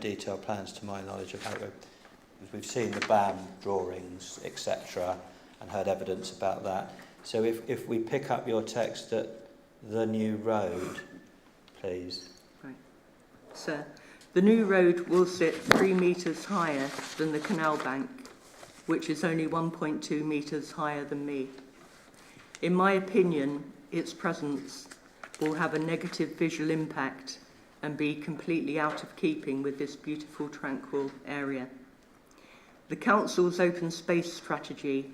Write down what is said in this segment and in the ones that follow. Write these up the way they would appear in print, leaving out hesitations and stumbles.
detailed plans to my knowledge of how it goes. We've seen the BAM drawings, etc., and heard evidence about that. So if we pick up your text at the new road, please. Right. Sir, the new road will sit 3 metres higher than the canal bank, which is only 1.2 metres higher than me. In my opinion, its presence will have a negative visual impact and be completely out of keeping with this beautiful, tranquil area. The Council's open space strategy,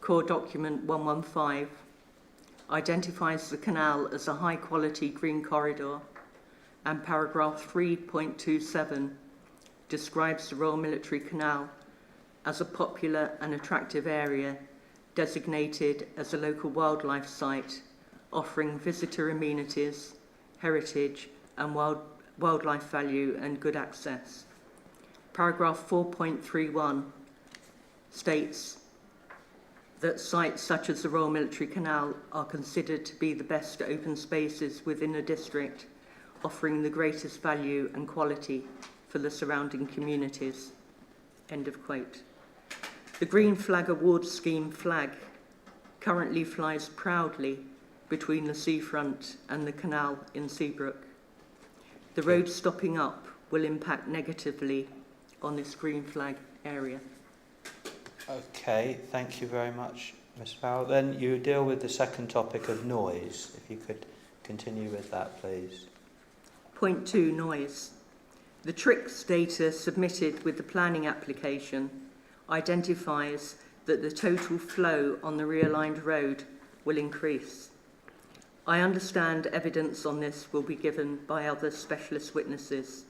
core document 115, identifies the canal as a high-quality green corridor, and paragraph 3.27 describes the Royal Military Canal as a popular and attractive area designated as a local wildlife site, offering visitor amenities, heritage and wildlife value and good access. Paragraph 4.31 states that sites such as the Royal Military Canal are considered to be the best open spaces within a district, offering the greatest value and quality for the surrounding communities. End of quote. The Green Flag Award Scheme flag currently flies proudly between the seafront and the canal in Seabrook. The road stopping up will impact negatively on this green flag area. Okay, thank you very much, Ms. Farrell. Then you deal with the second topic of noise. If you could continue with that, please. Point 2, noise. The TRICS data submitted with the planning application identifies that the total flow on the realigned road will increase. I understand evidence on this will be given by other specialist witnesses.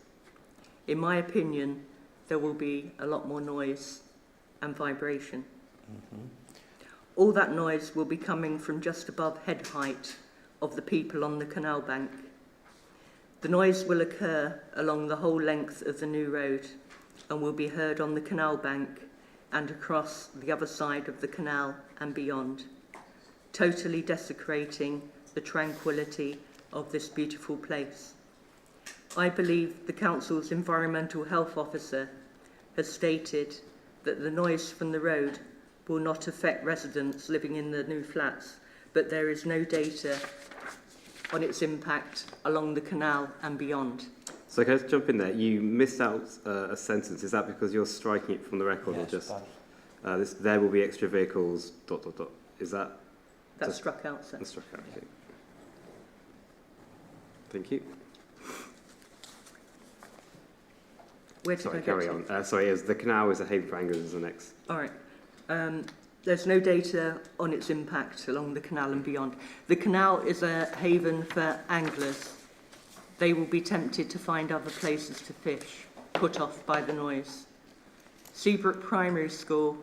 In my opinion, there will be a lot more noise and vibration. All that noise will be coming from just above head height of the people on the canal bank. The noise will occur along the whole length of the new road and will be heard on the canal bank and across the other side of the canal and beyond, totally desecrating the tranquility of this beautiful place. I believe the Council's Environmental Health Officer has stated that the noise from the road will not affect residents living in the new flats, but there is no data on its impact along the canal and beyond. So can I just jump in there? You missed out a sentence. Is that because you're striking it from the record, Yes, or just there will be extra vehicles, ... Is that? That's struck out, sir. That's struck out, okay. Thank you. Where did I get carry to? on. Sorry, the canal is a haven for anglers is the next. All right. There's no data on its impact along the canal and beyond. The canal is a haven for anglers. They will be tempted to find other places to fish, put off by the noise. Seabrook Primary School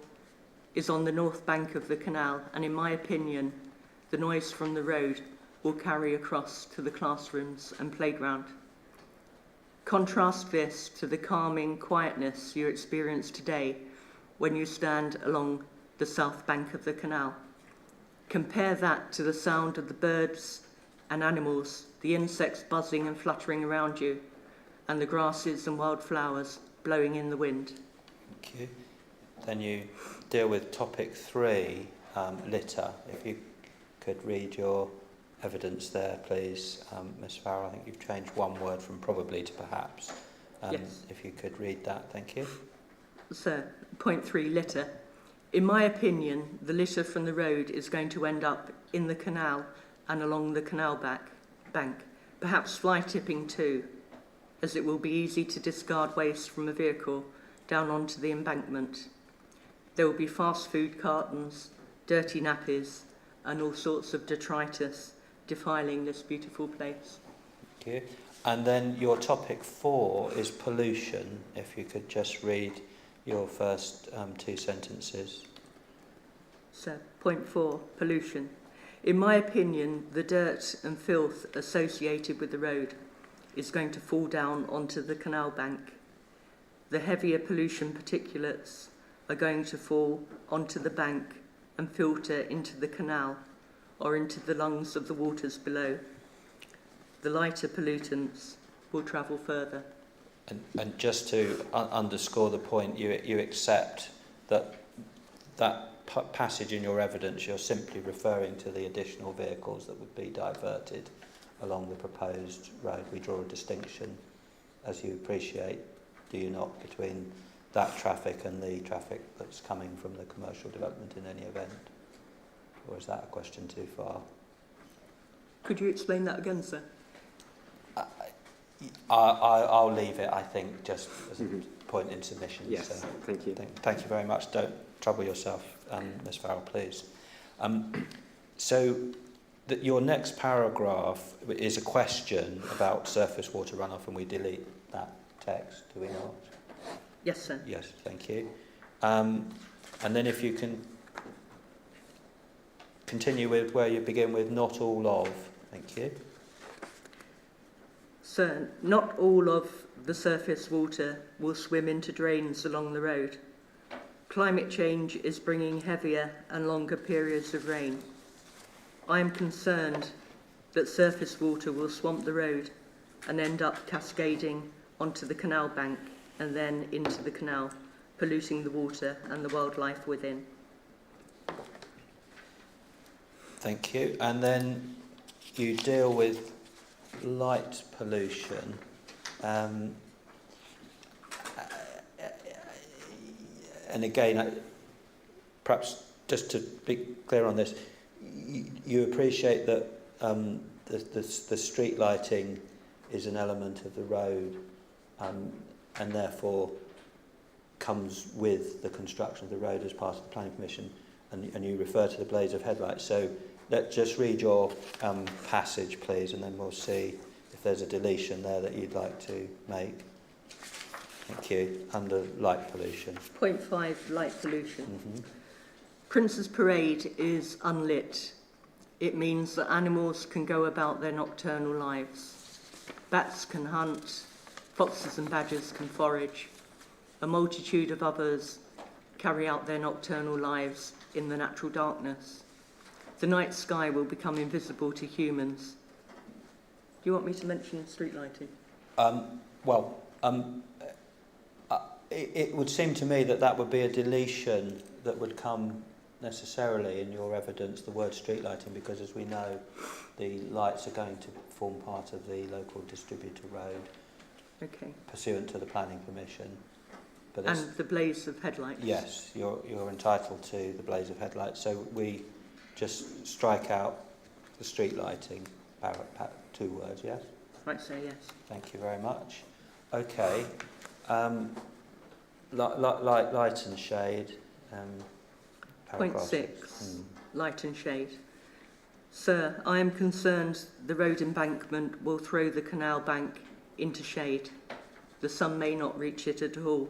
is on the north bank of the canal, and in my opinion, the noise from the road will carry across to the classrooms and playground. Contrast this to the calming quietness you experience today when you stand along the south bank of the canal. Compare that to the sound of the birds and animals, the insects buzzing and fluttering around you, and the grasses and wildflowers blowing in the wind. Thank you. Then you deal with topic 3, litter. If you could read your evidence there, please, Ms. Farrell. I think you've changed one word from probably to perhaps. Yes. If you could read that, thank you. So, point 3, litter. In my opinion, the litter from the road is going to end up in the canal and along the canal bank, perhaps fly tipping too, as it will be easy to discard waste from a vehicle down onto the embankment. There will be fast food cartons, dirty nappies, and all sorts of detritus defiling this beautiful place. Thank you. And then your topic 4 is pollution. If you could just read your first 2 sentences. So, point 4, pollution. In my opinion, the dirt and filth associated with the road is going to fall down onto the canal bank. The heavier pollution particulates are going to fall onto the bank and filter into the canal or into the lungs of the waters below. The lighter pollutants will travel further. And just to underscore the point, you accept that passage in your evidence, you're simply referring to the additional vehicles that would be diverted along the proposed road. We draw a distinction, as you appreciate, do you not, between that traffic and the traffic that's coming from the commercial development in any event? Or is that a question too far? Could you explain that again, sir? I'll leave it, I think, just as a point in submission. Yes, so thank you. Thank you very much. Don't trouble yourself, Ms Farrell, please. So your next paragraph is a question about surface water runoff, and we delete that text, do we not? Yes, sir. Yes, thank you. And then if you can continue with where you begin with not all of, thank you. Sir, not all of the surface water will swim into drains along the road. Climate change is bringing heavier and longer periods of rain. I am concerned that surface water will swamp the road and end up cascading onto the canal bank and then into the canal, polluting the water and the wildlife within. Thank you. And then you deal with light pollution. And again, perhaps just to be clear on this, you appreciate that the street lighting is an element of the road and therefore comes with the construction of the road as part of the planning permission, and you refer to the blaze of headlights. So let's just read your passage, please, and then we'll see if there's a deletion there that you'd like to make. Thank you. Under light pollution. Point 5, light pollution. Mm-hmm. Prince's Parade is unlit. It means that animals can go about their nocturnal lives. Bats can hunt, foxes and badgers can forage. A multitude of others carry out their nocturnal lives in the natural darkness. The night sky will become invisible to humans. Do you want me to mention street lighting? It would seem to me that would be a deletion that would come necessarily in your evidence, the word street lighting, because as we know, the lights are going to form part of the local distributor road, Okay. pursuant to the planning permission. But And the blaze of headlights? yes, you're entitled to the blaze of headlights. So we just strike out the street lighting, 2 words, yes? I'd say yes. Thank you very much. Okay. Light and shade. Point 6, light and shade. Sir, I am concerned the road embankment will throw the canal bank into shade. The sun may not reach it at all.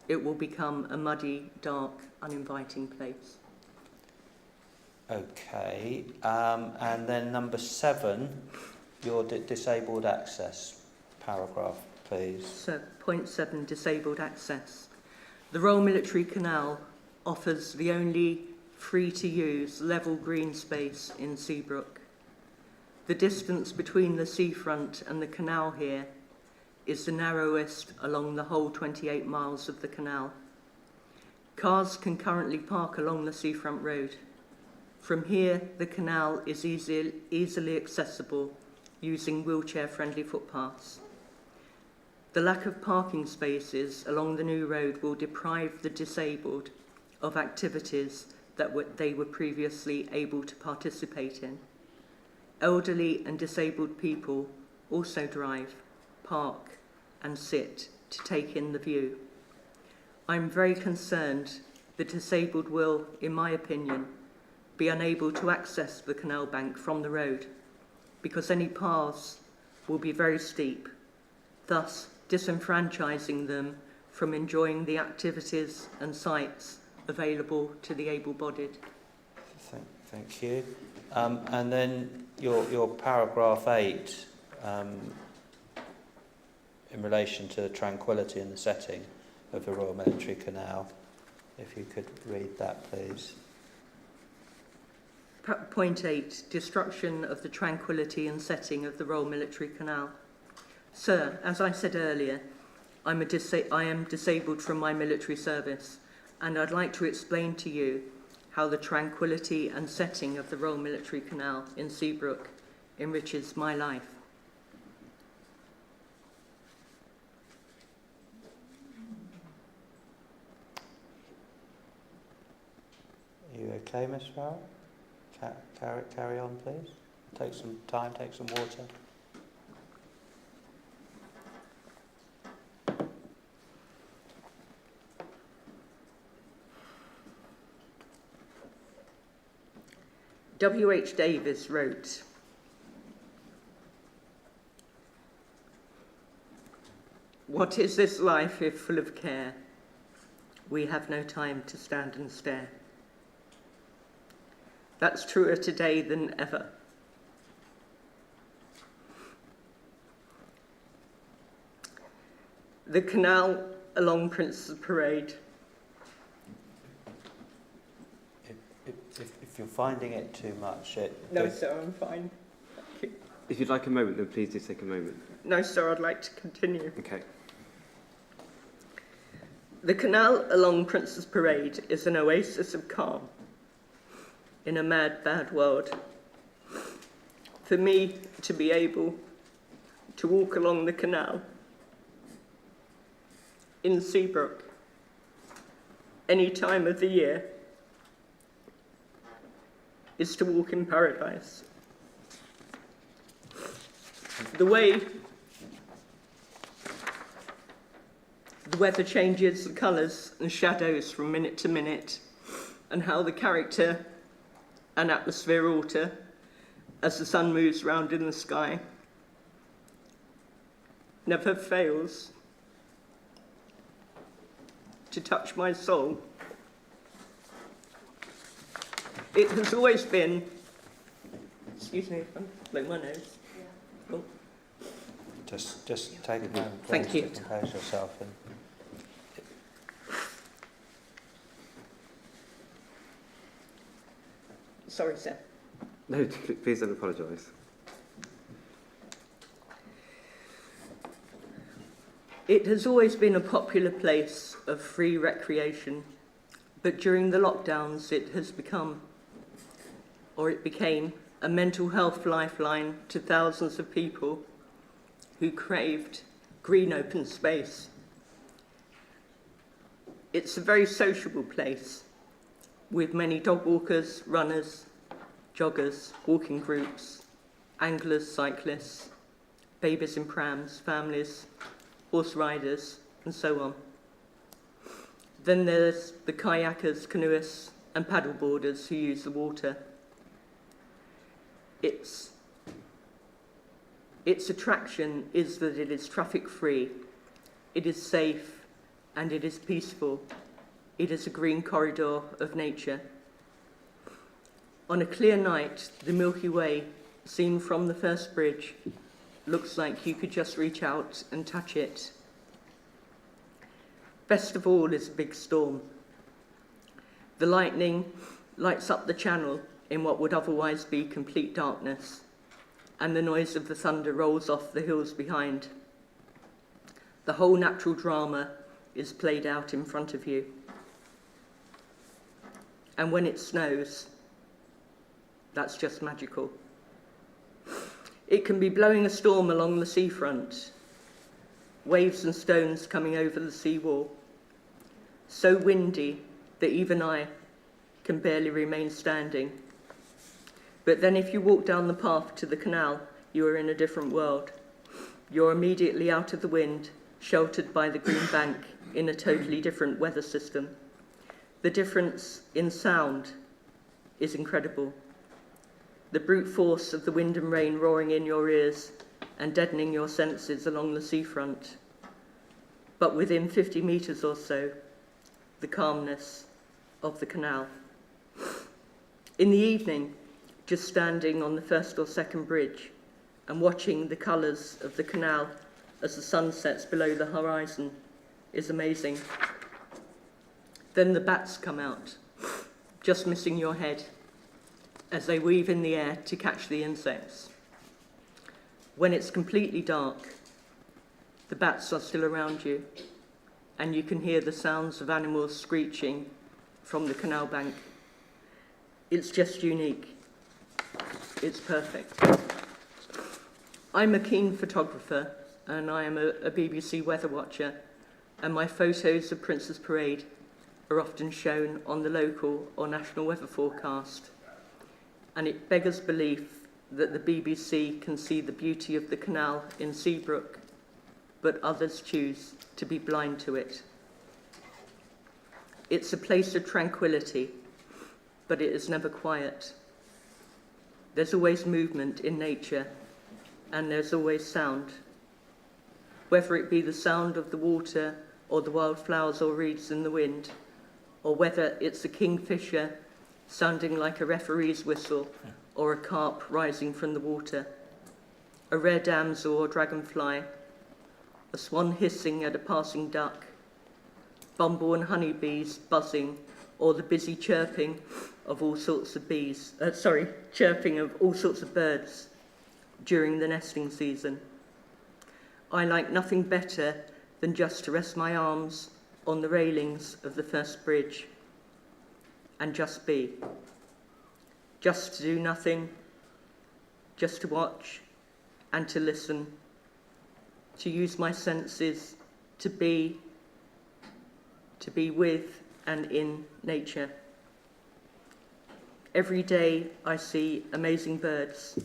It will become a muddy, dark, uninviting place. Okay. And then number 7, your disabled access paragraph, please. So, point 7, disabled access. The Royal Military Canal offers the only free-to-use level green space in Seabrook. The distance between the seafront and the canal here is the narrowest along the whole 28 miles of the canal. Cars can currently park along the seafront road. From here, the canal is easily accessible using wheelchair-friendly footpaths. The lack of parking spaces along the new road will deprive the disabled of activities that they were previously able to participate in. Elderly and disabled people also drive, park and sit to take in the view. I'm very concerned the disabled will, in my opinion, be unable to access the canal bank from the road because any paths will be very steep, thus disenfranchising them from enjoying the activities and sites available to the able-bodied. Thank you. And then your paragraph 8, in relation to Tranquility and the setting of the Royal Military Canal, if you could read that, please. Point 8, destruction of the tranquility and setting of the Royal Military Canal. Sir, as I said earlier, I am disabled from my military service, and I'd like to explain to you how the tranquility and setting of the Royal Military Canal in Seabrook enriches my life. Are you okay, Miss Farrell? Carry on, please. Take some time, take some water. W.H. Davis wrote, "What is this life if full of care? We have no time to stand and stare." That's truer today than ever. The canal along Prince's Parade. If you're finding it too much, No, sir, I'm fine. Thank you. If you'd like a moment, then please do take a moment. No, sir, I'd like to continue. Okay. The canal along Prince's Parade is an oasis of calm in a mad, bad world. For me to be able to walk along the canal in Seabrook any time of the year is to walk in paradise. The way the weather changes, the colours and shadows from minute to minute, and how the character and atmosphere alter as the sun moves round in the sky, never fails to touch my soul. It has always been, excuse me if I'm blowing my nose. Yeah. Oh. just take a moment, please, Thank you. to compose yourself. And Sorry, sir. No, please don't apologise. It has always been a popular place of free recreation, but during the lockdowns it became a mental health lifeline to thousands of people who craved green open space. It's a very sociable place with many dog walkers, runners, joggers, walking groups, anglers, cyclists, babies in prams, families, horse riders, and so on. Then there's the kayakers, canoeists, and paddleboarders who use the water. Its attraction is that it is traffic-free, it is safe, and it is peaceful. It is a green corridor of nature. On a clear night, the Milky Way, seen from the first bridge, looks like you could just reach out and touch it. Best of all is a big storm. The lightning lights up the channel in what would otherwise be complete darkness, and the noise of the thunder rolls off the hills behind. The whole natural drama is played out in front of you. And when it snows, that's just magical. It can be blowing a storm along the seafront, waves and stones coming over the seawall, so windy that even I can barely remain standing. But then if you walk down the path to the canal, you are in a different world. You're immediately out of the wind, sheltered by the green bank in a totally different weather system. The difference in sound is incredible. The brute force of the wind and rain roaring in your ears and deadening your senses along the seafront. But within 50 metres or so, the calmness of the canal. In the evening, just standing on the first or second bridge and watching the colours of the canal as the sun sets below the horizon is amazing. Then the bats come out, just missing your head, as they weave in the air to catch the insects. When it's completely dark, the bats are still around you, and you can hear the sounds of animals screeching from the canal bank. It's just unique. It's perfect. I'm a keen photographer, and I am a BBC weather watcher, and my photos of Prince's Parade are often shown on the local or national weather forecast. And it beggars belief that the BBC can see the beauty of the canal in Seabrook, but others choose to be blind to it. It's a place of tranquility, but it is never quiet. There's always movement in nature, and there's always sound. Whether it be the sound of the water or the wildflowers or reeds in the wind, or whether it's a kingfisher sounding like a referee's whistle or a carp rising from the water, a rare damsel or dragonfly, a swan hissing at a passing duck, bumble and honeybees buzzing, or the busy chirping of all sorts of chirping of all sorts of birds during the nesting season. I like nothing better than just to rest my arms on the railings of the first bridge and just be. Just to do nothing, just to watch and to listen, to use my senses to be with and in nature. Every day I see amazing birds.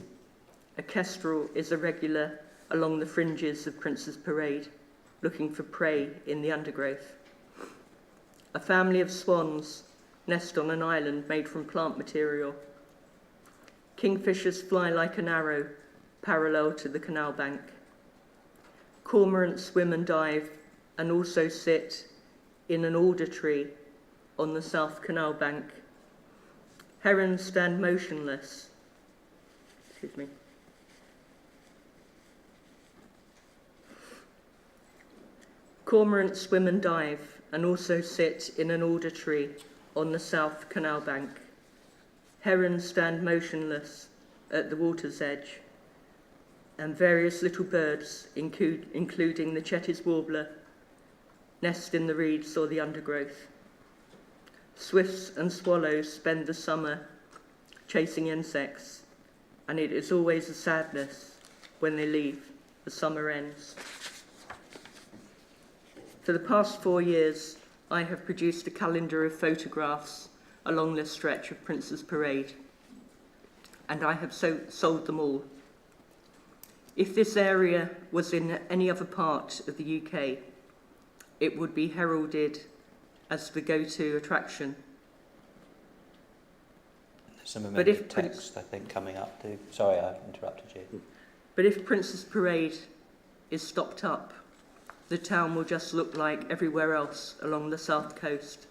A kestrel is a regular along the fringes of Prince's Parade, looking for prey in the undergrowth. A family of swans nest on an island made from plant material. Kingfishers fly like an arrow parallel to the canal bank. Cormorants swim and dive and also sit in an alder tree on the south canal bank. Herons stand motionless. Cormorants swim and dive and also sit in an alder tree on the south canal bank. Herons stand motionless at the water's edge, and various little birds, including the Chetty's warbler, nest in the reeds or the undergrowth. Swifts and swallows spend the summer chasing insects, and it is always a sadness when they leave. The summer ends. For the past 4 years, I have produced a calendar of photographs along this stretch of Prince's Parade, and I have sold them all. If this area was in any other part of the UK, it would be heralded as the go-to attraction. There's some amended text, I think, coming up. Sorry, I interrupted you. But if Prince's Parade is stopped up, the town will just look like everywhere else along the south coast.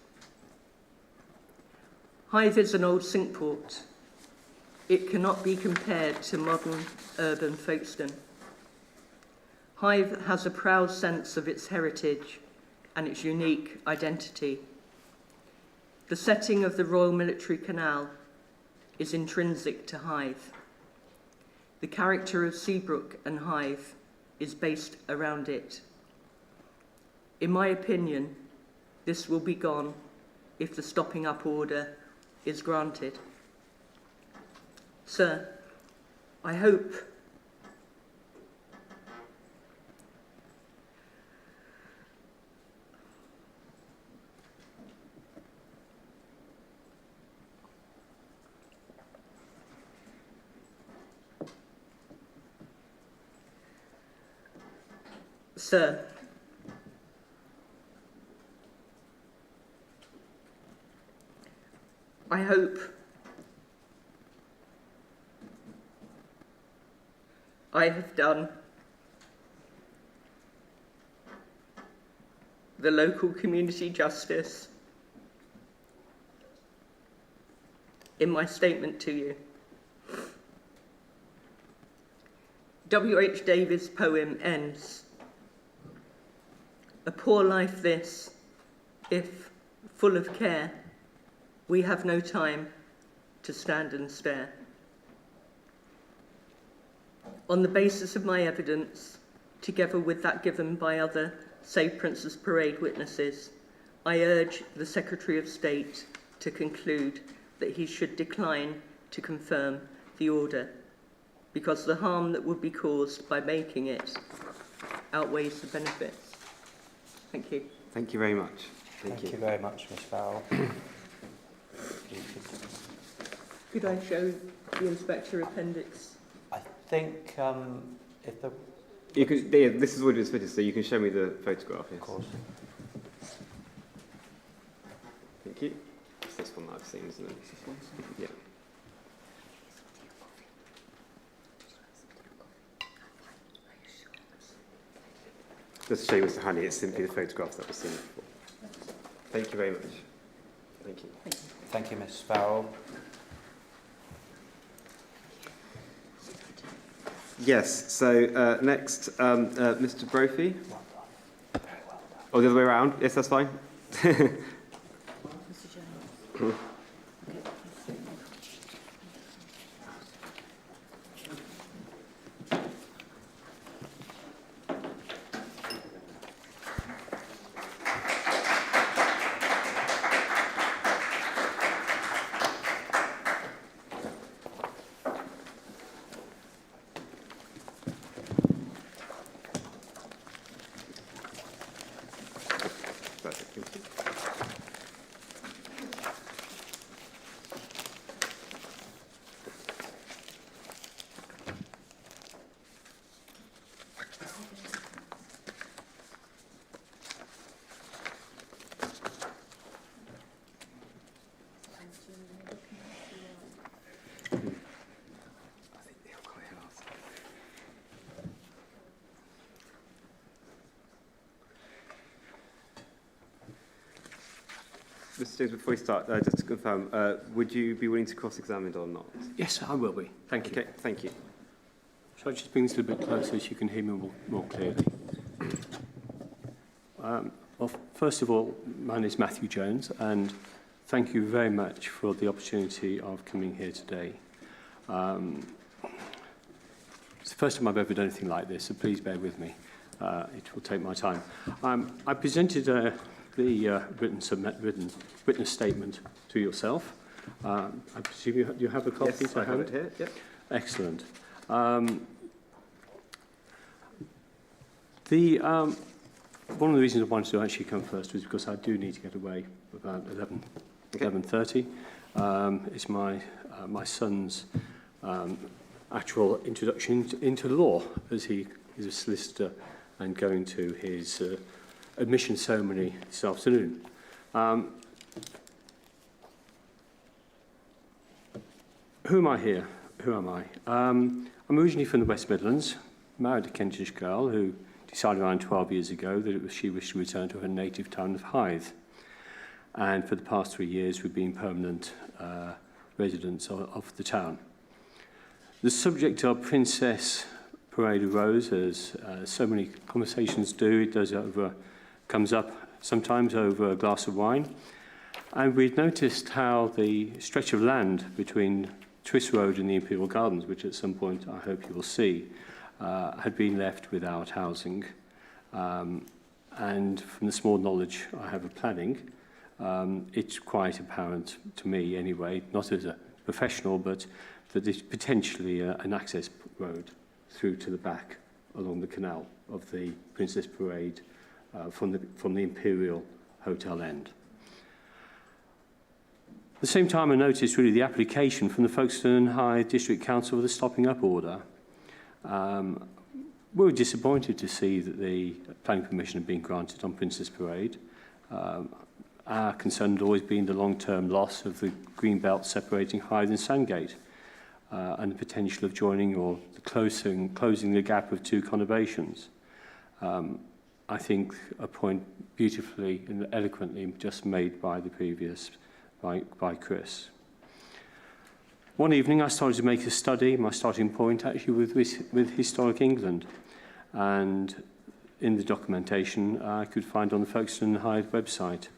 Hythe is an old sink port. It cannot be compared to modern urban Folkestone. Hythe has a proud sense of its heritage and its unique identity. The setting of the Royal Military Canal is intrinsic to Hythe. The character of Seabrook and Hythe is based around it. In my opinion, this will be gone if the stopping up order is granted. Sir, I hope Sir, I hope I have done the local community justice in my statement to you. W.H. Davies' poem ends, "A poor life this, if, full of care, we have no time to stand and stare." On the basis of my evidence, together with that given by other Save Princess Parade witnesses, I urge the Secretary of State to conclude that he should decline to confirm the order, because the harm that would be caused by making it outweighs the benefits. Thank you. Thank you very much. Thank you very much, Ms Farrell. Could I show the Inspector Appendix? I think if the... You can, yeah, this is what it is fitted, so you can show me the photograph, yes. Of course. Thank you. It's this one that I've seen, isn't it? Yeah. Just to show you, Mr. Honey, it's simply the photographs that we've seen before. Thank you very much. Thank you. Thank you, Ms Farrell. Yes, so next, Mr. Brophy. Oh, the other way around? Yes, that's fine. Mr. James, before we start, just to confirm, would you be willing to cross-examine or not? Yes, I will be. Thank you. Okay, thank you. Shall I just bring this a little bit closer so you can hear me more clearly? Well, first of all, my name is Matthew Jones, and thank you very much for the opportunity of coming here today. It's the first time I've ever done anything like this, so please bear with me. It will take my time. I presented the written witness statement to yourself. I presume you have a copy Yes, to I have hand? it here. Yep. Excellent. One of the reasons I wanted to actually come first was because I do need to get away about 11:30. It's my son's actual introduction into law, as he is a solicitor and going to his admission ceremony this afternoon. Who am I here? Who am I? I'm originally from the West Midlands, married a Kentish girl who decided around 12 years ago that she wished to return to her native town of Hythe. And for the past 3 years, we've been permanent residents of the town. The subject of Princess Parade arose, as so many conversations do. It comes up sometimes over a glass of wine. And we'd noticed how the stretch of land between Twiss Road and the Imperial Gardens, which at some point I hope you will see, had been left without housing. And from the small knowledge I have of planning, it's quite apparent to me anyway, not as a professional, but that there's potentially an access road through to the back along the canal of the Princess Parade from the Imperial Hotel end. At the same time, I noticed really the application from the Folkestone Hythe District Council for the stopping up order. We were disappointed to see that the planning permission had been granted on Princess Parade. Our concern had always been the long-term loss of the green belt separating Hythe and Sandgate, and the potential of joining or closing the gap of two conurbations. I think a point beautifully and eloquently just made by the previous, by Chris. One evening I started to make a study, my starting point actually with Historic England. And in the documentation I could find on the Folkestone Hythe website.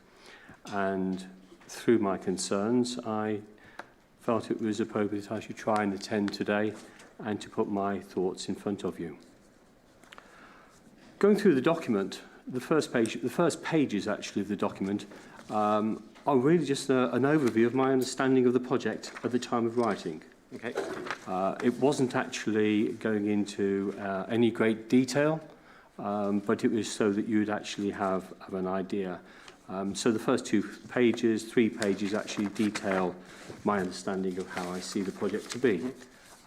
And through my concerns, I felt it was appropriate that I should try and attend today and to put my thoughts in front of you. Going through the document, the first pages actually of the document are really just an overview of my understanding of the project at the time of writing. Okay. It wasn't actually going into any great detail, but it was so that you'd actually have an idea. So the first 3 pages actually detail my understanding of how I see the project to be.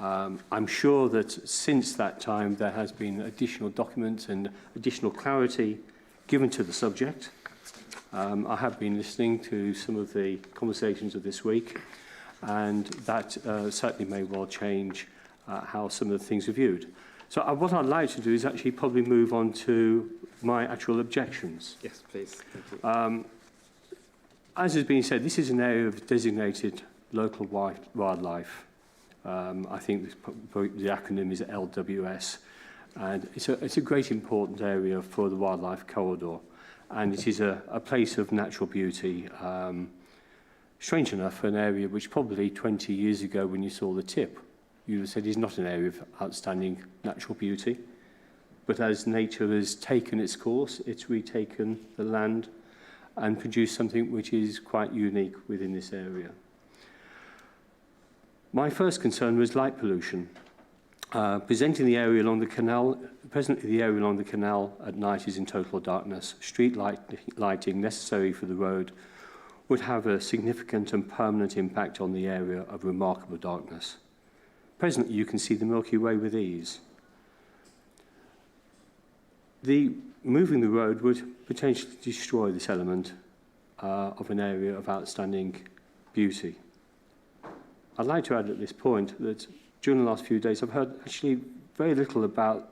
I'm sure that since that time there has been additional documents and additional clarity given to the subject. I have been listening to some of the conversations of this week, and that certainly may well change how some of the things are viewed. So what I'd like to do is actually probably move on to my actual objections. Yes, please. Thank you. As has been said, this is an area of designated local wildlife. I think the acronym is LWS, and it's a great important area for the wildlife corridor, and it is a place of natural beauty. Strange enough, an area which probably 20 years ago when you saw the tip, you would have said is not an area of outstanding natural beauty. But as nature has taken its course, it's retaken the land and produced something which is quite unique within this area. My first concern was light pollution. Presently the area along the canal at night is in total darkness. Street lighting necessary for the road would have a significant and permanent impact on the area of remarkable darkness. Presently you can see the Milky Way with ease. Moving the road would potentially destroy this element of an area of outstanding beauty. I'd like to add at this point that during the last few days I've heard actually very little about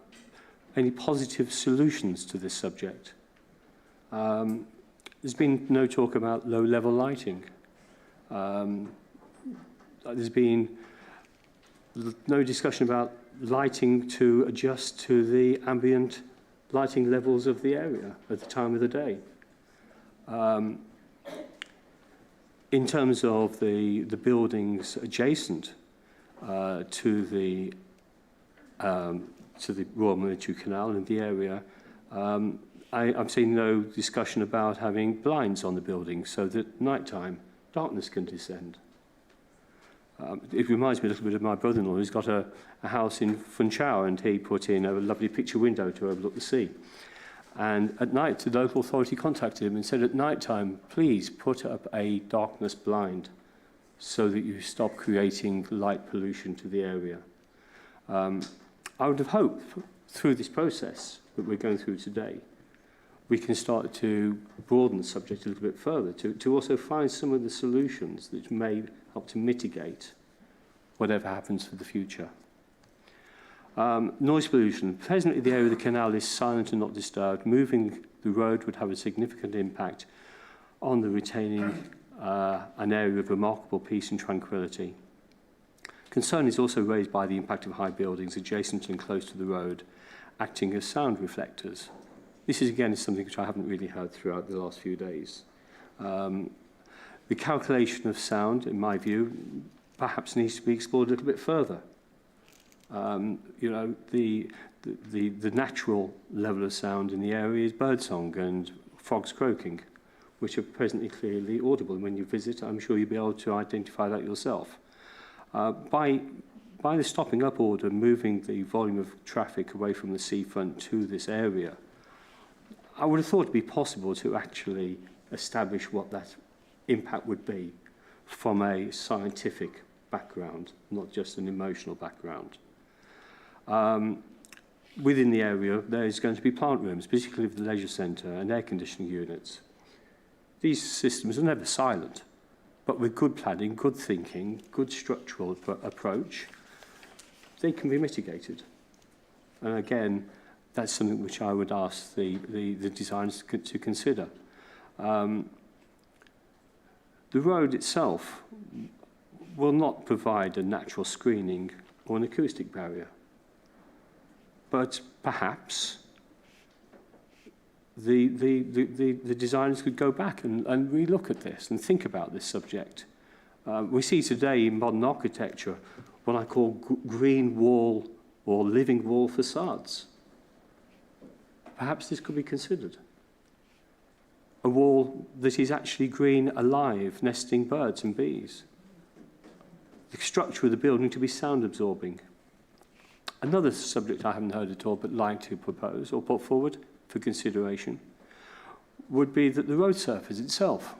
any positive solutions to this subject. There's been no talk about low-level lighting. There's been no discussion about lighting to adjust to the ambient lighting levels of the area at the time of the day. In terms of the buildings adjacent to the Royal Military Canal and the area, I've seen no discussion about having blinds on the building so that at night time darkness can descend. It reminds me a little bit of my brother-in-law who's got a house in Funchal, and he put in a lovely picture window to overlook the sea. And at night, the local authority contacted him and said, at night time, please put up a darkness blind so that you stop creating light pollution to the area. I would have hoped through this process that we're going through today, we can start to broaden the subject a little bit further, to also find some of the solutions that may help to mitigate whatever happens for the future. Noise pollution. Presently, the area of the canal is silent and not disturbed. Moving the road would have a significant impact on the retaining an area of remarkable peace and tranquility. Concern is also raised by the impact of high buildings adjacent and close to the road, acting as sound reflectors. This is, again, something which I haven't really heard throughout the last few days. The calculation of sound, in my view, perhaps needs to be explored a little bit further. You know, the natural level of sound in the area is birdsong and frogs croaking, which are presently clearly audible. And when you visit, I'm sure you'll be able to identify that yourself. By the stopping up order, moving the volume of traffic away from the seafront to this area, I would have thought it would be possible to actually establish what that impact would be from a scientific background, not just an emotional background. Within the area, there is going to be plant rooms, particularly the leisure centre and air conditioning units. These systems are never silent, but with good planning, good thinking, good structural approach, they can be mitigated. And again, that's something which I would ask the designers to consider. The road itself will not provide a natural screening or an acoustic barrier. But perhaps the designers could go back and relook at this and think about this subject. We see today in modern architecture what I call green wall or living wall facades. Perhaps this could be considered. A wall that is actually green, alive, nesting birds and bees. The structure of the building to be sound absorbing. Another subject I haven't heard at all but like to propose or put forward for consideration would be that the road surface itself.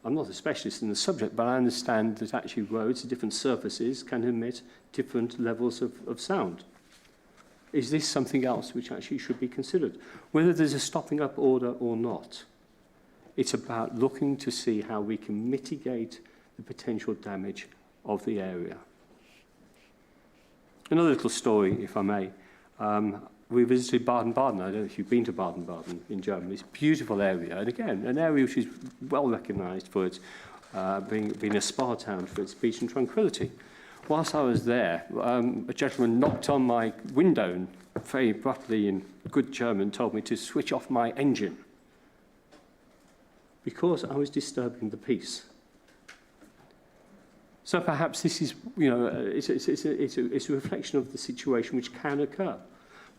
I'm not a specialist in the subject, but I understand that actually roads at different surfaces can emit different levels of sound. Is this something else which actually should be considered? Whether there's a stopping up order or not, it's about looking to see how we can mitigate the potential damage of the area. Another little story, if I may. We visited Baden-Baden. I don't know if you've been to Baden-Baden in Germany. It's a beautiful area. And again, an area which is well recognised for its being a spa town for its beach and tranquility. Whilst I was there, a gentleman knocked on my window and very abruptly in good German told me to switch off my engine because I was disturbing the peace. So perhaps this is, you know, it's a reflection of the situation which can occur.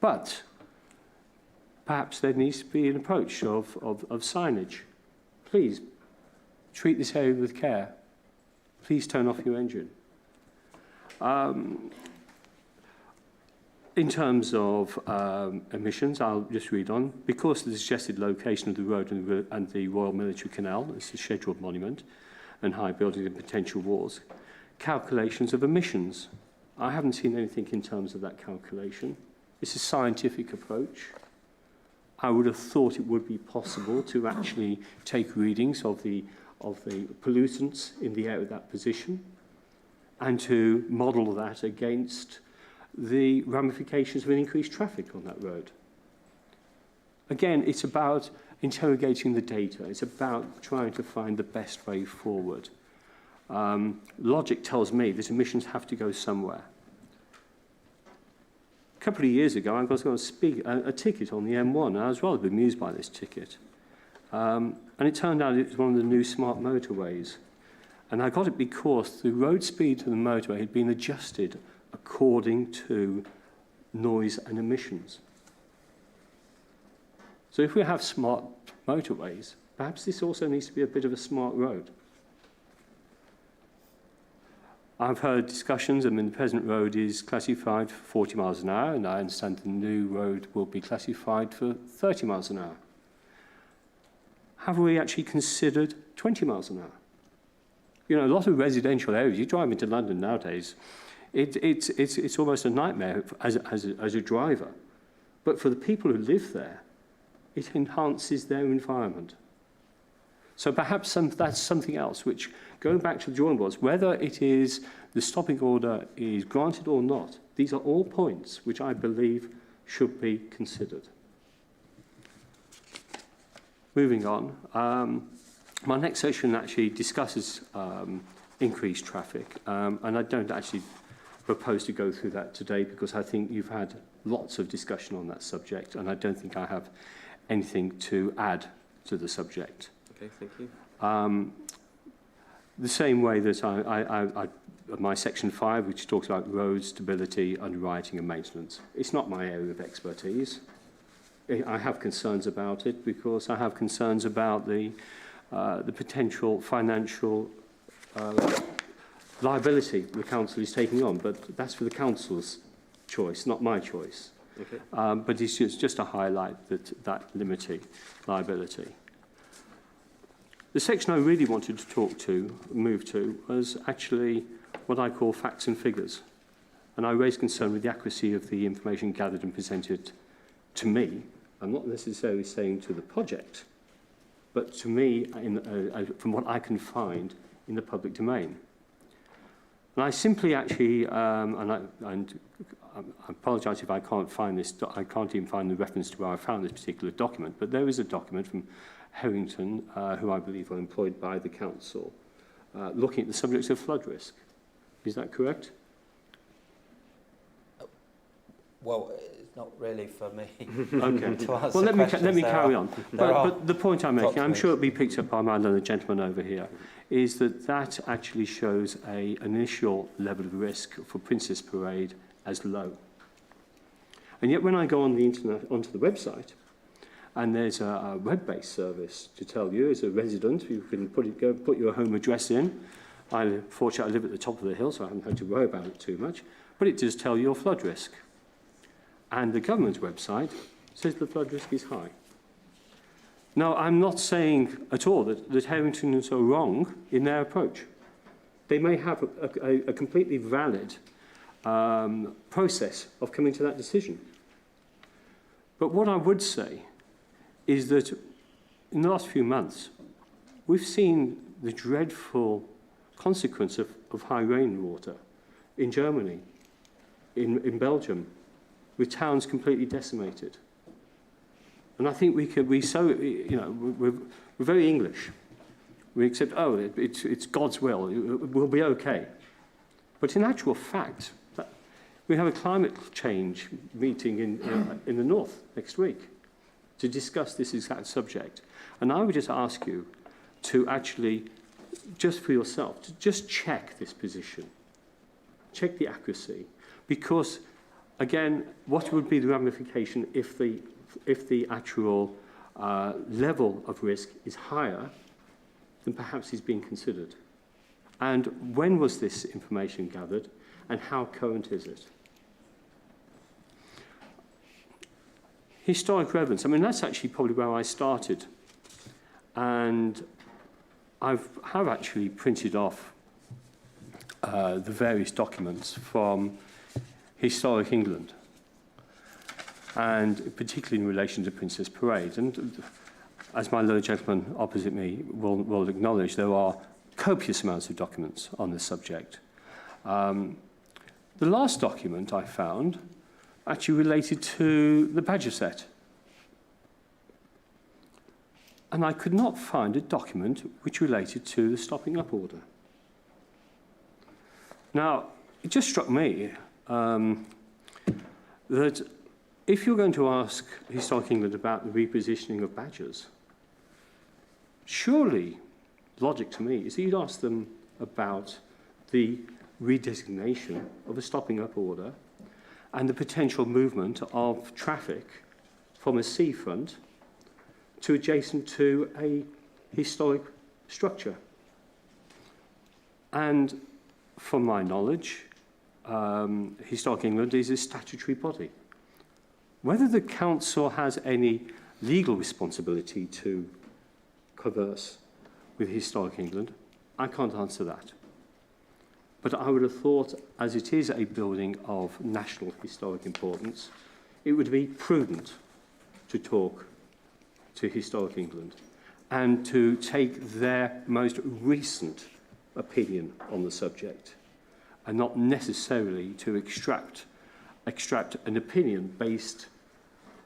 But perhaps there needs to be an approach of signage. Please treat this area with care. Please turn off your engine. In terms of emissions, I'll just read on. Because of the suggested location of the road and the Royal Military Canal, it's a scheduled monument, and high buildings and potential walls, calculations of emissions. I haven't seen anything in terms of that calculation. It's a scientific approach. I would have thought it would be possible to actually take readings of the pollutants in the air at that position and to model that against the ramifications of an increased traffic on that road. Again, it's about interrogating the data. It's about trying to find the best way forward. Logic tells me that emissions have to go somewhere. A couple of years ago, I was going to speak a ticket on the M1, and I was rather bemused by this ticket. And it turned out it was one of the new smart motorways. And I got it because the road speed to the motorway had been adjusted according to noise and emissions. So if we have smart motorways, perhaps this also needs to be a bit of a smart road. I've heard discussions, I mean, the present road is classified for 40 miles an hour, and I understand the new road will be classified for 30 miles an hour. Have we actually considered 20 miles an hour? You know, a lot of residential areas, you drive into London nowadays, it's almost a nightmare as a driver. But for the people who live there, it enhances their environment. So perhaps that's something else which, going back to the drawing boards, whether it is the stopping order is granted or not, these are all points which I believe should be considered. Moving on, my next session actually discusses increased traffic, and I don't actually propose to go through that today because I think you've had lots of discussion on that subject, and I don't think I have anything to add to the subject. Okay, thank you. The same way that my section 5, which talks about road stability, underwriting and maintenance, it's not my area of expertise. I have concerns about it because I have concerns about the potential financial liability the council is taking on, but that's for the council's choice, not my choice. Okay. But it's just to highlight that limiting liability. The section I really wanted to move to, was actually what I call facts and figures. And I raised concern with the accuracy of the information gathered and presented to me. I'm not necessarily saying to the project, but to me, from what I can find in the public domain. And I simply actually, and I apologise if I can't find this, I can't even find the reference to where I found this particular document, but there is a document from Harrington, who I believe are employed by the council, looking at the subjects of flood risk. Is that correct? Well, it's not really for me. Okay. To answer Well, let me questions. carry on. But the point I'm making, I'm sure it'll be documents. picked up by my other gentleman over here, is that actually shows an initial level of risk for Princess Parade as low. And yet when I go on the internet, onto the website, And there's a web-based service to tell you, as a resident, you can go put your home address in. Fortunately, I live at the top of the hill, so I haven't had to worry about it too much. But it does tell your flood risk. And the government's website says the flood risk is high. Now, I'm not saying at all that Harringtons are wrong in their approach. They may have a completely valid process of coming to that decision. But what I would say is that in the last few months, we've seen the dreadful consequence of high rainwater in Germany, in Belgium, with towns completely decimated. And I think we're very English. We accept, it's God's will, we'll be okay. But in actual fact, we have a climate change meeting in the north next week to discuss this exact subject. And I would just ask you to actually, just for yourself, to just check this position, check the accuracy, because, again, what would be the ramification if the actual level of risk is higher than perhaps is being considered? And when was this information gathered, and how current is it? Historic relevance. I mean, that's actually probably where I started. And I have actually printed off the various documents from Historic England, and particularly in relation to Princess Parade. And as my little gentleman opposite me will acknowledge, there are copious amounts of documents on this subject. The last document I found actually related to the Badger set. And I could not find a document which related to the stopping up order. Now, it just struck me that if you're going to ask Historic England about the repositioning of badgers, surely, logic to me, is that you'd ask them about the redesignation of a stopping up order and the potential movement of traffic from a seafront to adjacent to a historic structure. And from my knowledge, Historic England is a statutory body. Whether the council has any legal responsibility to converse with Historic England, I can't answer that. But I would have thought, as it is a building of national historic importance, it would be prudent to talk to Historic England and to take their most recent opinion on the subject, and not necessarily to extract an opinion based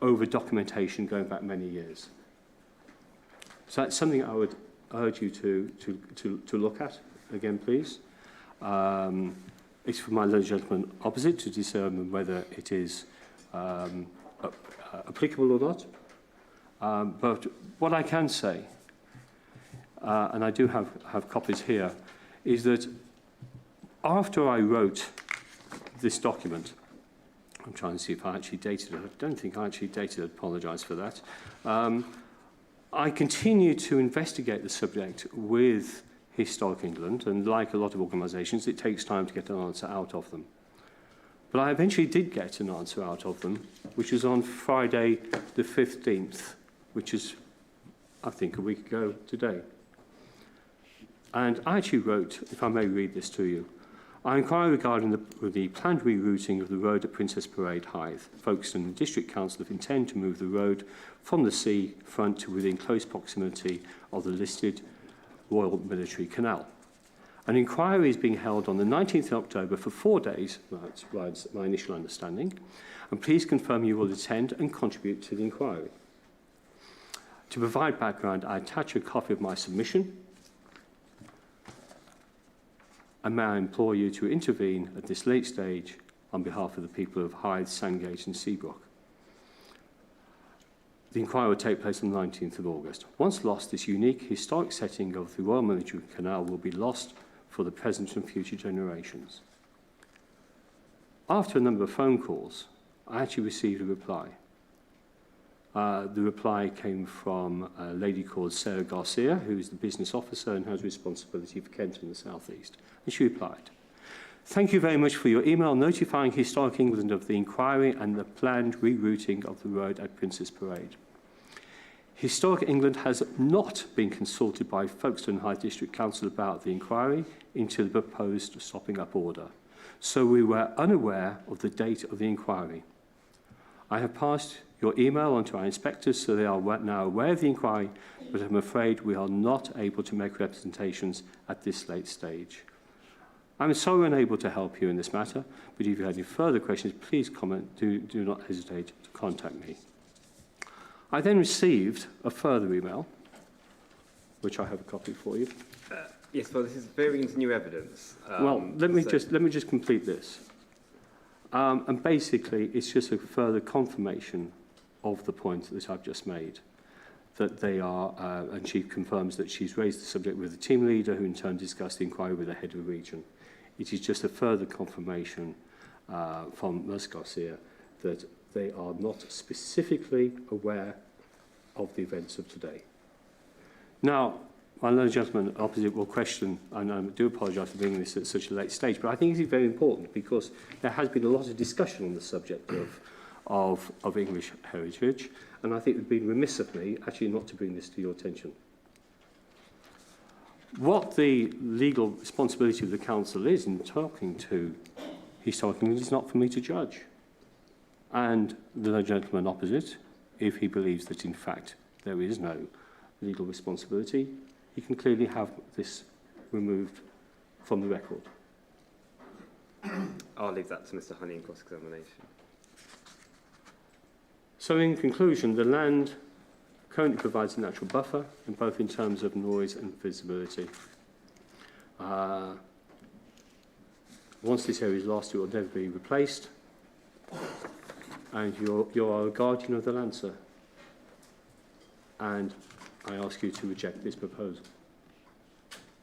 over documentation going back many years. So that's something I would urge you to look at again, please. It's for my little gentleman opposite to determine whether it is applicable or not. But what I can say, and I do have copies here, is that after I wrote this document, I'm trying to see if I actually dated it. I don't think I actually dated it. Apologise for that. I continued to investigate the subject with Historic England, and like a lot of organisations, it takes time to get an answer out of them. But I eventually did get an answer out of them, which was on Friday the 15th, which is, I think, a week ago today. And I actually wrote, if I may read this to you, I inquire regarding the planned rerouting of the road at Princess Parade, Hythe. Folkestone and District Council have intend to move the road from the sea front to within close proximity of the listed Royal Military Canal. An inquiry is being held on the 19th of October for 4 days, that's my initial understanding, and please confirm you will attend and contribute to the inquiry. To provide background, I attach a copy of my submission, and may I implore you to intervene at this late stage on behalf of the people of Hythe, Sandgate and Seabrook. The inquiry will take place on the 19th of August. Once lost, this unique historic setting of the Royal Military Canal will be lost for the present and future generations. After a number of phone calls, I actually received a reply. The reply came from a lady called Sarah Garcia, who is the business officer and has responsibility for Kent and the South East. And she replied, "Thank you very much for your email notifying Historic England of the inquiry and the planned rerouting of the road at Princess Parade. Historic England has not been consulted by Folkestone High District Council about the inquiry into the proposed stopping up order, so we were unaware of the date of the inquiry. I have passed your email on to our inspectors, so they are now aware of the inquiry, but I'm afraid we are not able to make representations at this late stage. I'm sorry unable to help you in this matter, but if you have any further questions, please do not hesitate to contact me." I then received a further email, which I have a copy for you. Yes, well, this is veering into new evidence. Well, let me just complete this. And basically, it's just a further confirmation of the point that I've just made, that they are, and she confirms that she's raised the subject with the team leader, who in turn discussed the inquiry with the head of the region. It is just a further confirmation from Ms. Garcia that they are not specifically aware of the events of today. Now, I know the gentleman opposite will question, and I do apologise for bringing this at such a late stage, but I think it is very important because there has been a lot of discussion on the subject of English heritage, and I think it would be remiss of me actually not to bring this to your attention. What the legal responsibility of the council is in talking to Historic England is not for me to judge. And the gentleman opposite, if he believes that in fact there is no legal responsibility, he can clearly have this removed from the record. I'll leave that to Mr. Honey in cross-examination. So in conclusion, the land currently provides a natural buffer, both in terms of noise and visibility. Once this area is lost, it will never be replaced. And you are a guardian of the land, sir. And I ask you to reject this proposal.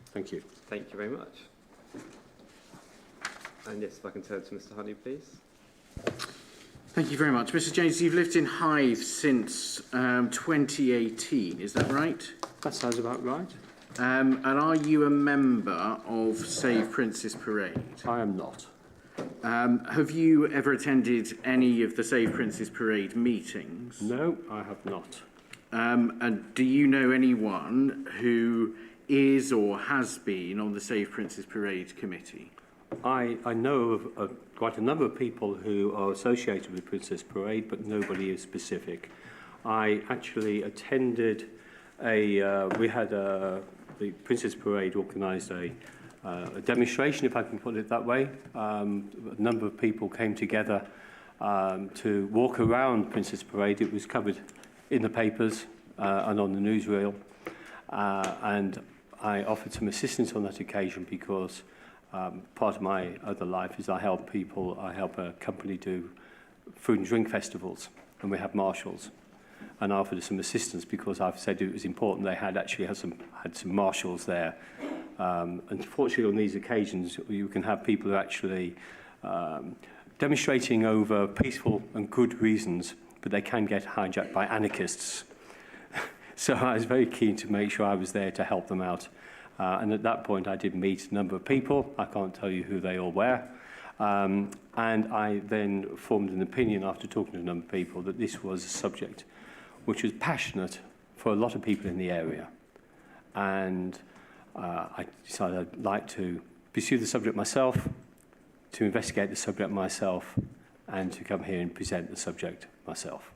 Thank you. Thank you very much. And yes, if I can turn to Mr. Honey, please. Thank you very much. Mr. James, you've lived in Hythe since 2018, is that right? That sounds about right. And are you a member of Save Princess Parade? I am not. Have you ever attended any of the Save Princess Parade meetings? No, I have not. And do you know anyone who is or has been on the Save Princess Parade committee? I know of quite a number of people who are associated with Princess Parade, but nobody is specific. I actually attended the Princess Parade organised a demonstration, if I can put it that way. A number of people came together to walk around Princess Parade. It was covered in the papers and on the newsreel. And I offered some assistance on that occasion because part of my other life is I help a company do food and drink festivals, and we have marshals. And I offered some assistance because I've said it was important they had some marshals there. Unfortunately, on these occasions, you can have people who are actually demonstrating over peaceful and good reasons, but they can get hijacked by anarchists. So I was very keen to make sure I was there to help them out. And at that point, I did meet a number of people. I can't tell you who they all were. And I then formed an opinion after talking to a number of people that this was a subject which was passionate for a lot of people in the area. And I decided I'd like to pursue the subject myself, to investigate the subject myself, and to come here and present the subject myself.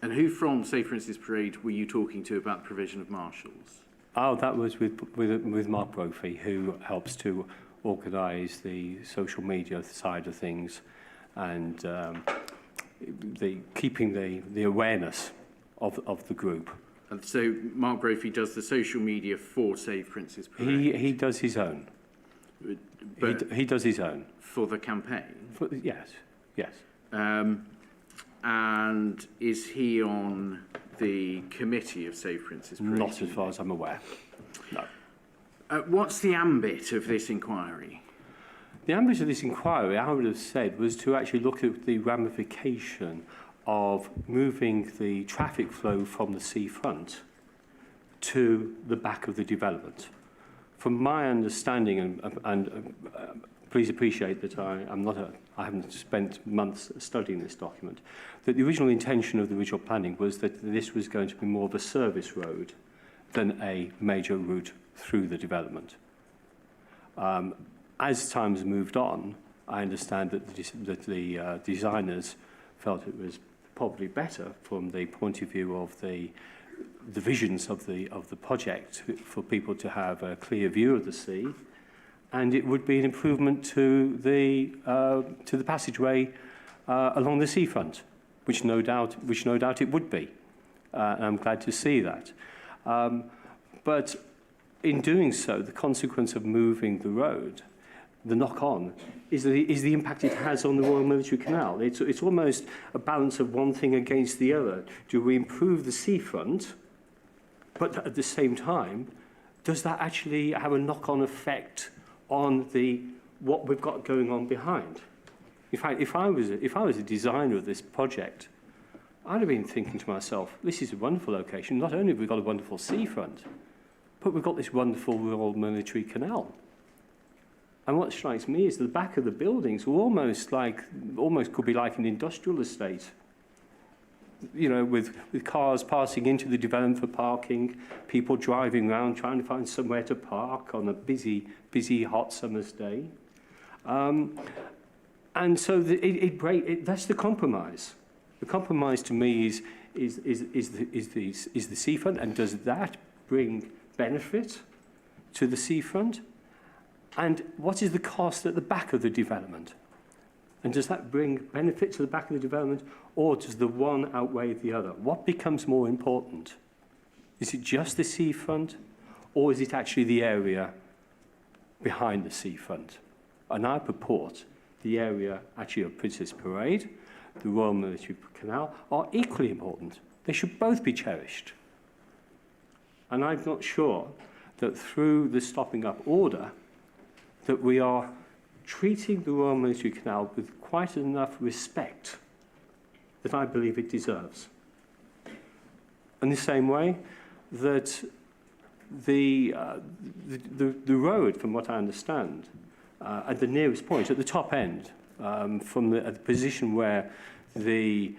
And who from Save Princess Parade were you talking to about the provision of marshals? Oh, that was with Mark Brophy, who helps to organise the social media side of things and keeping the awareness of the group. And so Mark Brophy does the social media for Save Princess Parade? He does his own. He does his own. For the campaign? Yes. And is he on the committee of Save Princess Parade? Not as far as I'm aware, no. What's the ambit of this inquiry? The ambit of this inquiry, I would have said, was to actually look at the ramification of moving the traffic flow from the seafront to the back of the development. From my understanding, and please appreciate that I haven't spent months studying this document, that the original intention of the original planning was that this was going to be more of a service road than a major route through the development. As time has moved on, I understand that the designers felt it was probably better from the point of view of the visions of the project for people to have a clear view of the sea, and it would be an improvement to the passageway along the seafront, which no doubt it would be. And I'm glad to see that. But in doing so, the consequence of moving the road, the knock-on, is the impact it has on the Royal Military Canal. It's almost a balance of one thing against the other. Do we improve the seafront, but at the same time, does that actually have a knock-on effect on what we've got going on behind? In fact, if I was a designer of this project, I'd have been thinking to myself, this is a wonderful location. Not only have we got a wonderful seafront, but we've got this wonderful Royal Military Canal. And what strikes me is the back of the buildings were almost could be like an industrial estate. You know, with cars passing into the development for parking, people driving around trying to find somewhere to park on a busy, hot summer's day. And so that's the compromise. The compromise to me is the seafront, and does that bring benefit to the seafront? And what is the cost at the back of the development? And does that bring benefit to the back of the development, or does the one outweigh the other? What becomes more important? Is it just the seafront, or is it actually the area behind the seafront? And I purport the area actually of Princess Parade, the Royal Military Canal, are equally important. They should both be cherished. And I'm not sure that through the stopping up order that we are treating the Royal Military Canal with quite enough respect that I believe it deserves. In the same way that the road, from what I understand, at the nearest point, at the top end, from the position where the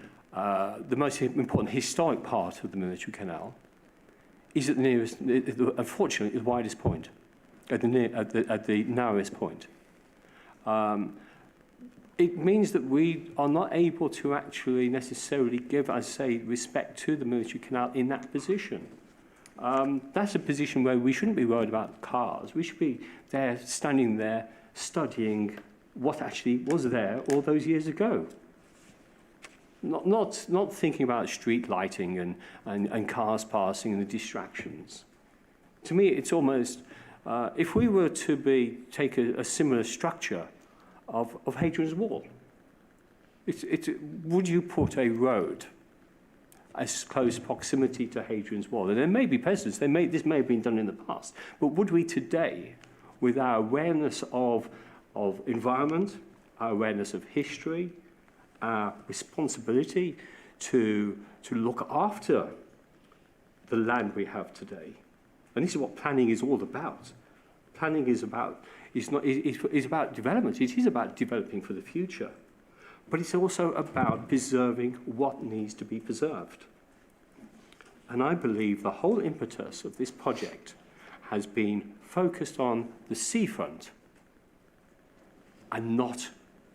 most important historic part of the Military Canal is at the nearest, unfortunately, the widest point, at the narrowest point. It means that we are not able to actually necessarily give, I say, respect to the Military Canal in that position. That's a position where we shouldn't be worried about cars. We should be there, standing there, studying what actually was there all those years ago. Not thinking about street lighting and cars passing and the distractions. To me, it's almost, if we were to take a similar structure of Hadrian's Wall, would you put a road as close proximity to Hadrian's Wall? And there may be precedents, this may have been done in the past, but would we today, with our awareness of environment, our awareness of history, our responsibility to look after the land we have today? And this is what planning is all about. Planning is about development. It is about developing for the future. But it's also about preserving what needs to be preserved. And I believe the whole impetus of this project has been focused on the seafront and not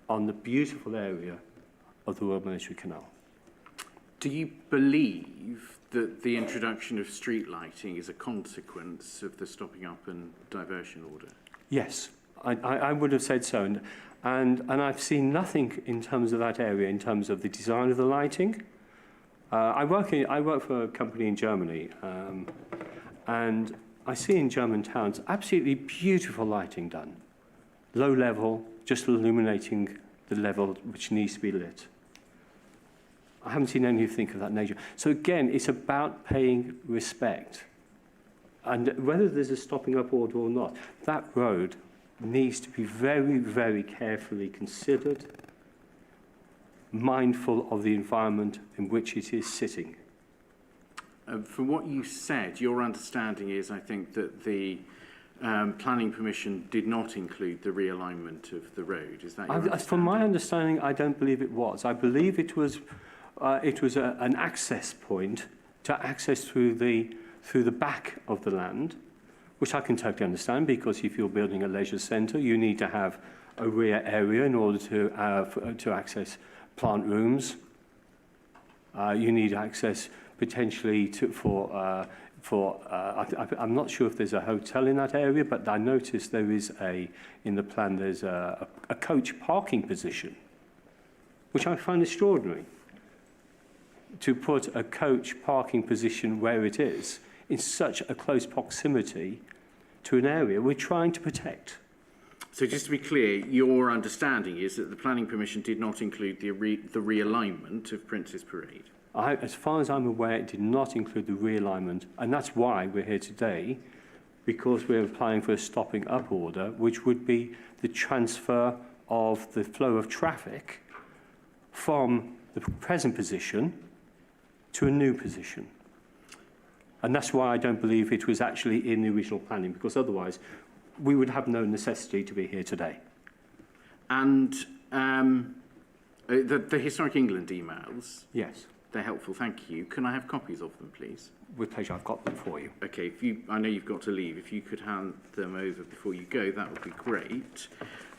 on the beautiful area of the Royal Military Canal. Do you believe that the introduction of street lighting is a consequence of the stopping up and diversion order? Yes, I would have said so. And I've seen nothing in terms of that area, in terms of the design of the lighting. I work for a company in Germany, and I see in German towns absolutely beautiful lighting done. Low level, just illuminating the level which needs to be lit. I haven't seen anything of that nature. So again, it's about paying respect. And whether there's a stopping up order or not, that road needs to be very, very carefully considered, mindful of the environment in which it is sitting. From what you said, your understanding is, I think, that the planning permission did not include the realignment of the road. Is that your understanding? From my understanding, I don't believe it was. I believe it was an access point to access through the back of the land, which I can totally understand, because if you're building a leisure centre, you need to have a rear area in order to access plant rooms. You need access potentially I'm not sure if there's a hotel in that area, but I noticed there is in the plan there's a coach parking position, which I find extraordinary. To put a coach parking position where it is in such a close proximity to an area we're trying to protect. So just to be clear, your understanding is that the planning permission did not include the realignment of Prince's Parade? As far as I'm aware, it did not include the realignment, and that's why we're here today, because we're applying for a stopping up order, which would be the transfer of the flow of traffic from the present position to a new position. And that's why I don't believe it was actually in the original planning, because otherwise we would have no necessity to be here today. And the Historic England emails, Yes, they're helpful, thank you. Can I have copies of them, please? with pleasure. I've got them for you. Okay, I know you've got to leave. If you could hand them over before you go, that would be great.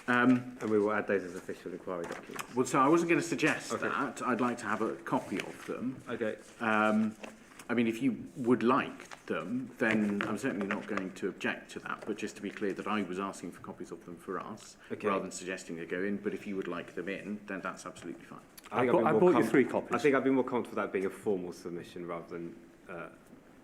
And we will add those as official inquiry documents. Well, so I wasn't going to suggest that. I'd like to have a copy of them. Okay. I mean, if you would like them, then I'm certainly not going to object to that. But just to be clear that I was asking for copies of them for us, rather than suggesting they go in. But if you would like them in, then that's absolutely fine. I bought you 3 copies. I think I'd be more comfortable with that being a formal submission rather than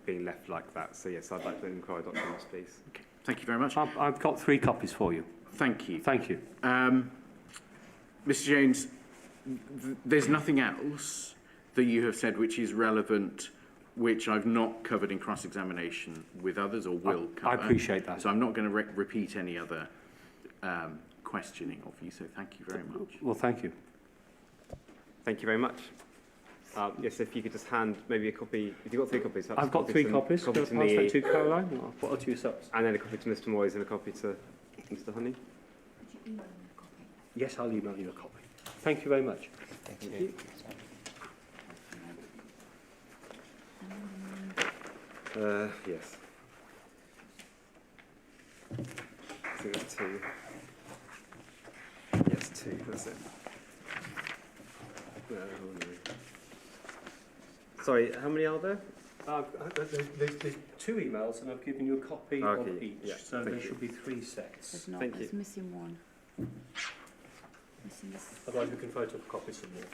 being left like that. So yes, I'd like the inquiry documents, please. Okay, thank you very much. I've got 3 copies for you. Thank you. Thank you. Mr. Jones, there's nothing else that you have said which is relevant, which I've not covered in cross-examination with others or will cover. I appreciate that. So I'm not going to repeat any other questioning of you, so thank you very much. Well, thank you. Thank you very much. Yes, if you could just hand maybe a copy. If you've got 3 copies, I've got 3 copies. Copy Can to I pass me, that to Caroline? Or what to yourselves? and then a copy to Mr. Moyes and a copy to Mr. Honey. Yes, I'll email you a copy. Thank you very much. Thank you. Yes. I think that's 2. Yes, 2. That's it. No. Sorry, how many are there? There's 2 emails, and I've given you a copy of Okay, each, yeah, so thank there you. should be 3 sets. There's not. Thank There's you. missing one. Missing this. Otherwise, we can photocopy some more.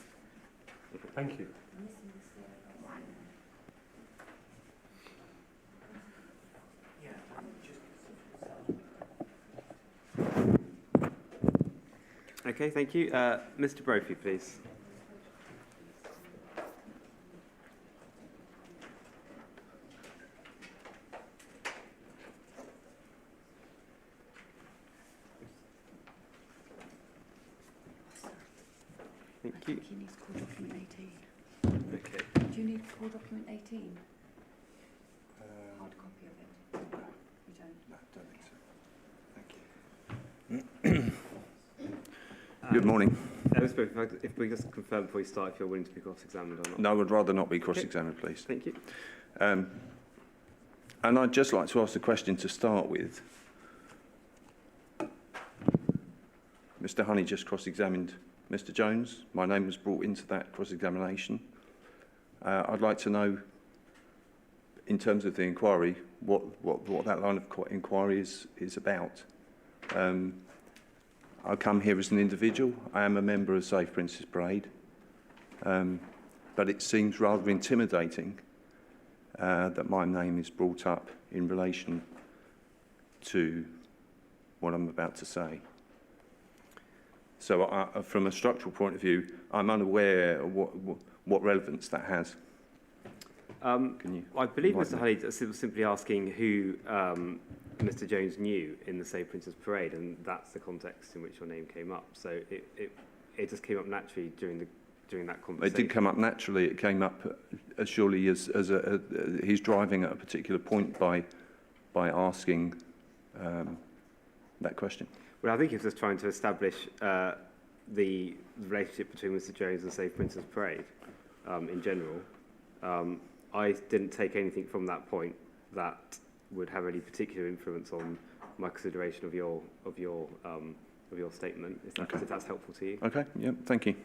Thank you. Missing this. Okay, thank you. Mr. Brophy, please. Thank I you. think he needs core document 18. Okay. Do you need core document 18? Hard copy of it. You don't. No, don't think so. Thank you. Good morning. Mr. Brophy, if we just confirm before we start if you're willing to be cross-examined or not. No, I would rather not be cross-examined, please. Thank you. And I'd just like to ask the question to start with. Mr. Honey just cross-examined Mr. Jones. My name was brought into that cross-examination. I'd like to know, in terms of the inquiry, what that line of inquiry is about. I come here as an individual. I am a member of Safe Prince's Parade, but it seems rather intimidating that my name is brought up in relation to what I'm about to say. So from a structural point of view, I'm unaware of what relevance that has. Can you I believe enlighten Mr. Honey was simply asking who Mr. Jones knew in the Safe Prince's Parade, and that's the context in which your name came up. So it just came up naturally during during that It conversation? did come up naturally. It came up surely as he's driving at a particular point by asking that question. Well, I think he was just trying to establish the relationship between Mr Jones and Safe Princess Parade in general. I didn't take anything from that point that would have any particular influence on my consideration of your statement, if that's helpful to you. Okay, yeah, thank you.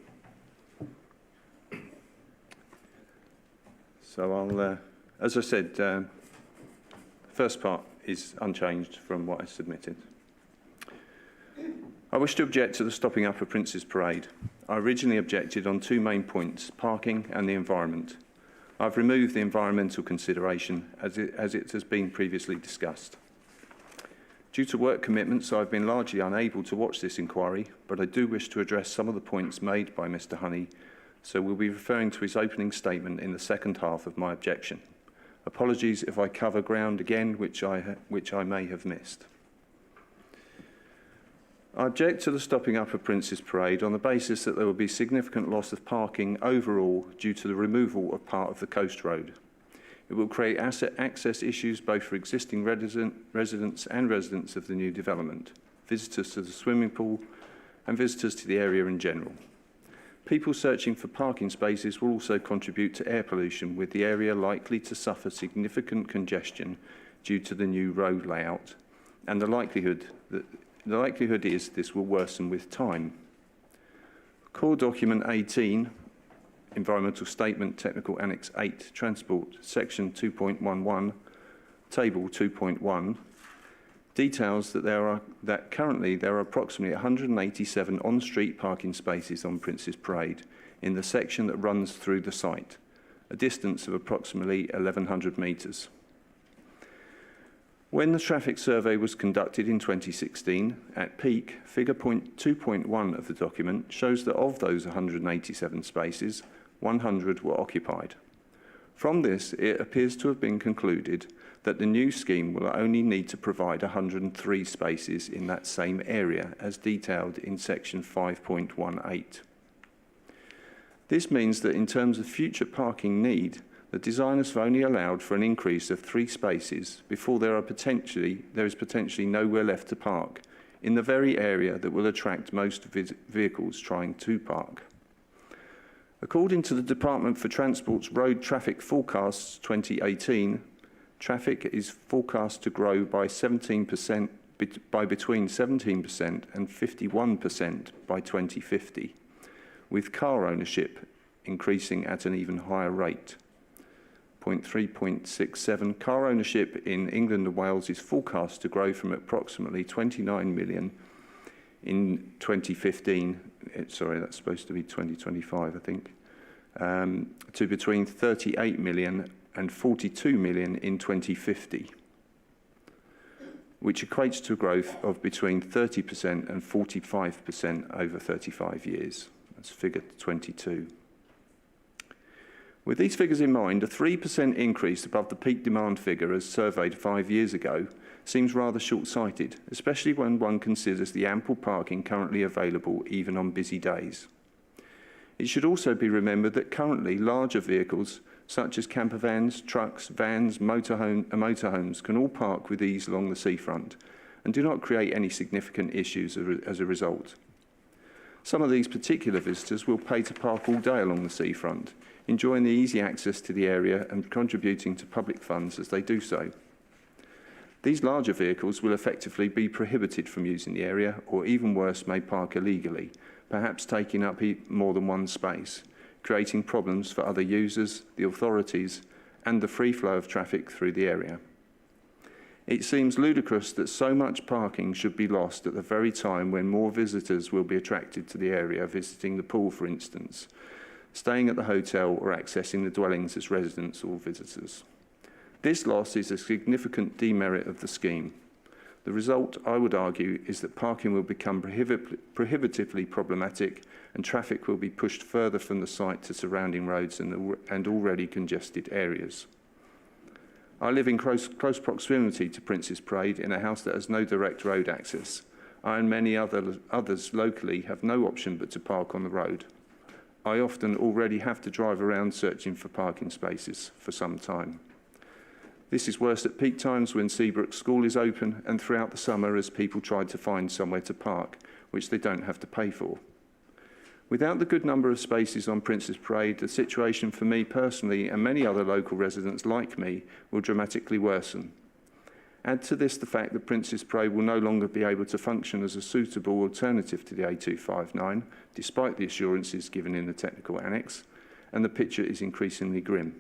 So I'll, as I said, the first part is unchanged from what I submitted. I wish to object to the stopping up of Prince's Parade. I originally objected on two main points, parking and the environment. I've removed the environmental consideration as it has been previously discussed. Due to work commitments, I've been largely unable to watch this inquiry, but I do wish to address some of the points made by Mr Honey, so we'll be referring to his opening statement in the second half of my objection. Apologies if I cover ground again which I may have missed. I object to the stopping up of Prince's Parade on the basis that there will be significant loss of parking overall due to the removal of part of the coast road. It will create access issues both for existing residents and residents of the new development, visitors to the swimming pool and visitors to the area in general. People searching for parking spaces will also contribute to air pollution, with the area likely to suffer significant congestion due to the new road layout, and the likelihood is this will worsen with time. Core Document 18, Environmental Statement, Technical Annex 8, Transport, Section 2.11, Table 2.1, details that currently there are approximately 187 on-street parking spaces on Prince's Parade in the section that runs through the site, a distance of approximately 1,100 metres. When the traffic survey was conducted in 2016, at peak, figure 2.1 of the document shows that of those 187 spaces, 100 were occupied. From this, it appears to have been concluded that the new scheme will only need to provide 103 spaces in that same area, as detailed in section 5.18. This means that in terms of future parking need, the designers have only allowed for an increase of 3 spaces before there is potentially nowhere left to park in the very area that will attract most vehicles trying to park. According to the Department for Transport's Road Traffic Forecasts 2018, traffic is forecast to grow by between 17% and 51% by 2050, with car ownership increasing at an even higher rate. Point 3.67, car ownership in England and Wales is forecast to grow from approximately 29 million in 2015, sorry, that's supposed to be 2025, I think, to between 38 million and 42 million in 2050, which equates to a growth of between 30% and 45% over 35 years. That's figure 22. With these figures in mind, a 3% increase above the peak demand figure as surveyed 5 years ago seems rather short-sighted, especially when one considers the ample parking currently available even on busy days. It should also be remembered that currently larger vehicles such as camper vans, trucks, vans, motorhomes can all park with ease along the seafront and do not create any significant issues as a result. Some of these particular visitors will pay to park all day along the seafront, enjoying the easy access to the area and contributing to public funds as they do so. These larger vehicles will effectively be prohibited from using the area, or even worse, may park illegally, perhaps taking up more than one space, creating problems for other users, the authorities, and the free flow of traffic through the area. It seems ludicrous that so much parking should be lost at the very time when more visitors will be attracted to the area, visiting the pool, for instance, staying at the hotel or accessing the dwellings as residents or visitors. This loss is a significant demerit of the scheme. The result, I would argue, is that parking will become prohibitively problematic and traffic will be pushed further from the site to surrounding roads and already congested areas. I live in close proximity to Prince's Parade in a house that has no direct road access. I and many others locally have no option but to park on the road. I often already have to drive around searching for parking spaces for some time. This is worse at peak times when Seabrook School is open and throughout the summer as people try to find somewhere to park, which they don't have to pay for. Without the good number of spaces on Prince's Parade, the situation for me personally and many other local residents like me will dramatically worsen. Add to this the fact that Prince's Parade will no longer be able to function as a suitable alternative to the A259, despite the assurances given in the technical annex, and the picture is increasingly grim.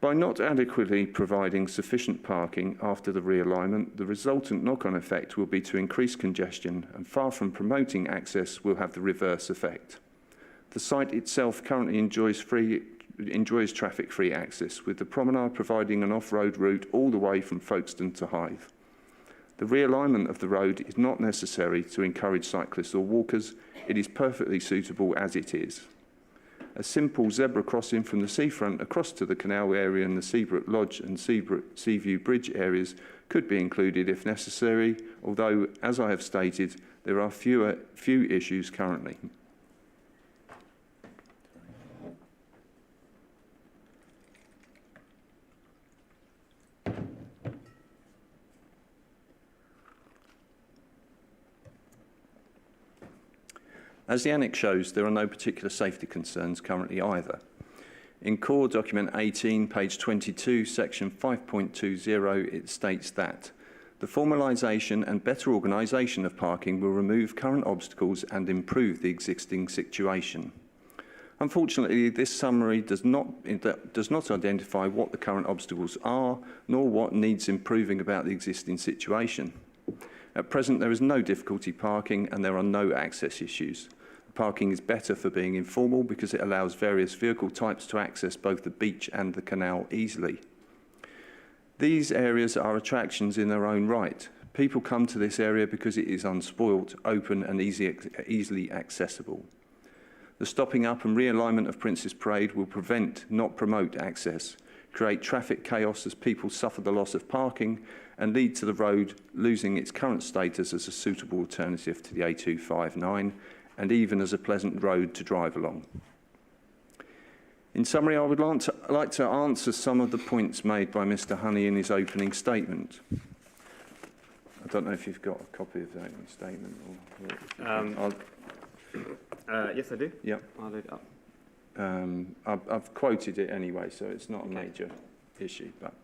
By not adequately providing sufficient parking after the realignment, the resultant knock-on effect will be to increase congestion and, far from promoting access, will have the reverse effect. The site itself currently enjoys traffic-free access, with the promenade providing an off-road route all the way from Folkestone to Hythe. The realignment of the road is not necessary to encourage cyclists or walkers. It is perfectly suitable as it is. A simple zebra crossing from the seafront across to the Canal area and the Seabrook Lodge and Seaview Bridge areas could be included if necessary, although, as I have stated, there are few issues currently. As the annex shows, there are no particular safety concerns currently either. In core document 18, page 22, section 5.20, it states that the formalisation and better organisation of parking will remove current obstacles and improve the existing situation. Unfortunately, this summary does not identify what the current obstacles are, nor what needs improving about the existing situation. At present, there is no difficulty parking and there are no access issues. Parking is better for being informal because it allows various vehicle types to access both the beach and the canal easily. These areas are attractions in their own right. People come to this area because it is unspoilt, open and easily accessible. The stopping up and realignment of Prince's Parade will prevent, not promote access, create traffic chaos as people suffer the loss of parking and lead to the road losing its current status as a suitable alternative to the A259 and even as a pleasant road to drive along. In summary, I would like to answer some of the points made by Mr. Honey in his opening statement. I don't know if you've got a copy of the opening statement. Yes, I do. Yep. I'll load it up. I've quoted it anyway, so it's not a major issue. But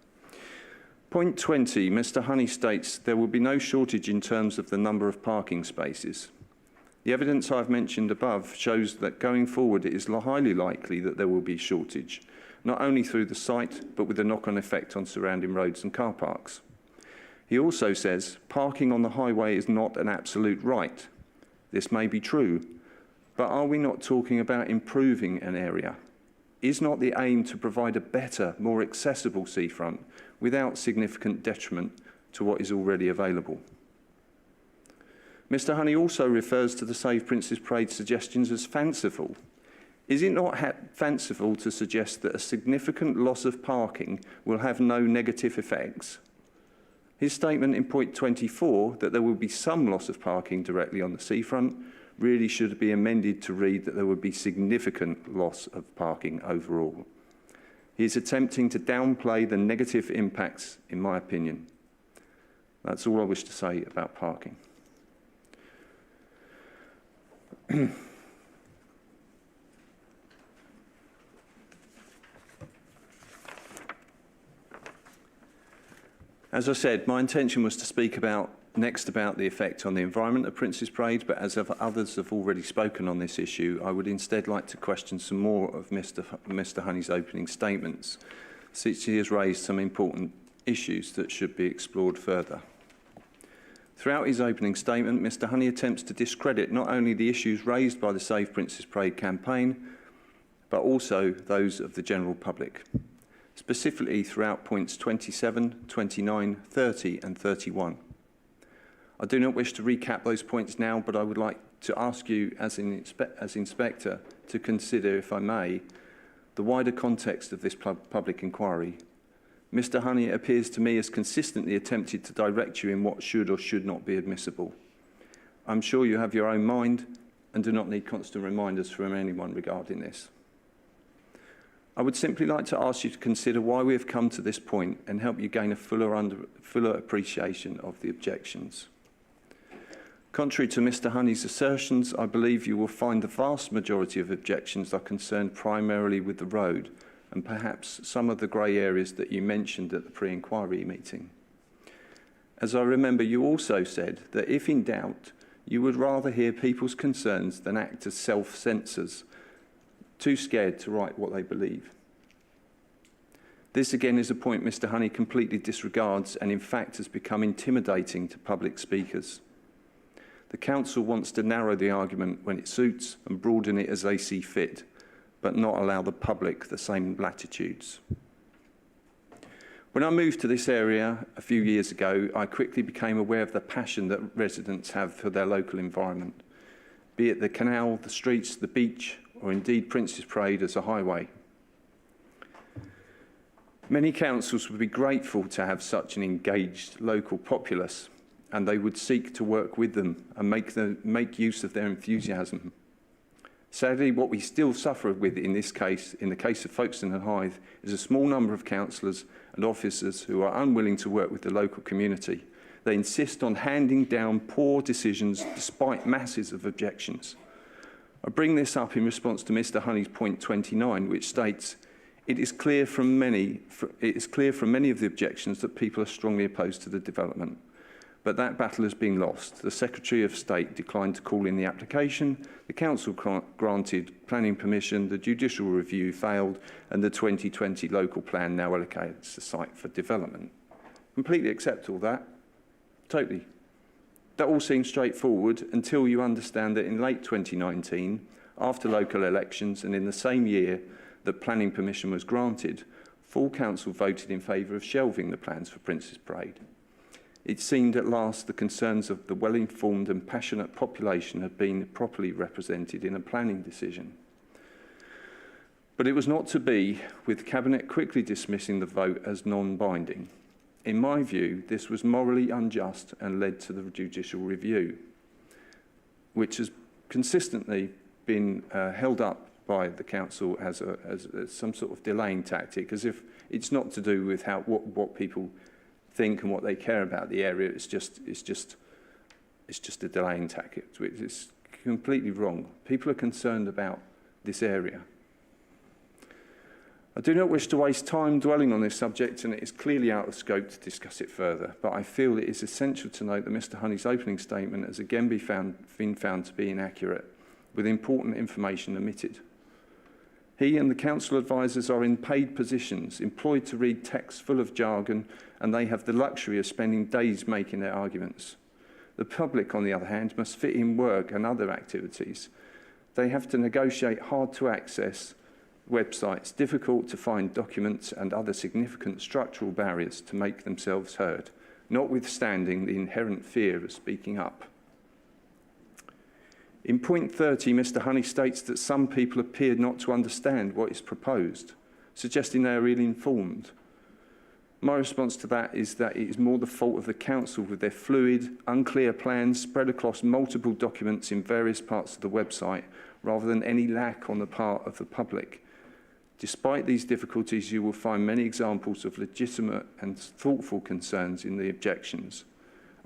point 20, Mr. Honey states there will be no shortage in terms of the number of parking spaces. The evidence I've mentioned above shows that going forward it is highly likely that there will be shortage, not only through the site, but with a knock-on effect on surrounding roads and car parks. He also says parking on the highway is not an absolute right. This may be true, but are we not talking about improving an area? Is not the aim to provide a better, more accessible seafront without significant detriment to what is already available? Mr. Honey also refers to the Save Prince's Parade suggestions as fanciful. Is it not fanciful to suggest that a significant loss of parking will have no negative effects? His statement in point 24 that there will be some loss of parking directly on the seafront really should be amended to read that there would be significant loss of parking overall. He is attempting to downplay the negative impacts, in my opinion. That's all I wish to say about parking. As I said, my intention was to speak next about the effect on the environment of Prince's Parade, but as others have already spoken on this issue, I would instead like to question some more of Mr. Honey's opening statements, since he has raised some important issues that should be explored further. Throughout his opening statement, Mr. Honey attempts to discredit not only the issues raised by the Save Prince's Parade campaign, but also those of the general public, specifically throughout points 27, 29, 30 and 31. I do not wish to recap those points now, but I would like to ask you as Inspector to consider, if I may, the wider context of this public inquiry. Mr. Honey appears to me as consistently attempted to direct you in what should or should not be admissible. I'm sure you have your own mind, and do not need constant reminders from anyone regarding this. I would simply like to ask you to consider why we have come to this point and help you gain a fuller appreciation of the objections. Contrary to Mr Honey's assertions, I believe you will find the vast majority of objections are concerned primarily with the road and perhaps some of the grey areas that you mentioned at the pre-inquiry meeting. As I remember, you also said that if in doubt, you would rather hear people's concerns than act as self-censors, too scared to write what they believe. This again is a point Mr Honey completely disregards and in fact has become intimidating to public speakers. The Council wants to narrow the argument when it suits and broaden it as they see fit, but not allow the public the same latitudes. When I moved to this area a few years ago, I quickly became aware of the passion that residents have for their local environment, be it the canal, the streets, the beach, or indeed Prince's Parade as a highway. Many councils would be grateful to have such an engaged local populace, and they would seek to work with them and make use of their enthusiasm. Sadly, what we still suffer with in this case, in the case of Folkestone and Hythe, is a small number of councillors and officers who are unwilling to work with the local community. They insist on handing down poor decisions despite masses of objections. I bring this up in response to Mr Honey's point 29, which states, it is clear from many of the objections that people are strongly opposed to the development. But that battle has been lost. The Secretary of State declined to call in the application, the Council granted planning permission, the judicial review failed, and the 2020 local plan now allocates the site for development. Completely accept all that. Totally. That all seems straightforward until you understand that in late 2019, after local elections and in the same year that planning permission was granted, full council voted in favour of shelving the plans for Prince's Parade. It seemed at last the concerns of the well-informed and passionate population had been properly represented in a planning decision. But it was not to be, with Cabinet quickly dismissing the vote as non-binding. In my view, this was morally unjust and led to the judicial review, which has consistently been held up by the council as some sort of delaying tactic, as if it's not to do with what people think and what they care about the area. It's just a delaying tactic, which is completely wrong. People are concerned about this area. I do not wish to waste time dwelling on this subject, and it is clearly out of scope to discuss it further, but I feel it is essential to note that Mr Honey's opening statement has again been found to be inaccurate, with important information omitted. He and the council advisors are in paid positions, employed to read texts full of jargon, and they have the luxury of spending days making their arguments. The public, on the other hand, must fit in work and other activities. They have to negotiate hard-to-access websites, difficult to find documents and other significant structural barriers to make themselves heard, notwithstanding the inherent fear of speaking up. In point 30, Mr Honey states that some people appeared not to understand what is proposed, suggesting they are ill-informed. My response to that is that it is more the fault of the council with their fluid, unclear plans spread across multiple documents in various parts of the website, rather than any lack on the part of the public. Despite these difficulties, you will find many examples of legitimate and thoughtful concerns in the objections.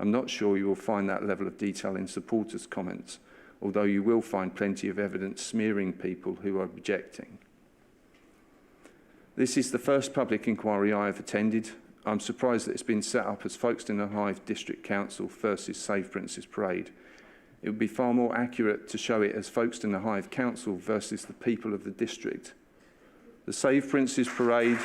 I'm not sure you will find that level of detail in supporters' comments, although you will find plenty of evidence smearing people who are objecting. This is the first public inquiry I have attended. I'm surprised that it's been set up as Folkestone and Hythe District Council versus Save Prince's Parade. It would be far more accurate to show it as Folkestone and Hythe Council versus the people of the district. The Save Prince's Parade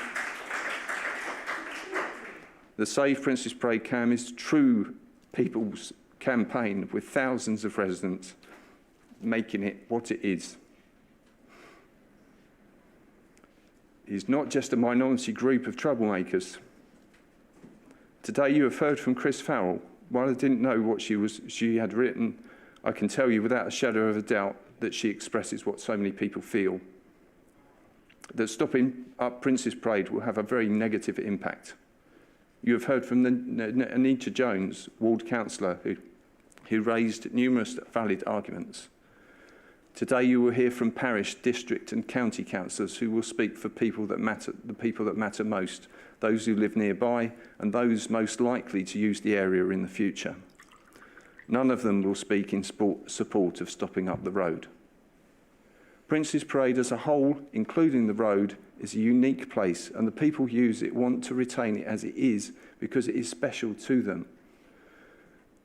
CAM is true people's campaign with thousands of residents making it what it is. It's not just a minority group of troublemakers. Today you have heard from Chris Farrell. While I didn't know what she had written, I can tell you without a shadow of a doubt that she expresses what so many people feel. That stopping up Prince's Parade will have a very negative impact. You have heard from Anita Jones, ward councillor, who raised numerous valid arguments. Today you will hear from parish, district and county councillors who will speak for people that matter, the people that matter most, those who live nearby and those most likely to use the area in the future. None of them will speak in support of stopping up the road. Prince's Parade as a whole, including the road, is a unique place and the people who use it want to retain it as it is because it is special to them.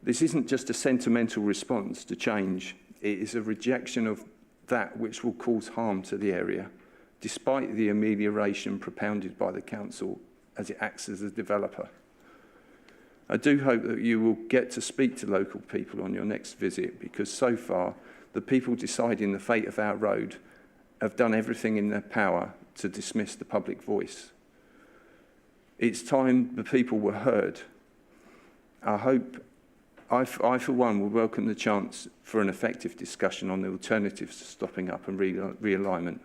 This isn't just a sentimental response to change. It is a rejection of that which will cause harm to the area, despite the amelioration propounded by the council as it acts as a developer. I do hope that you will get to speak to local people on your next visit, because so far the people deciding the fate of our road have done everything in their power to dismiss the public voice. It's time the people were heard. I, for one, will welcome the chance for an effective discussion on the alternatives to stopping up and realignment,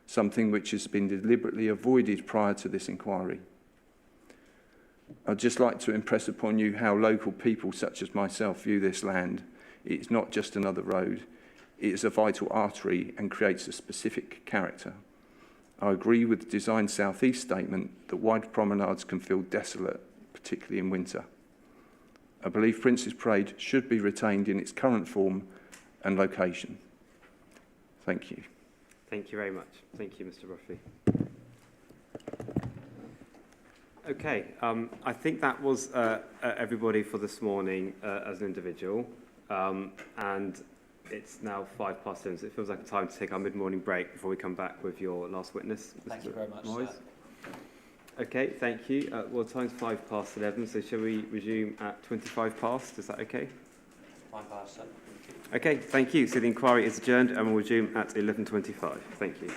something which has been deliberately avoided prior to this inquiry. I'd just like to impress upon you how local people such as myself view this land. It's not just another road. It is a vital artery and creates a specific character. I agree with the Design South East statement that wide promenades can feel desolate, particularly in winter. I believe Prince's Parade should be retained in its current form and location. Thank you. Thank you very much. Thank you, Mr. Ruffley. Okay, I think that was everybody for this morning as an individual, and it's now 7:05, so it feels like a time to take our mid-morning break before we come back with your last witness. Thank you very much, Moyes. sir. Okay, thank you. Well, time's 11:05, so shall we resume at past? Is that okay? Fine, sir. Thank you. Okay, thank you. So the inquiry is adjourned and we'll resume at 11:25. Thank you.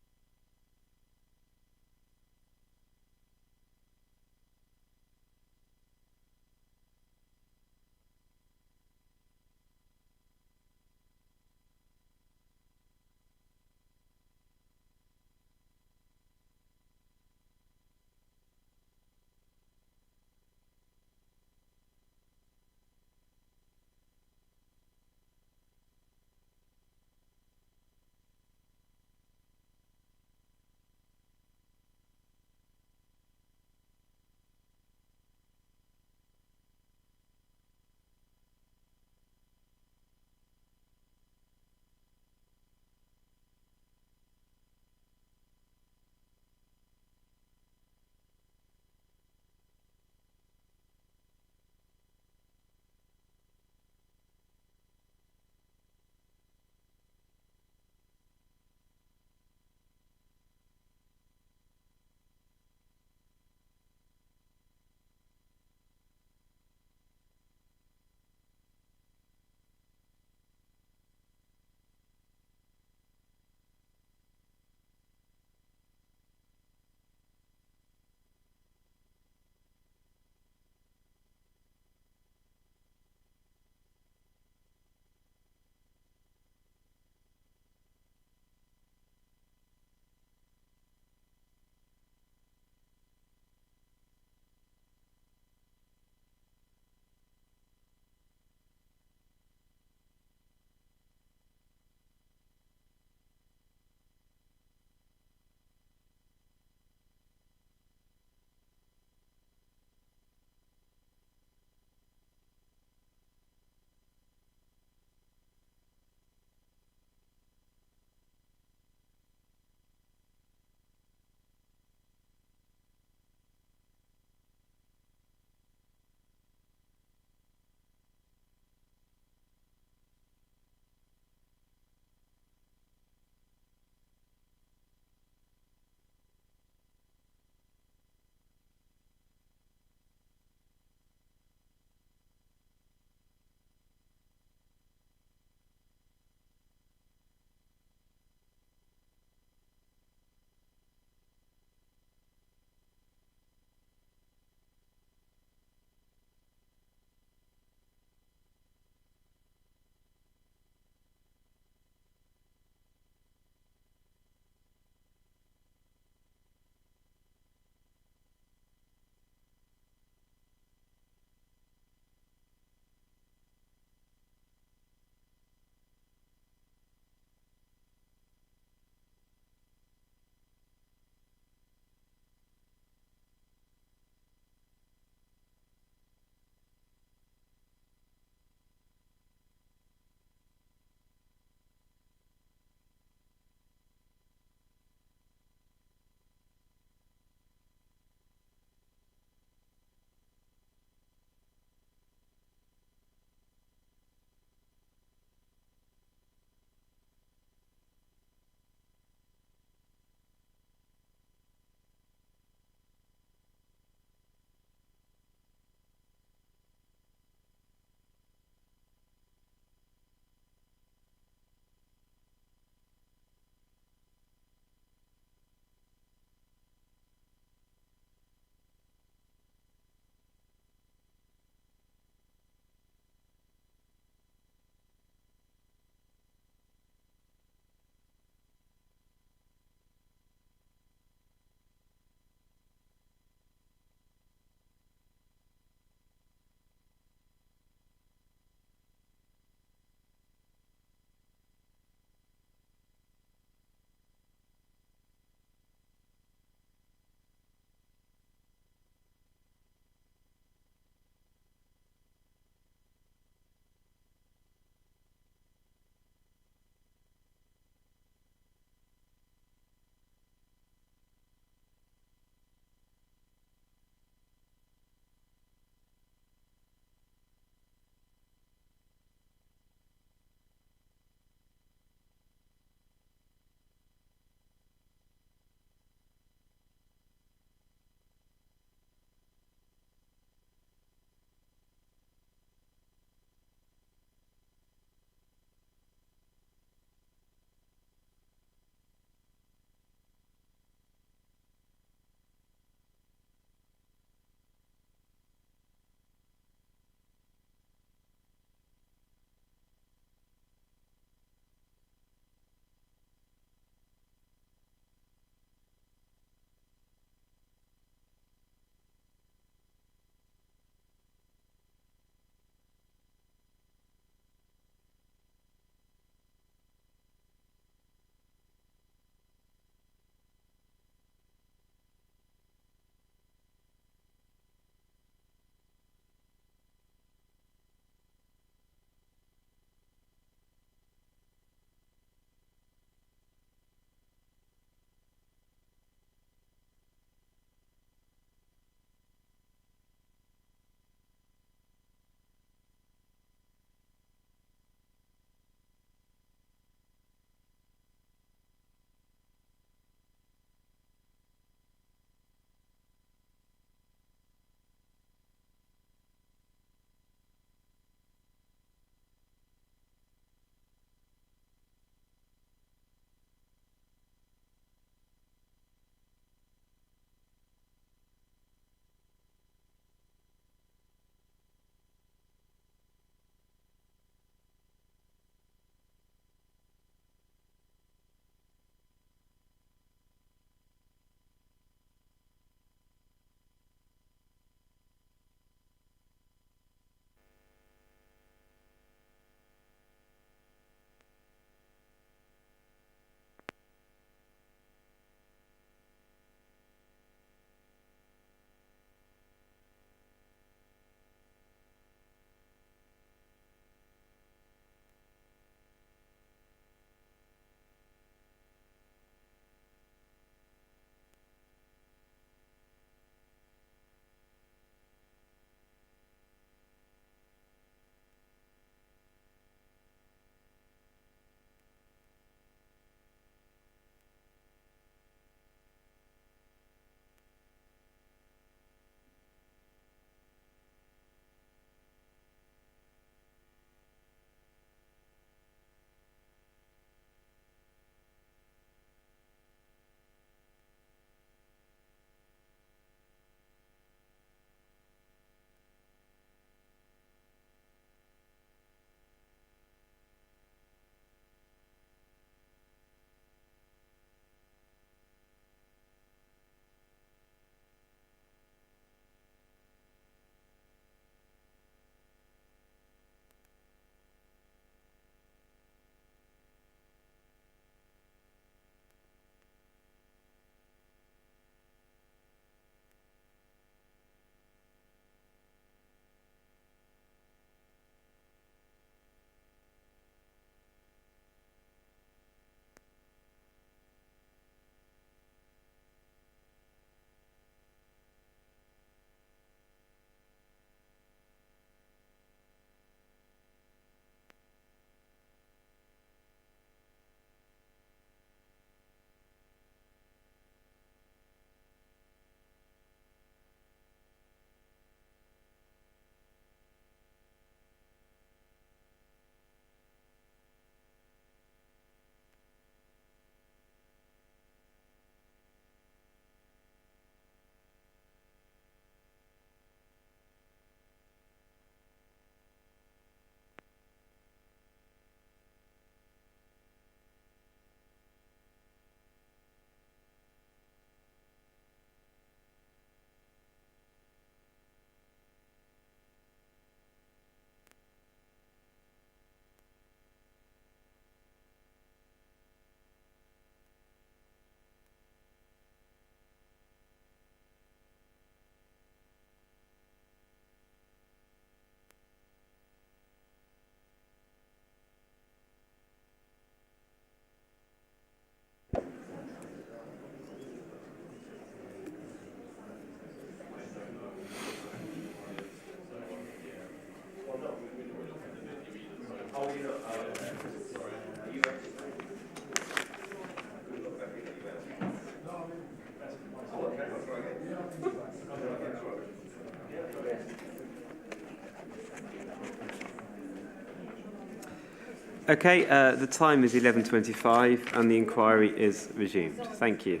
Okay, the time is 11:25 and the inquiry is resumed. Thank you.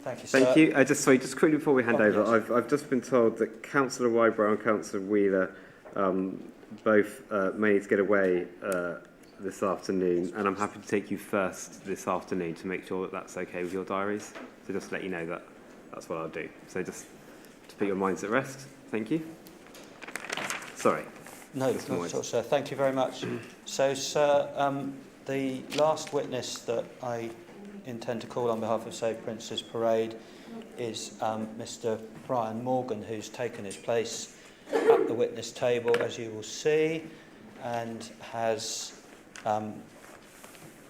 Thank you, sir. Thank you. Just quickly before we hand Oh, over, yes. I've just been told that Councillor Weibrow and Councillor Wheeler both may need to get away this afternoon, and I'm happy to take you first this afternoon to make sure that that's okay with your diaries. So just to let you know that that's what I'll do. So just to put your minds at rest. Thank you. Sorry. No, Mr. not Moyes. at all, sir. Thank you very much. So, sir, the last witness that I intend to call on behalf of Save Princes Parade is Mr. Brian Morgan, who's taken his place at the witness table, as you will see, and has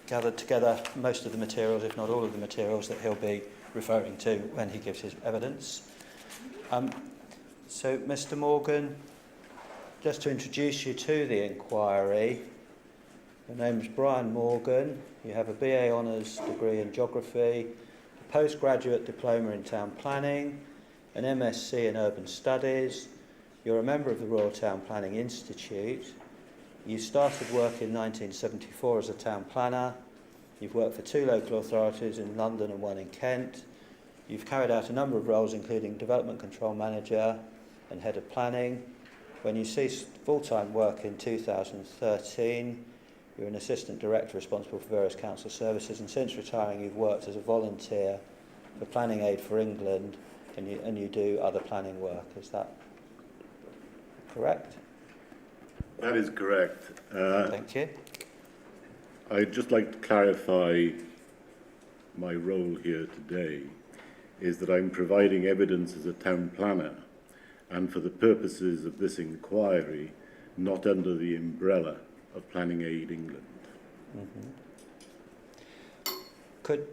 gathered together most of the materials, if not all of the materials, that he'll be referring to when he gives his evidence. So, Mr. Morgan, just to introduce you to the inquiry, your name is Brian Morgan, you have a BA Honours degree in Geography, a postgraduate diploma in Town Planning, an MSc in Urban Studies, you're a member of the Royal Town Planning Institute, you started work in 1974 as a town planner, you've worked for 2 local authorities in London and 1 in Kent, you've carried out a number of roles including Development Control Manager and Head of Planning. When you ceased full-time work in 2013, you're an assistant director responsible for various council services, and since retiring you've worked as a volunteer for Planning Aid for England, and you do other planning work. Is that correct? That is correct. Thank you. I'd just like to clarify my role here today is that I'm providing evidence as a town planner, and for the purposes of this inquiry, not under the umbrella of Planning Aid England. Mm-hmm. Could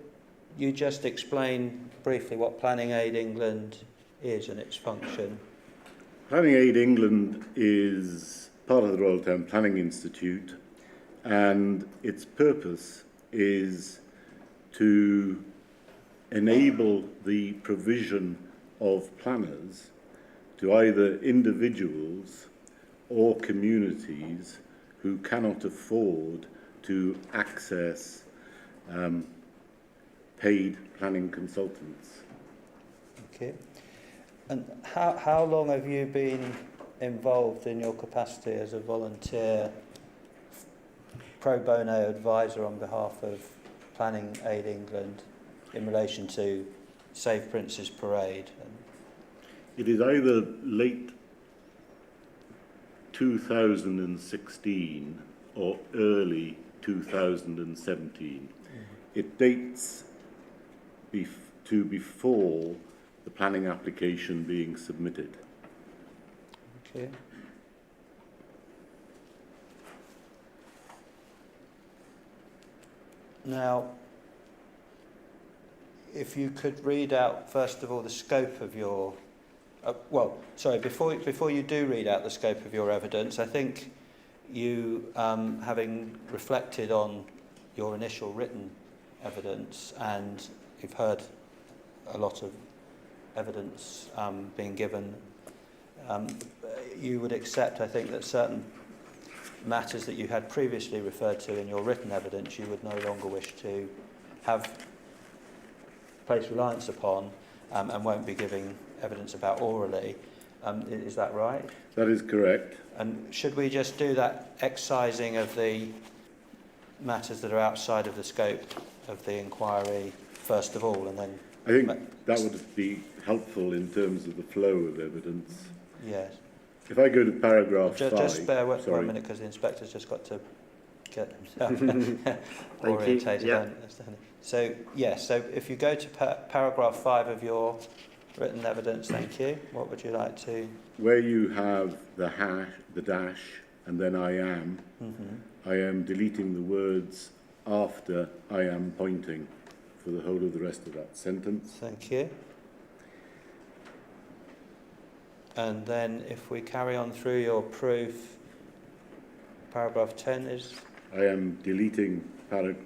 you just explain briefly what Planning Aid England is and its function? Planning Aid England is part of the Royal Town Planning Institute, and its purpose is to enable the provision of planners to either individuals or communities who cannot afford to access paid planning consultants. Okay. And how long have you been involved in your capacity as a volunteer pro bono advisor on behalf of Planning Aid England in relation to Save Princes Parade? It is either late 2016 or early 2017. It dates to before the planning application being submitted. Okay. Now, if you could read out, first of all, the scope of your... before you do read out the scope of your evidence, I think you, having reflected on your initial written evidence, and you've heard a lot of evidence being given, you would accept, I think, that certain matters that you had previously referred to in your written evidence you would no longer wish to have place reliance upon, and won't be giving evidence about orally. Is that right? That is correct. And should we just do that excising of the matters that are outside of the scope of the inquiry first of all, and then... I think that would be helpful in terms of the flow of evidence. Yes. If I go to paragraph 5... Just bear with sorry. one minute, because the inspector's just got to get himself Thank orientated. you. Yeah. So, yes, so if you go to paragraph 5 of your written evidence, thank you. What would you like to... Where you have the dash, and then I am deleting the words after I am pointing for the whole of the rest of that sentence. Thank you. And then if we carry on through your proof, paragraph 10 is... I am deleting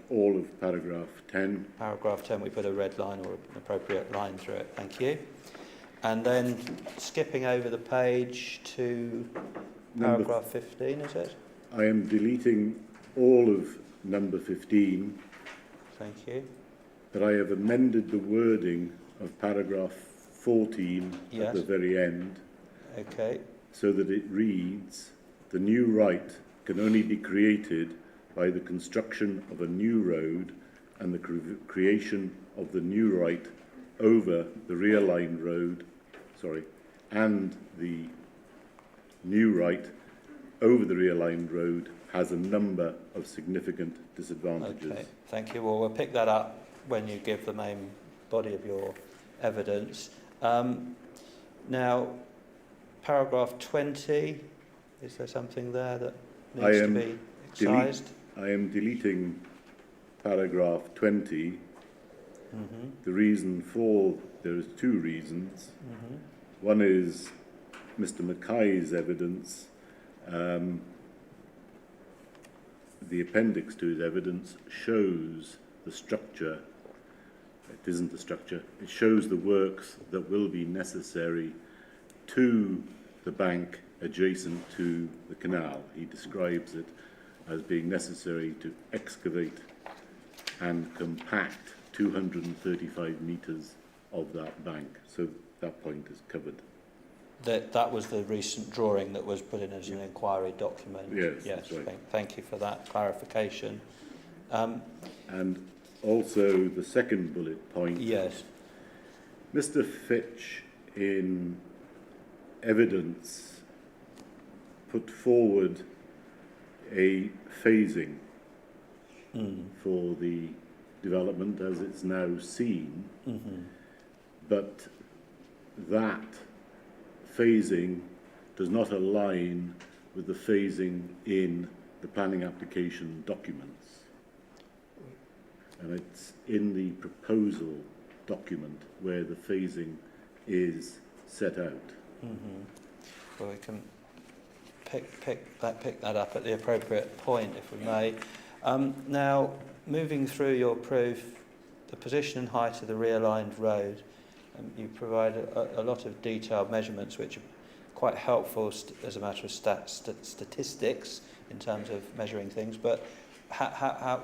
all of paragraph 10. Paragraph 10, we put a red line or an appropriate line through it. Thank you. And then skipping over the page to paragraph 15, is it? I am deleting all of number 15, Thank you. but I have amended the wording of paragraph 14 at Yes. the very end Okay. so that it reads, the new right can only be created by the construction of a new road and the creation of the new right over the realigned road, and the new right over the realigned road has a number of significant disadvantages. Okay, thank you. Well, we'll pick that up when you give the main body of your evidence. Now, paragraph 20, is there something there that needs to be excised? I am deleting paragraph 20. The reason for, there's two reasons. One is Mr. Mackay's evidence. The appendix to his evidence shows the structure. It isn't the structure. It shows the works that will be necessary to the bank adjacent to the canal. He describes it as being necessary to excavate and compact 235 metres of that bank. So that point is covered. That was the recent drawing that was put in as an inquiry document. Yes, that's right. Thank you for that clarification. And also the second bullet point. Yes. Mr. Fitch, in evidence, put forward a phasing for the development as it's now seen, but that phasing does not align with the phasing in the planning application documents. And it's in the proposal document where the phasing is set out. Well, we can pick that up at the appropriate point, if we may. Now, moving through your proof, the position and height of the realigned road, you provide a lot of detailed measurements which are quite helpful as a matter of statistics in terms of measuring things, but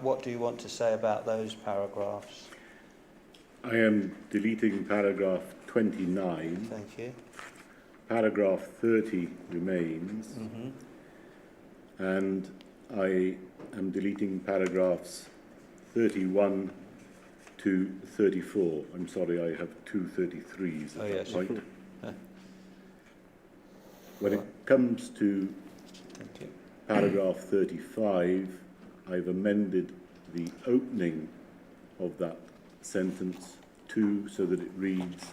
what do you want to say about those paragraphs? I am deleting paragraph 29. Thank you. Paragraph 30 remains. And I am deleting paragraphs 31 to 34. I'm sorry, I have two 33s at that point. When it comes to paragraph 35, I've amended the opening of that sentence too, so that it reads,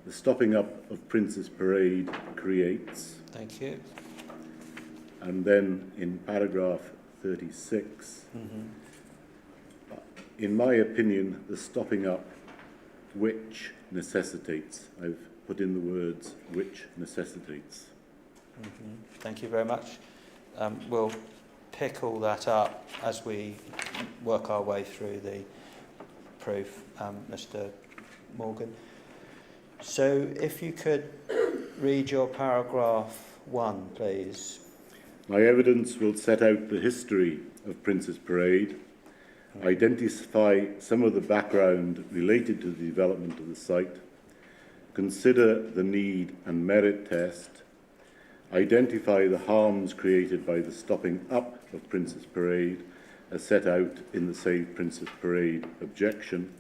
the stopping up of Princess Parade creates. Thank you. And then in paragraph 36, in my opinion, the stopping up which necessitates. I've put in the words which necessitates. Thank you very much. We'll pick all that up as we work our way through the proof, Mr. Morgan. So if you could read your paragraph 1, please. My evidence will set out the history of Princess Parade, identify some of the background related to the development of the site, consider the need and merit test, identify the harms created by the stopping up of Princess Parade as set out in the Save Princess Parade objection,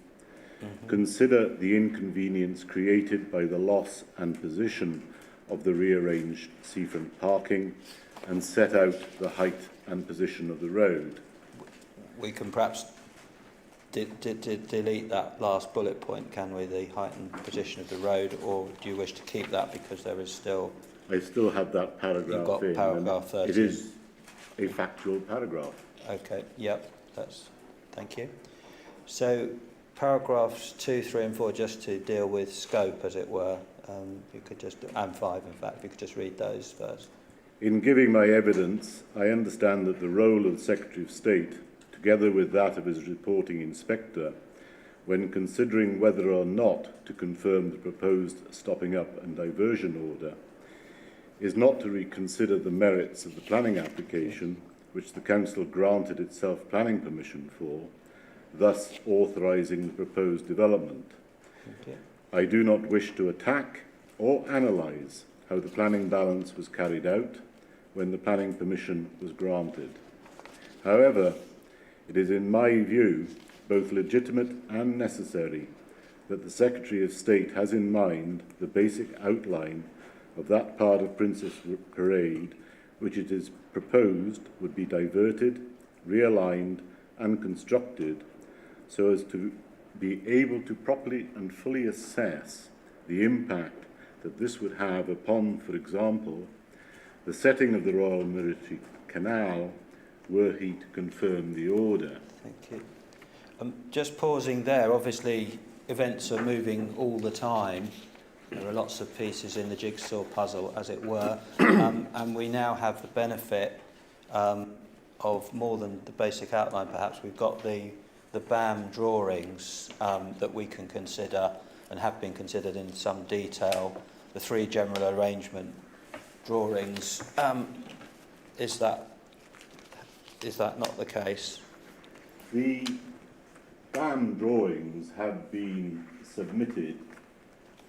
consider the inconvenience created by the loss and position of the rearranged seafront parking, and set out the height and position of the road. We can perhaps delete that last bullet point, can we, the height and position of the road, or do you wish to keep that because there is still... I still have that paragraph You've got in. paragraph 13. It is a factual paragraph. Okay, yep, thank you. So paragraphs 2, 3 and 4, just to deal with scope, as it were, you could just, and 5 in fact, if you could just read those first. In giving my evidence, I understand that the role of the Secretary of State, together with that of his reporting inspector, when considering whether or not to confirm the proposed stopping up and diversion order, is not to reconsider the merits of the planning application which the Council granted itself planning permission for, thus authorising the proposed development. I do not wish to attack or analyse how the planning balance was carried out when the planning permission was granted. However, it is in my view both legitimate and necessary that the Secretary of State has in mind the basic outline of that part of Princess Parade which it is proposed would be diverted, realigned and constructed so as to be able to properly and fully assess the impact that this would have upon, for example, the setting of the Royal Military Canal were he to confirm the order. Thank you. Just pausing there, obviously events are moving all the time. There are lots of pieces in the jigsaw puzzle, as it were, and we now have the benefit of more than the basic outline, perhaps. We've got the BAM drawings that we can consider and have been considered in some detail, the 3 general arrangement drawings. Is that not the case? The BAM drawings have been submitted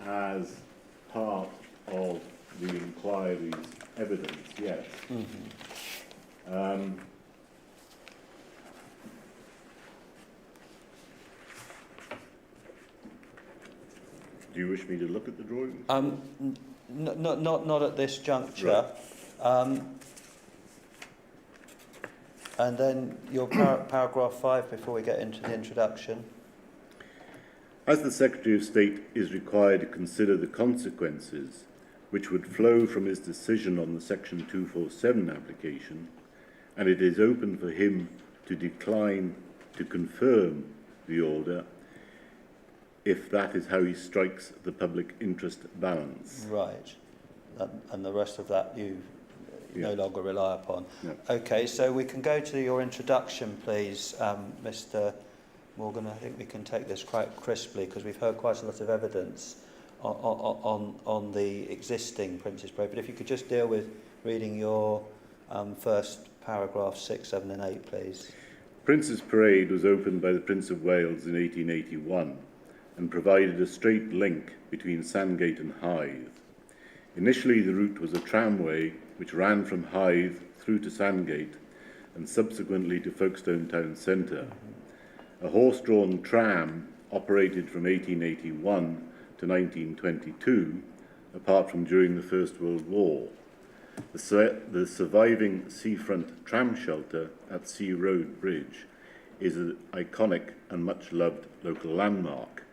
as part of the inquiry's evidence, yes. Mm-hmm. Do you wish me to look at the drawings? Not at this juncture. Right. And then your paragraph 5 before we get into the introduction. As the Secretary of State is required to consider the consequences which would flow from his decision on the Section 247 application, and it is open for him to decline to confirm the order if that is how he strikes the public interest balance. Right. And the rest of that you no longer rely upon. No. Okay, so we can go to your introduction, please, Mr. Morgan. I think we can take this quite crisply because we've heard quite a lot of evidence on the existing Princess Parade. But if you could just deal with reading your first paragraph 6, 7 and 8, please. Princess Parade was opened by the Prince of Wales in 1881 and provided a straight link between Sandgate and Hythe. Initially, the route was a tramway which ran from Hythe through to Sandgate and subsequently to Folkestone Town Centre. A horse-drawn tram operated from 1881 to 1922, apart from during the First World War. The surviving seafront tram shelter at Sea Road Bridge is an iconic and much-loved local landmark.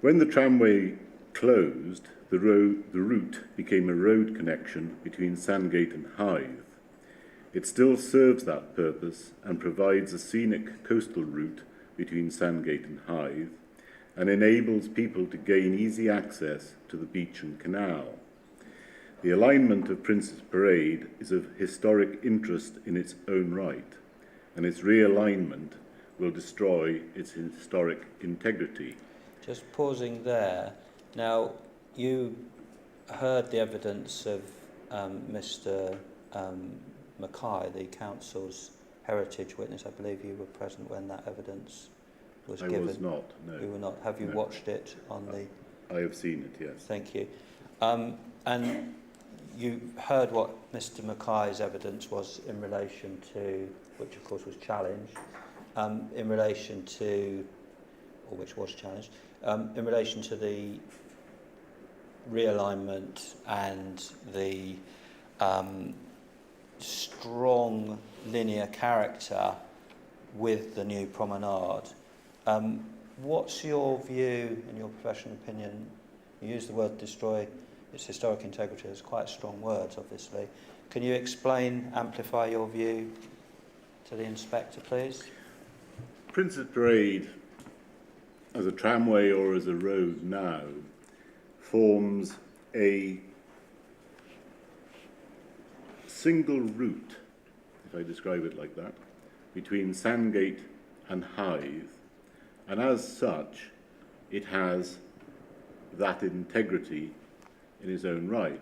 When the tramway closed, the route became a road connection between Sandgate and Hythe. It still serves that purpose and provides a scenic coastal route between Sandgate and Hythe and enables people to gain easy access to the beach and canal. The alignment of Princess Parade is of historic interest in its own right, and its realignment will destroy its historic integrity. Just pausing there. Now, you heard the evidence of Mr. Mackay, the council's heritage witness. I believe you were present when that evidence was given. I was not, no. You were not. Have you watched it on the... I have seen it, yes. Thank you. And you heard what Mr. Mackay's evidence was in relation to, which of course was challenged, in relation to, or which was challenged, in relation to the realignment and the strong linear character with the new promenade. What's your view, in your professional opinion? You use the word destroy its historic integrity. It's quite strong words, obviously. Can you explain, amplify your view to the inspector, please? Princess Parade, as a tramway or as a road now, forms a single route, if I describe it like that, between Sandgate and Hythe, and as such, it has that integrity in its own right.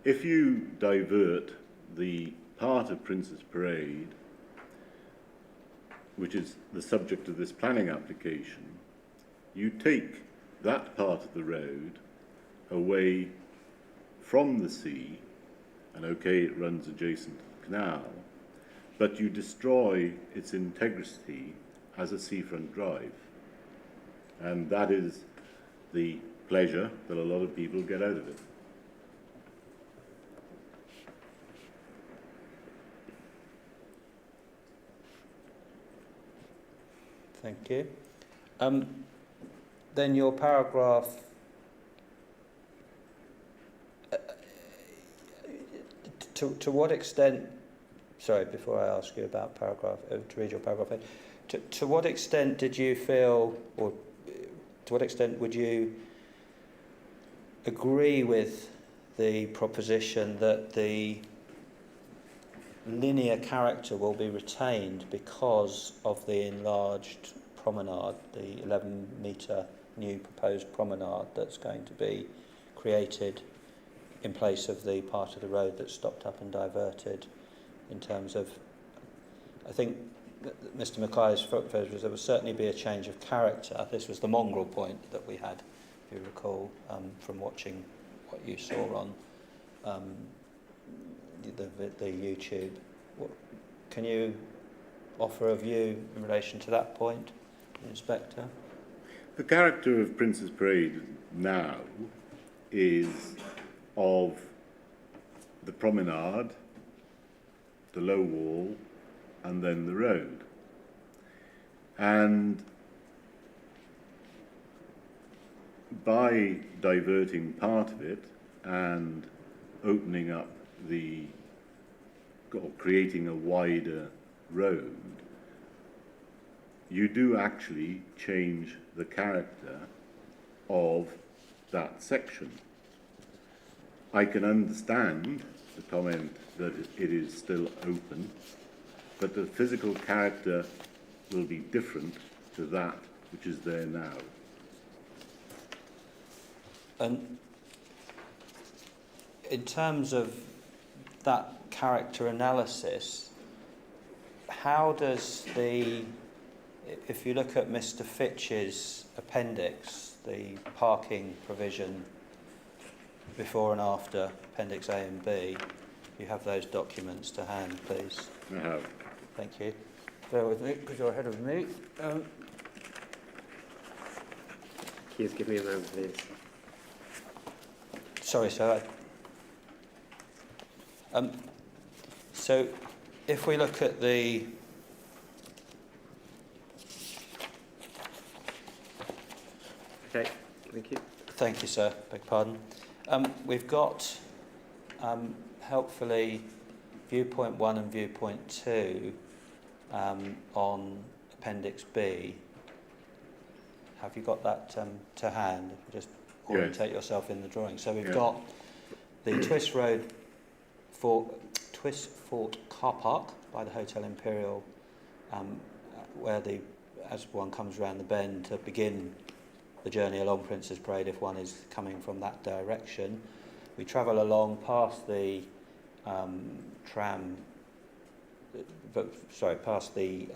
if you divert the part of Prince's Parade, which is the subject of this planning application, you take that part of the road away from the sea, and okay, it runs adjacent to the canal, but you destroy its integrity as a seafront drive. And that is the pleasure that a lot of people get out of it. Thank you. Then your paragraph, to what extent, sorry, before I ask you about paragraph, to read your paragraph, to what extent did you feel, or to what extent would you agree with the proposition that the linear character will be retained because of the enlarged promenade, the 11-metre new proposed promenade that's going to be created in place of the part of the road that's stopped up and diverted? In terms of, I think Mr Mackay's phrase was there will certainly be a change of character. This was the mongrel point that we had, if you recall, from watching what you saw on the YouTube. Can you offer a view in relation to that point, Inspector? The character of Prince's Parade now is of the promenade, the low wall, and then the road. And by diverting part of it and opening up or creating a wider road, you do actually change the character of that section. I can understand the comment that it is still open, but the physical character will be different to that which is there now. And in terms of that character analysis, how does if you look at Mr Fitch's appendix, the parking provision before and after Appendix A and B, you have those documents to hand, please. I have. Thank you. Bear with me, because you're ahead of me. Please give me a moment, please. Sorry, sir. So, if we look at the... Okay, thank you. Thank you, sir. Beg pardon. We've got, helpfully, viewpoint 1 and viewpoint 2 on Appendix B. Have you got that to hand? Just orientate yourself in the drawing. So we've got the Twist Fort car park by the Hotel Imperial, where as one comes around the bend to begin the journey along Prince's Parade, if one is coming from that direction, we travel along past the past the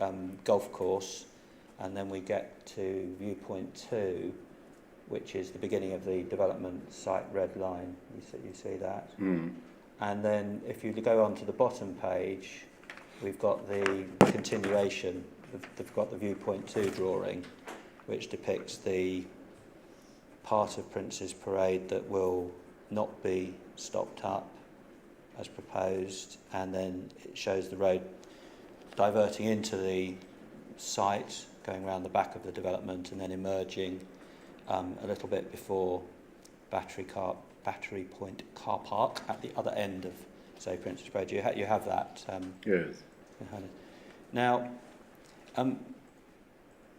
golf course, and then we get to viewpoint 2, which is the beginning of the development site red line. You see that? Mm. And then if you go on to the bottom page, we've got the continuation. They've got the viewpoint 2 drawing, which depicts the part of Prince's Parade that will not be stopped up as proposed, and then it shows the road diverting into the site, going around the back of the development, and then emerging a little bit before Battery Point car park at the other end of, say, Prince's Parade. You have that. Yes. Now,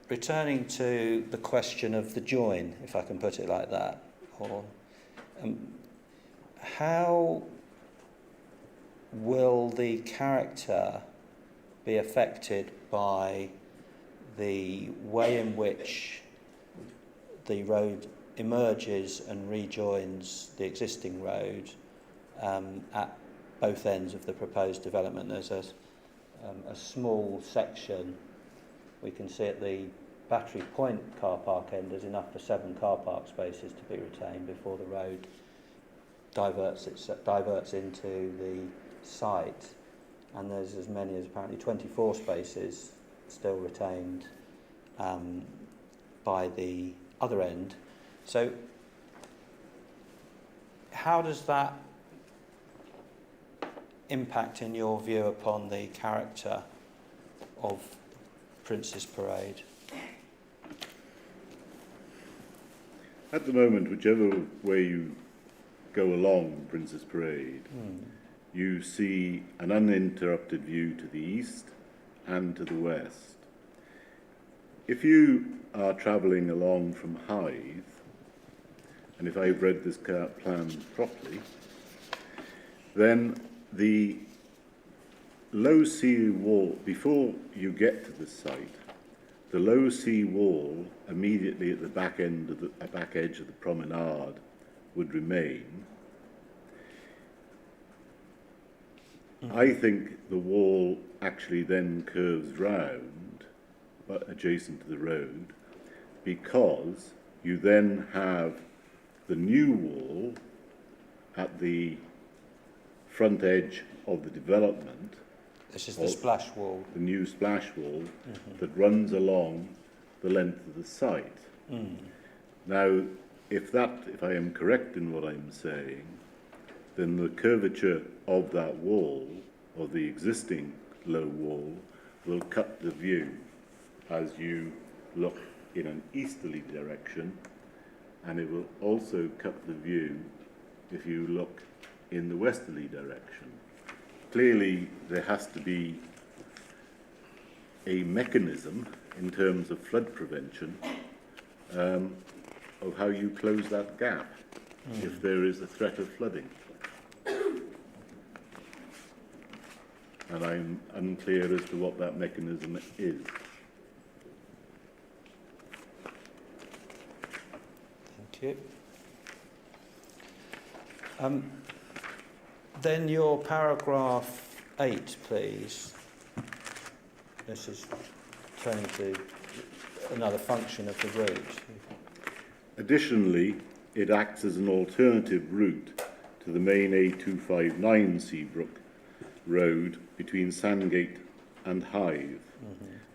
returning to the question of the join, if I can put it like that, or how will the character be affected by the way in which the road emerges and rejoins the existing road at both ends of the proposed development. There's a small section we can see at the Battery Point car park end. There's enough for 7 car park spaces to be retained before the road diverts into the site, and there's as many as apparently 24 spaces still retained by the other end. So how does that impact, in your view, upon the character of Prince's Parade? At the moment, whichever way you go along Prince's Parade, you see an uninterrupted view to the east and to the west. If you are travelling along from Hythe, and if I've read this plan properly, then the low sea wall, before you get to the site, the low sea wall immediately at the back end of the back edge of the promenade would remain. I think the wall actually then curves round, but adjacent to the road, because you then have the new wall at the front edge of the development. This is the splash wall. The new splash wall that runs along the length of the site. Now, if I am correct in what I'm saying, then the curvature of that wall, of the existing low wall, will cut the view as you look in an easterly direction, and it will also cut the view if you look in the westerly direction. Clearly, there has to be a mechanism in terms of flood prevention of how you close that gap if there is a threat of flooding. And I'm unclear as to what that mechanism is. Thank you. Then your paragraph 8, please. This is turning to another function of the route. Additionally, it acts as an alternative route to the main A259 Seabrook Road between Sandgate and Hythe,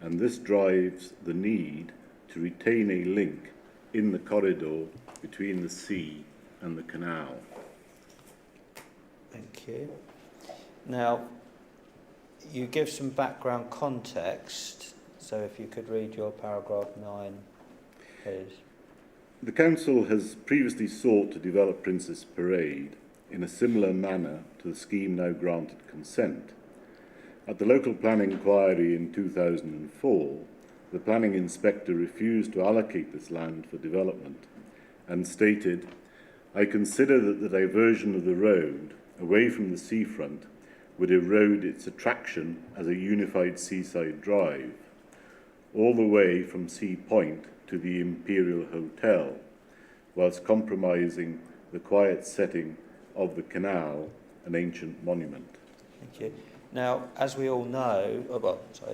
and this drives the need to retain a link in the corridor between the sea and the canal. Thank you. Now, you give some background context, so if you could read your paragraph 9, please. The Council has previously sought to develop Prince's Parade in a similar manner to the scheme now granted consent. At the local planning inquiry in 2004, the planning inspector refused to allocate this land for development and stated, "I consider that the diversion of the road away from the seafront would erode its attraction as a unified seaside drive, all the way from Sea Point to the Imperial Hotel, whilst compromising the quiet setting of the canal, an ancient monument." Thank you. Now, as we all know,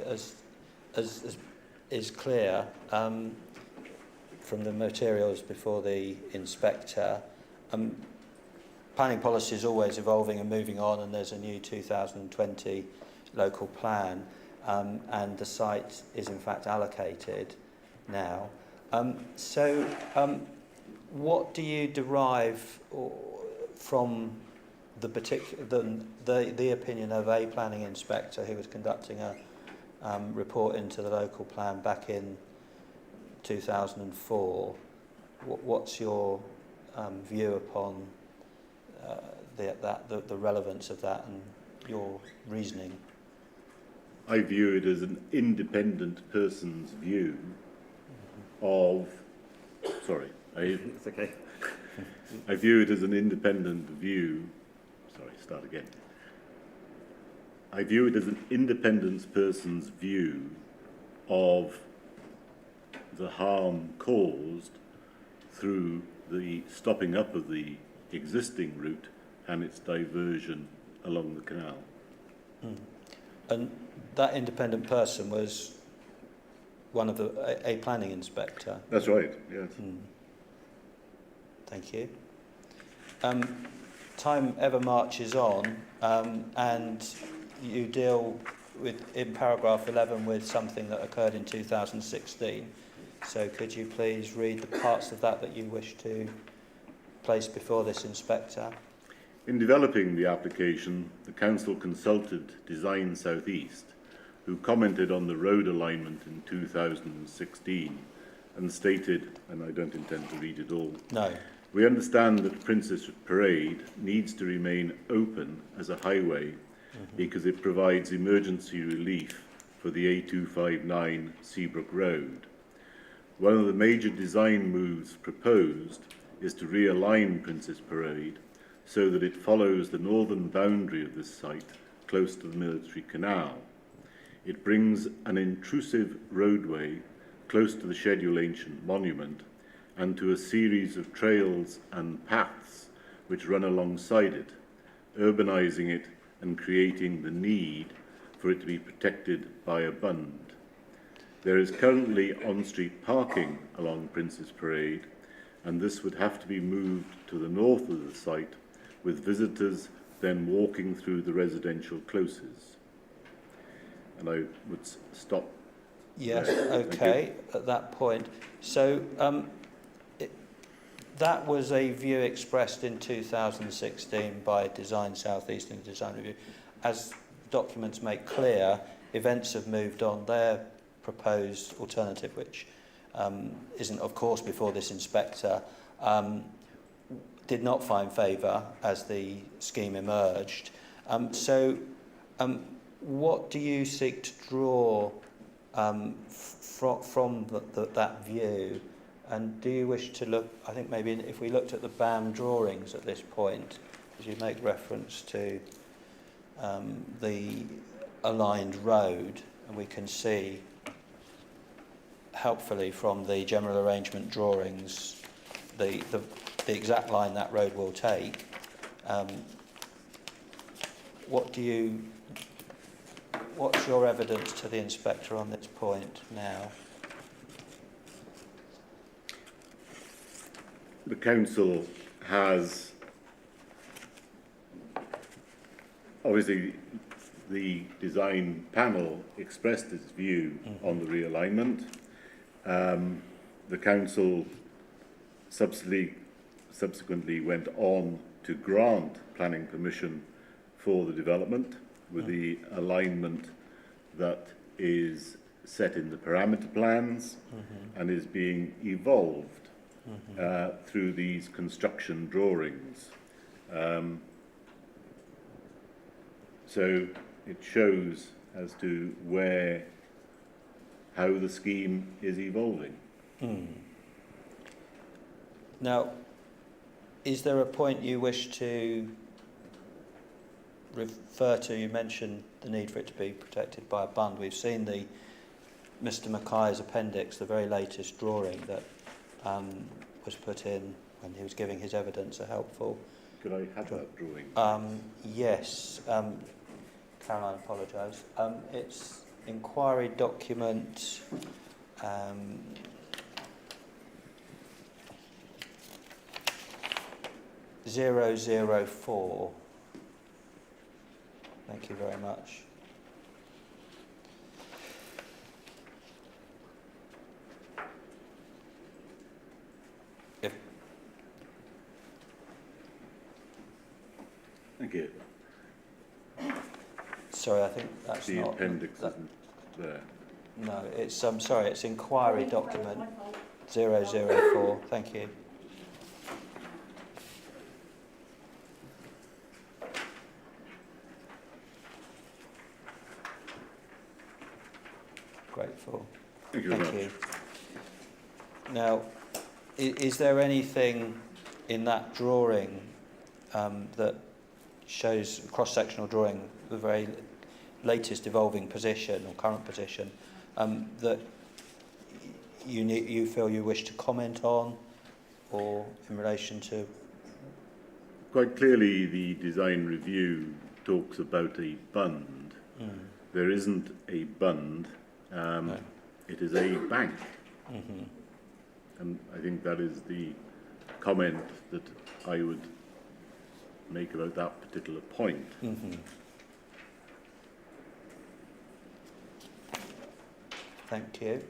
as is clear from the materials before the inspector, planning policy is always evolving and moving on, and there's a new 2020 local plan, and the site is in fact allocated now. What do you derive from the opinion of a planning inspector who was conducting a report into the local plan back in 2004? What's your view upon the relevance of that and your reasoning? I view it as an independent person's view of... Sorry, it's okay. I view it as an independent view... Sorry, start again. I view it as an independent person's view of the harm caused through the stopping up of the existing route and its diversion along the canal. And that independent person was one of a planning inspector. That's right, yes. Thank you. Time ever marches on, and you deal with, in paragraph 11, with something that occurred in 2016. So could you please read the parts of that that you wish to place before this inspector? In developing the application, the council consulted Design South East, who commented on the road alignment in 2016 and stated, and I don't intend to read it all, No. we understand that Princess Parade needs to remain open as a highway because it provides emergency relief for the A259 Seabrook Road. One of the major design moves proposed is to realign Princess Parade so that it follows the northern boundary of this site close to the military canal. It brings an intrusive roadway close to the Schedule Ancient Monument and to a series of trails and paths which run alongside it, urbanising it and creating the need for it to be protected by a bund. There is currently on-street parking along Princess Parade, and this would have to be moved to the north of the site, with visitors then walking through the residential closes. And I would stop. Yes, there. okay, at that point. So that was a view expressed in 2016 by Design South East in the Design Review. As documents make clear, events have moved on. Their proposed alternative, which isn't, of course, before this inspector, did not find favour as the scheme emerged. What do you seek to draw from that view? And do you wish to look, I think maybe if we looked at the BAM drawings at this point, as you make reference to the aligned road, and we can see helpfully from the general arrangement drawings the exact line that road will take. What's your evidence to the inspector on this point now? The council has, obviously, the design panel expressed its view on the realignment. The council subsequently went on to grant planning permission for the development with the alignment that is set in the parameter plans and is being evolved through these construction drawings. So it shows as to how the scheme is evolving. Now, is there a point you wish to refer to? You mentioned the need for it to be protected by a bund. We've seen Mr. Mackay's appendix, the very latest drawing that was put in when he was giving his evidence, a helpful. Could I have that drawing? Yes. Caroline, apologise. It's inquiry document 004. Thank you very much. Thank you. Sorry, I think that's The not... appendix isn't there. No, it's, sorry, it's inquiry document 004. Thank you. Grateful. Thank you very much. you. Now, is there anything in that drawing that shows, cross-sectional drawing, the very latest evolving position or current position, that you feel you wish to comment on, or in relation to quite clearly the design review talks about a bund. There isn't a bund. No. It is a bank. Mm-hmm. And I think that is the comment that I would make about that particular point. Mm-hmm. Thank you.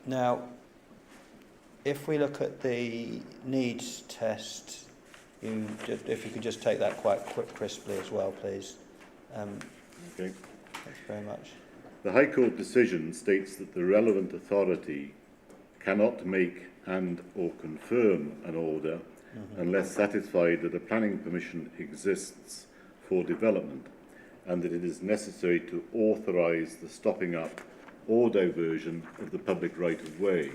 Now, if we look at the needs test, if you could just take that quite crisply as well, please. Okay. Thanks very much. The High Court decision states that the relevant authority cannot make and or confirm an order unless satisfied that a planning permission exists for development and that it is necessary to authorise the stopping up or diversion of the public right-of-way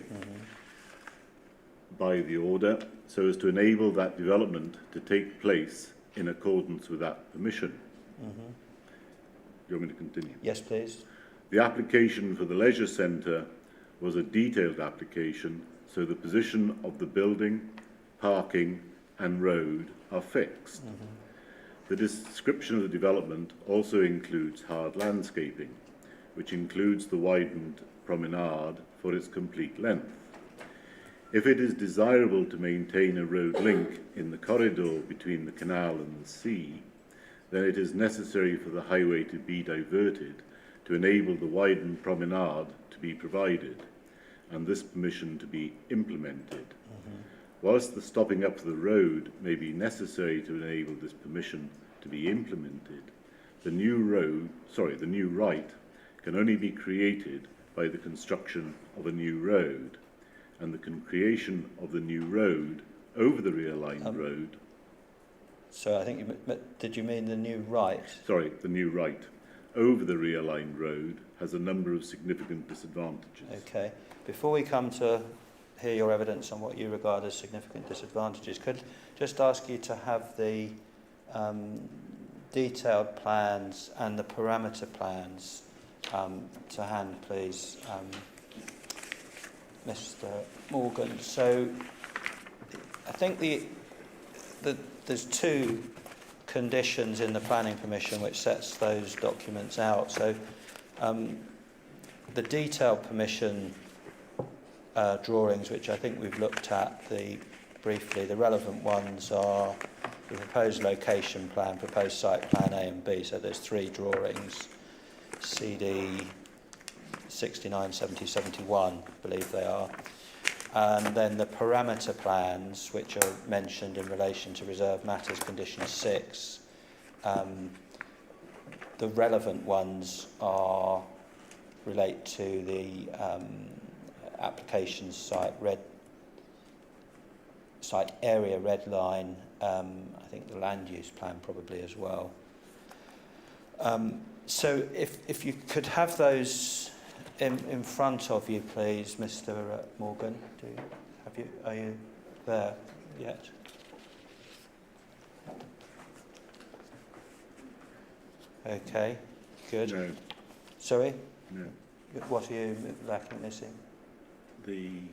by the order so as to enable that development to take place in accordance with that permission. You want me to continue? Yes, please. The application for the leisure centre was a detailed application, so the position of the building, parking and road are fixed. The description of the development also includes hard landscaping, which includes the widened promenade for its complete length. If it is desirable to maintain a road link in the corridor between the canal and the sea, then it is necessary for the highway to be diverted to enable the widened promenade to be provided and this permission to be implemented. Whilst the stopping up of the road may be necessary to enable this permission to be implemented, the new right can only be created by the construction of a new road, and the creation of the new road over the realigned road. So I think did you mean the new right? Sorry, the new right over the realigned road has a number of significant disadvantages. Okay. Before we come to hear your evidence on what you regard as significant disadvantages, could just ask you to have the detailed plans and the parameter plans to hand, please, Mr. Morgan. So I think there's two conditions in the planning permission which sets those documents out. So the detailed permission drawings, which I think we've looked at briefly, the relevant ones are the proposed location plan, proposed site plan A and B. So there's three drawings, CD 69, 70, 71, I believe they are. And then the parameter plans, which are mentioned in relation to reserved matters, condition 6. The relevant ones relate to the application site area red line. I think the land use plan probably as well. So if you could have those in front of you, please, Mr. Morgan. Are you there yet? Okay, good. No, Sorry? no. What are you missing? I'm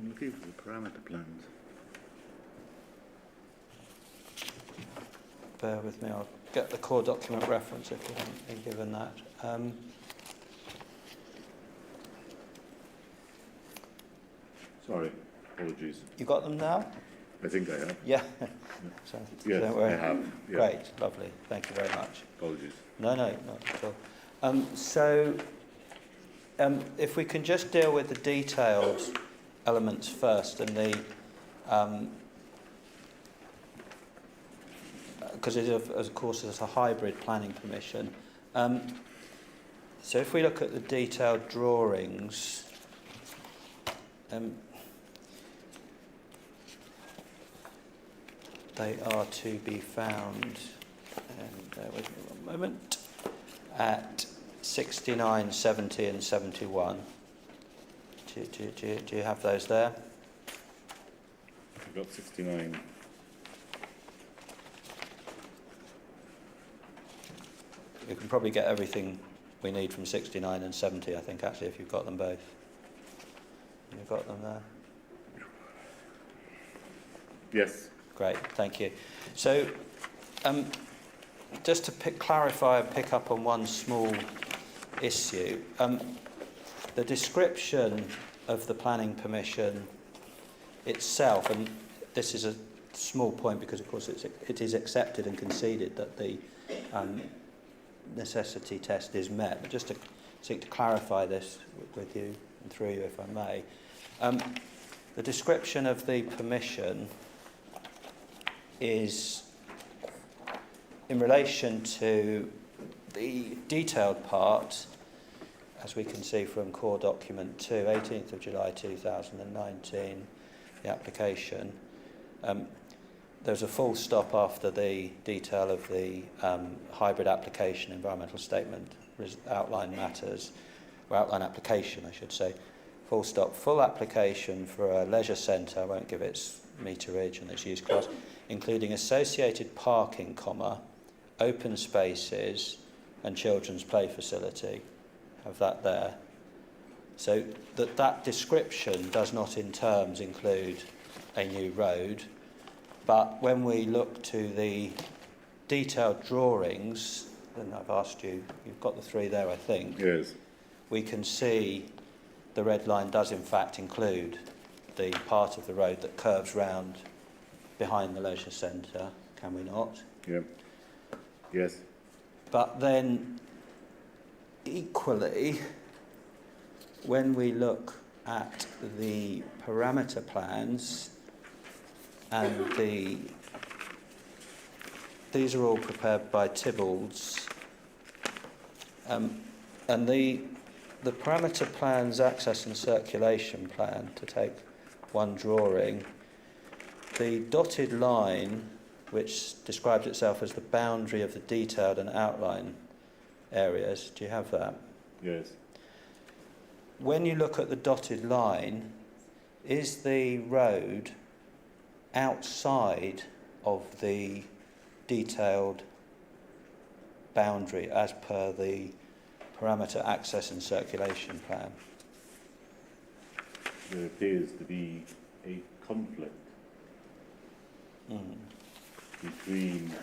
looking for the parameter plans. Bear with me, I'll get the core document reference if you haven't been given that. Sorry, apologies. You got them now? I think I have. Yeah. So, Yes, don't worry. I have. Yeah. Great, lovely. Thank you very much. Apologies. No, not at all. So, if we can just deal with the detailed elements first, and because of course it's a hybrid planning permission. So if we look at the detailed drawings, they are to be found, and bear with me one moment, at 69, 70 and 71. Do you have those there? I've got 69. We can probably get everything we need from 69 and 70, I think, actually, if you've got them both. You've got them there? Yes. Great, thank you. So, just to clarify and pick up on one small issue, the description of the planning permission itself, and this is a small point because of course it is accepted and conceded that the necessity test is met, but just to seek to clarify this with you and through you if I may. The description of the permission is in relation to the detailed part, as we can see from core document 2, 18th of July 2019, the application. There's a full stop after the detail of the hybrid application environmental statement, outline matters, or outline application I should say, full stop, full application for a leisure centre, I won't give its meterage and its use class, including associated parking, open spaces and children's play facility. Have that there. So that description does not in terms include a new road, but when we look to the detailed drawings, and I've asked you, you've got the three there I think, Yes. we can see the red line does in fact include the part of the road that curves round behind the leisure centre, can we not? Yep. Yes. But then equally, when we look at the parameter plans, and these are all prepared by Tibbalds, and the parameter plans, access and circulation plan, to take one drawing, the dotted line, which describes itself as the boundary of the detailed and outline areas, do you have that? Yes. When you look at the dotted line, is the road outside of the detailed boundary as per the parameter access and circulation plan? There appears to be a conflict between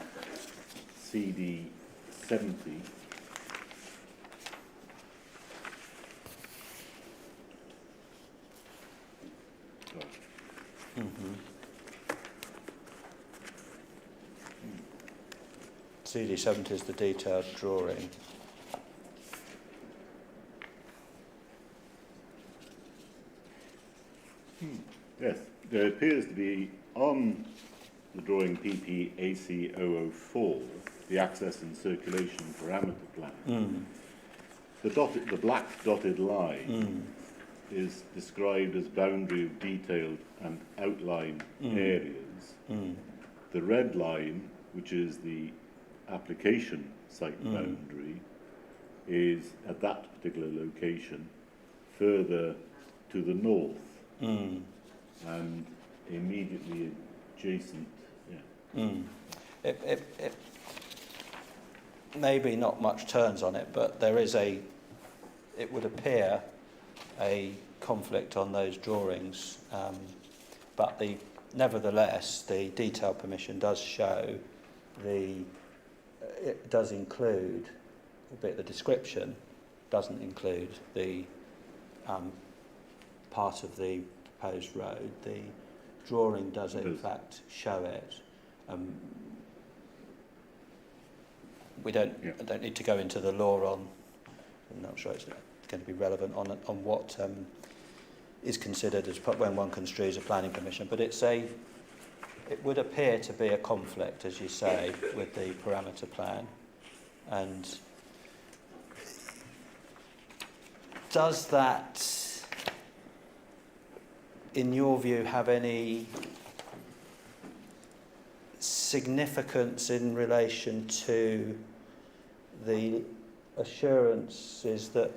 CD 70 CD70 is the detailed drawing. Yes, there appears to be on the drawing PPAC004, the access and circulation parameter plan. The black dotted line is described as boundary of detailed and outline areas. The red line, which is the application site boundary, is at that particular location further to the north and immediately adjacent. It maybe not much turns on it, but there is it would appear a conflict on those drawings, but nevertheless the detail permission does show it does include, albeit the description doesn't include the part of the proposed road. The drawing does in fact show it. I don't need to go into the law on, I'm not sure it's going to be relevant on what is considered as when one construes a planning permission, but it would appear to be a conflict, as you say, with the parameter plan. And does that, in your view, have any significance in relation to the assurances that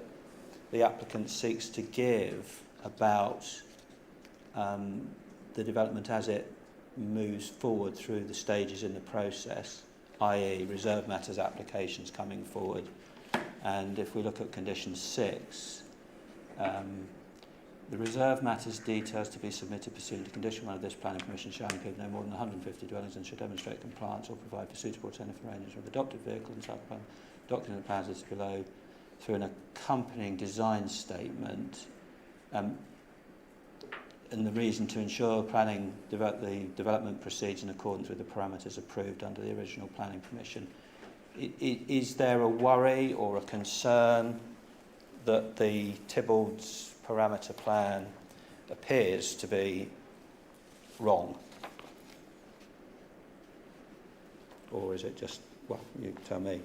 the applicant seeks to give about the development as it moves forward through the stages in the process, i.e. reserve matters applications coming forward? And if we look at condition 6, The reserve matters details to be submitted pursuant to condition 1 of this planning permission shall include no more than 150 dwellings and should demonstrate compliance or provide for suitable alternative arrangements with adopted vehicle and site plan, document the plans as below through an accompanying design statement. And the reason to ensure the development proceeds in accordance with the parameters approved under the original planning permission. Is there a worry or a concern that the Tybalt's parameter plan appears to be wrong? Or is it just, well, you tell me,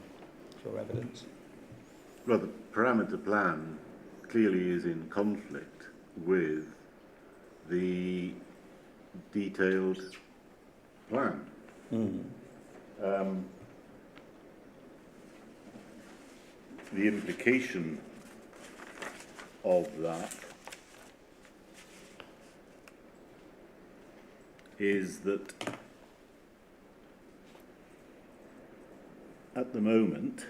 it's your evidence. Well, the parameter plan clearly is in conflict with the detailed plan. The implication of that is that at the moment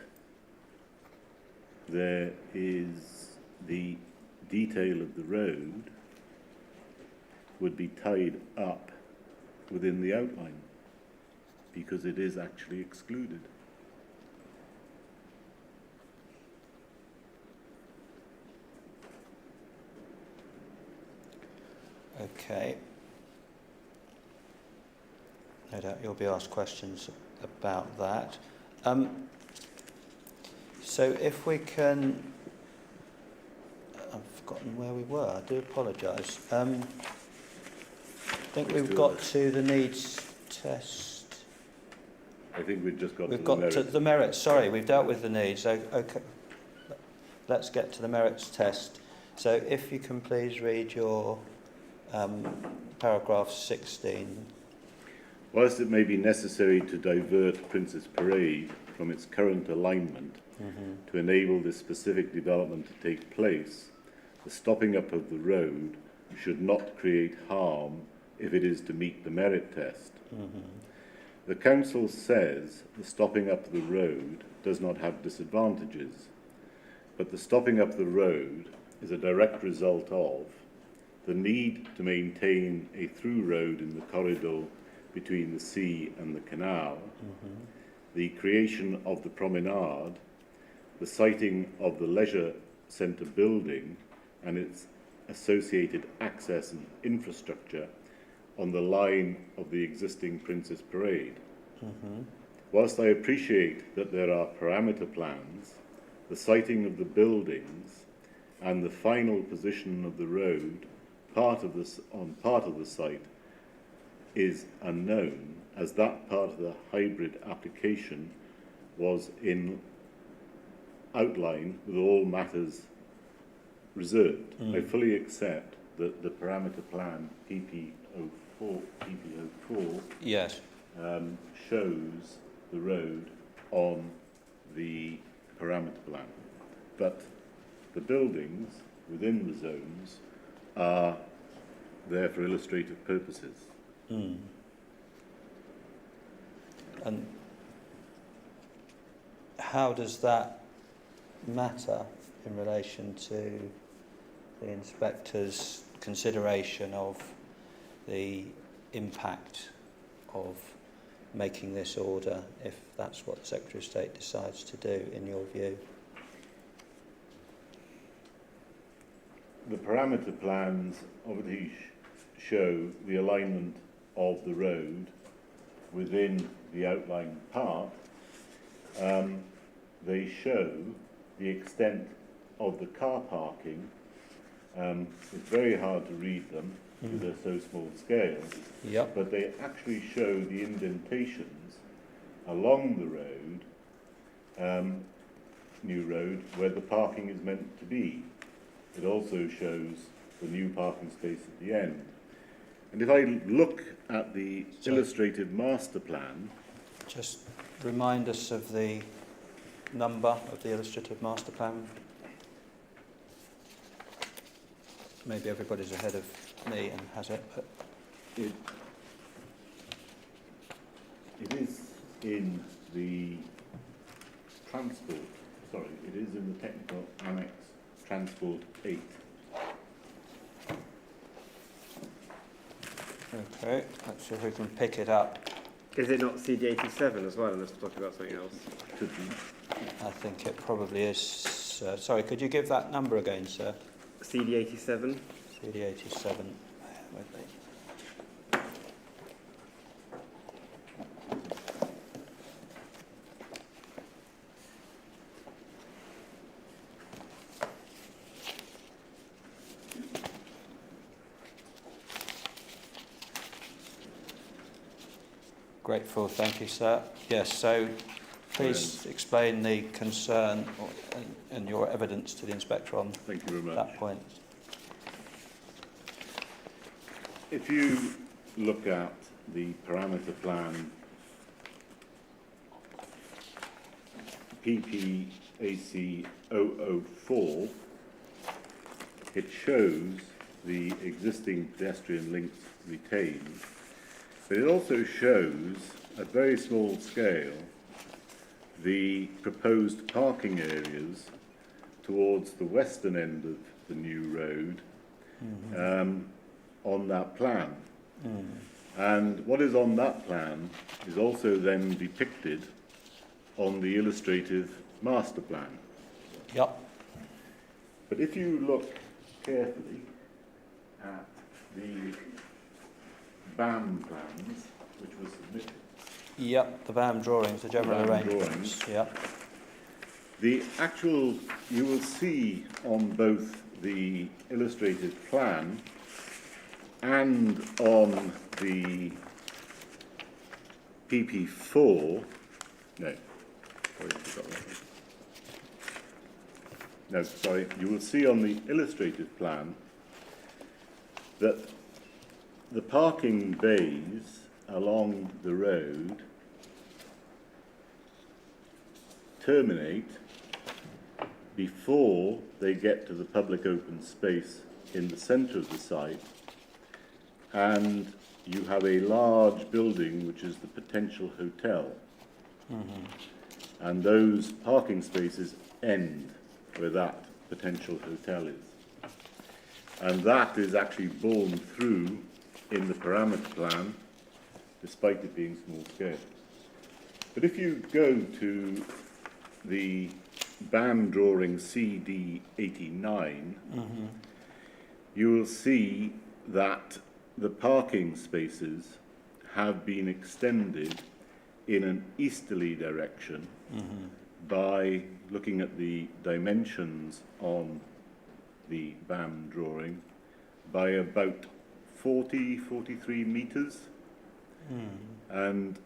there is the detail of the road would be tied up within the outline because it is actually excluded. Okay. No doubt you'll be asked questions about that. So if we can... I've forgotten where we were, I do apologise. I think we've got to the needs test. I think we've just got We've to got the merits. to the merits, sorry, we've dealt with the needs. Okay. Let's get to the merits test. So if you can please read your paragraph 16. Whilst it may be necessary to divert Princess Parade from its current alignment to enable this specific development to take place, the stopping up of the road should not create harm if it is to meet the merit test. The council says the stopping up the road does not have disadvantages, but the stopping up the road is a direct result of the need to maintain a through road in the corridor between the sea and the canal, the creation of the promenade, the siting of the leisure centre building and its associated access and infrastructure on the line of the existing Princess Parade. Whilst I appreciate that there are parameter plans, the siting of the buildings and the final position of the road on part of the site is unknown, as that part of the hybrid application was in outline with all matters reserved. I fully accept that the parameter plan PP04 Yes. shows the road on the parameter plan, but the buildings within the zones are there for illustrative purposes. And how does that matter in relation to the inspector's consideration of the impact of making this order, if that's what the Secretary of State decides to do, in your view? The parameter plans obviously show the alignment of the road within the outline part. They show the extent of the car parking. It's very hard to read them because they're so small scale, but they actually show the indentations along the road, new road, where the parking is meant to be. It also shows the new parking space at the end. And if I look at the illustrated master plan... Just remind us of the number of the illustrative master plan. Maybe everybody's ahead of me and has it, but... It is in the transport, sorry, it is in the technical annex transport 8. Okay, let's see if we can pick it up. Is it not CD87 as well, unless we're talking about something else? Could be. I think it probably is. Sorry, could you give that number again, sir? CD87? CD87. Bear with me. Grateful, thank you, sir. Yes, so please explain the concern and your evidence to the inspector on Thank you very much. that point. If you look at the parameter plan PPAC 004, it shows the existing pedestrian links retained, but it also shows at very small scale the proposed parking areas towards the western end of the new road on that plan. And what is on that plan is also then depicted on the illustrative master plan. Yep. But if you look carefully at the BAM plans, which were submitted, Yep, the BAM drawings, the general BAM arrangements. Yep. the actual, you will see on both the illustrated plan and on the PP4, no, sorry, forgot that one. No, sorry, you will see on the illustrated plan that the parking bays along the road terminate before they get to the public open space in the centre of the site, and you have a large building which is the potential hotel. And those parking spaces end where that potential hotel is. And that is actually borne through in the parameter plan, despite it being small scale. But if you go to the BAM drawing CD89, you will see that the parking spaces have been extended in an easterly direction by looking at the dimensions on the BAM drawing by about 43 metres. And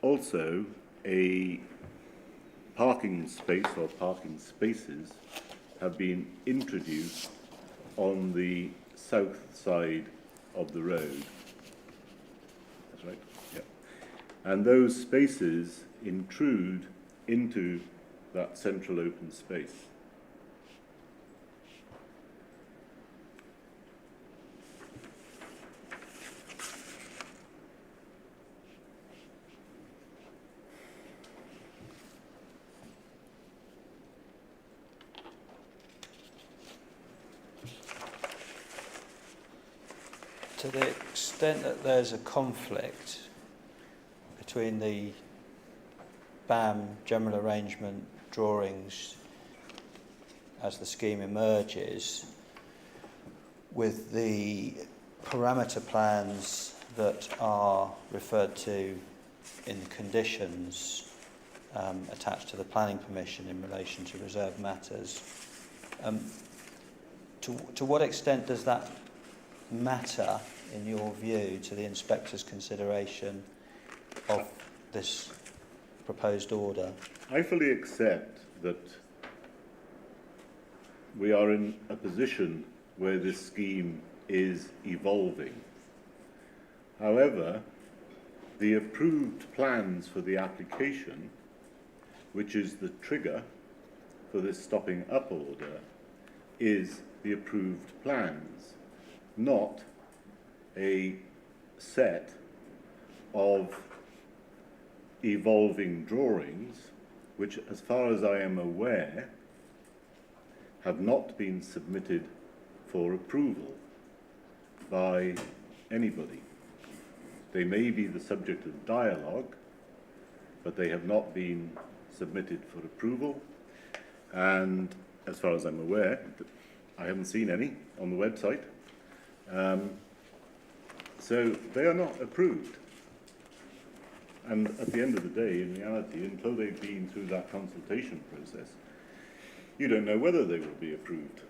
also a parking space or parking spaces have been introduced on the south side of the road. That's right, yeah. And those spaces intrude into that central open space. To the extent that there's a conflict between the BAM general arrangement drawings as the scheme emerges with the parameter plans that are referred to in the conditions attached to the planning permission in relation to reserved matters, to what extent does that matter, in your view, to the inspector's consideration of this proposed order? I fully accept that we are in a position where this scheme is evolving. However, the approved plans for the application, which is the trigger for this stopping up order, is the approved plans, not a set of evolving drawings, which, as far as I am aware, have not been submitted for approval by anybody. They may be the subject of dialogue, but they have not been submitted for approval. And as far as I'm aware, I haven't seen any on the website. So they are not approved. And at the end of the day, in reality, until they've been through that consultation process, you don't know whether they will be approved.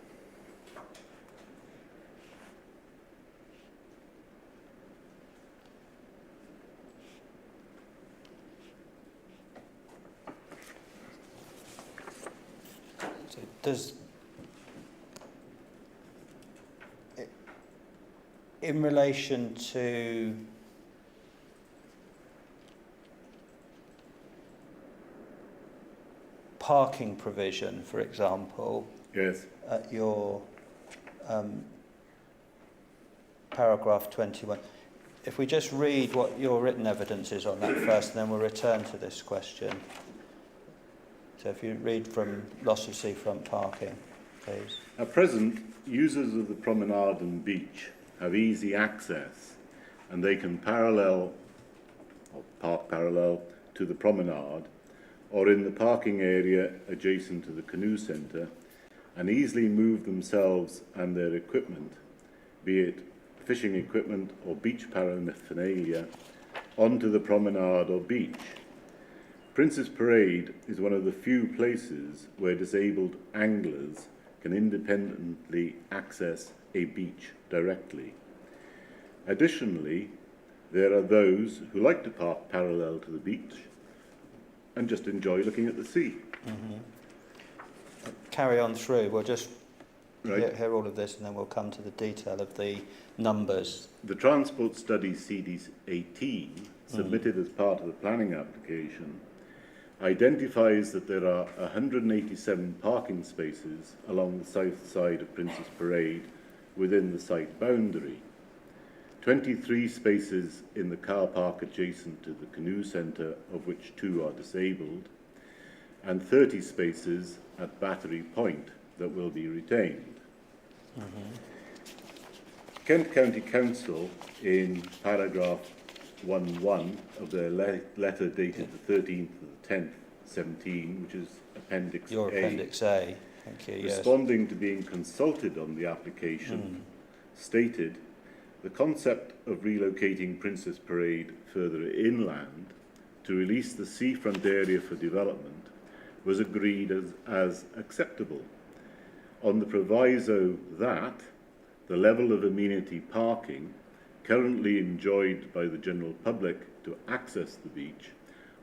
So does, in relation to parking provision, for example, Yes. at your paragraph 21, if we just read what your written evidence is on that first, and then we'll return to this question. So if you read from loss of seafront parking, please. At present, users of the promenade and beach have easy access, and they can park parallel to the promenade or in the parking area adjacent to the canoe centre, and easily move themselves and their equipment, be it fishing equipment or beach paraphernalia, onto the promenade or beach. Princess Parade is one of the few places where disabled anglers can independently access a beach directly. Additionally, there are those who like to park parallel to the beach and just enjoy looking at the sea. Carry on through. We'll just Right. hear all of this, and then we'll come to the detail of the numbers. The Transport Study CD18, submitted as part of the planning application, identifies that there are 187 parking spaces along the south side of Princess Parade within the site boundary. 23 spaces in the car park adjacent to the canoe centre, of which 2 are disabled, and 30 spaces at Battery Point that will be retained. Kent County Council, in paragraph 1.1 of their letter dated the 13th of the 10th, 17, which is Appendix Your A, Appendix A. Thank you. Yes. responding to being consulted on the application, stated, the concept of relocating Princess Parade further inland to release the seafront area for development was agreed as acceptable, on the proviso that the level of amenity parking currently enjoyed by the general public to access the beach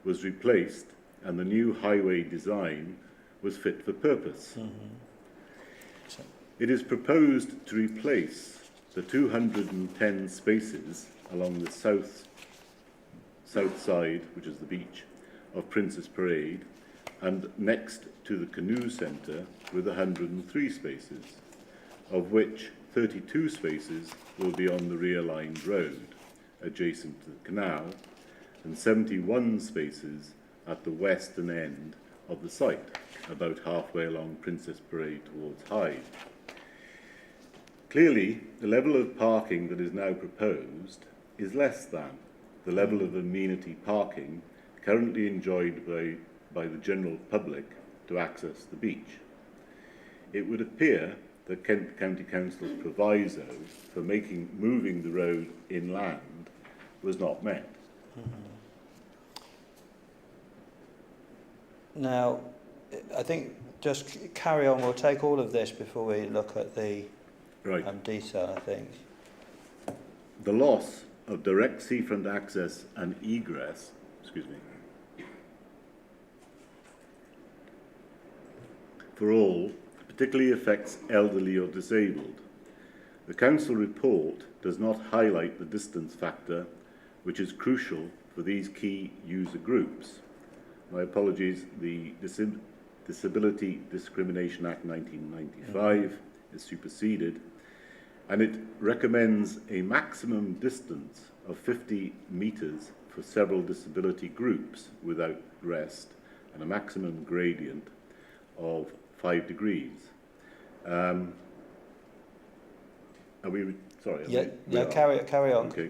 was replaced and the new highway design was fit for purpose. It is proposed to replace the 210 spaces along the south side, which is the beach, of Princess Parade, and next to the canoe centre with 103 spaces, of which 32 spaces will be on the realigned road, adjacent to the canal, and 71 spaces at the western end of the site, about halfway along Princess Parade towards Hyde. Clearly, the level of parking that is now proposed is less than the level of amenity parking currently enjoyed by the general public to access the beach. It would appear that Kent County Council's proviso for moving the road inland was not met. Now, I think just carry on. We'll take all of this before we look at the Right. detail, I think. The loss of direct seafront access and egress, for all, particularly affects elderly or disabled. The council report does not highlight the distance factor, which is crucial for these key user groups. My apologies, the Disability Discrimination Act 1995 is superseded, and it recommends a maximum distance of 50 metres for several disability groups without rest, and a maximum gradient of 5 degrees. Are we? Sorry. Yeah, we no, are. carry on. Okay.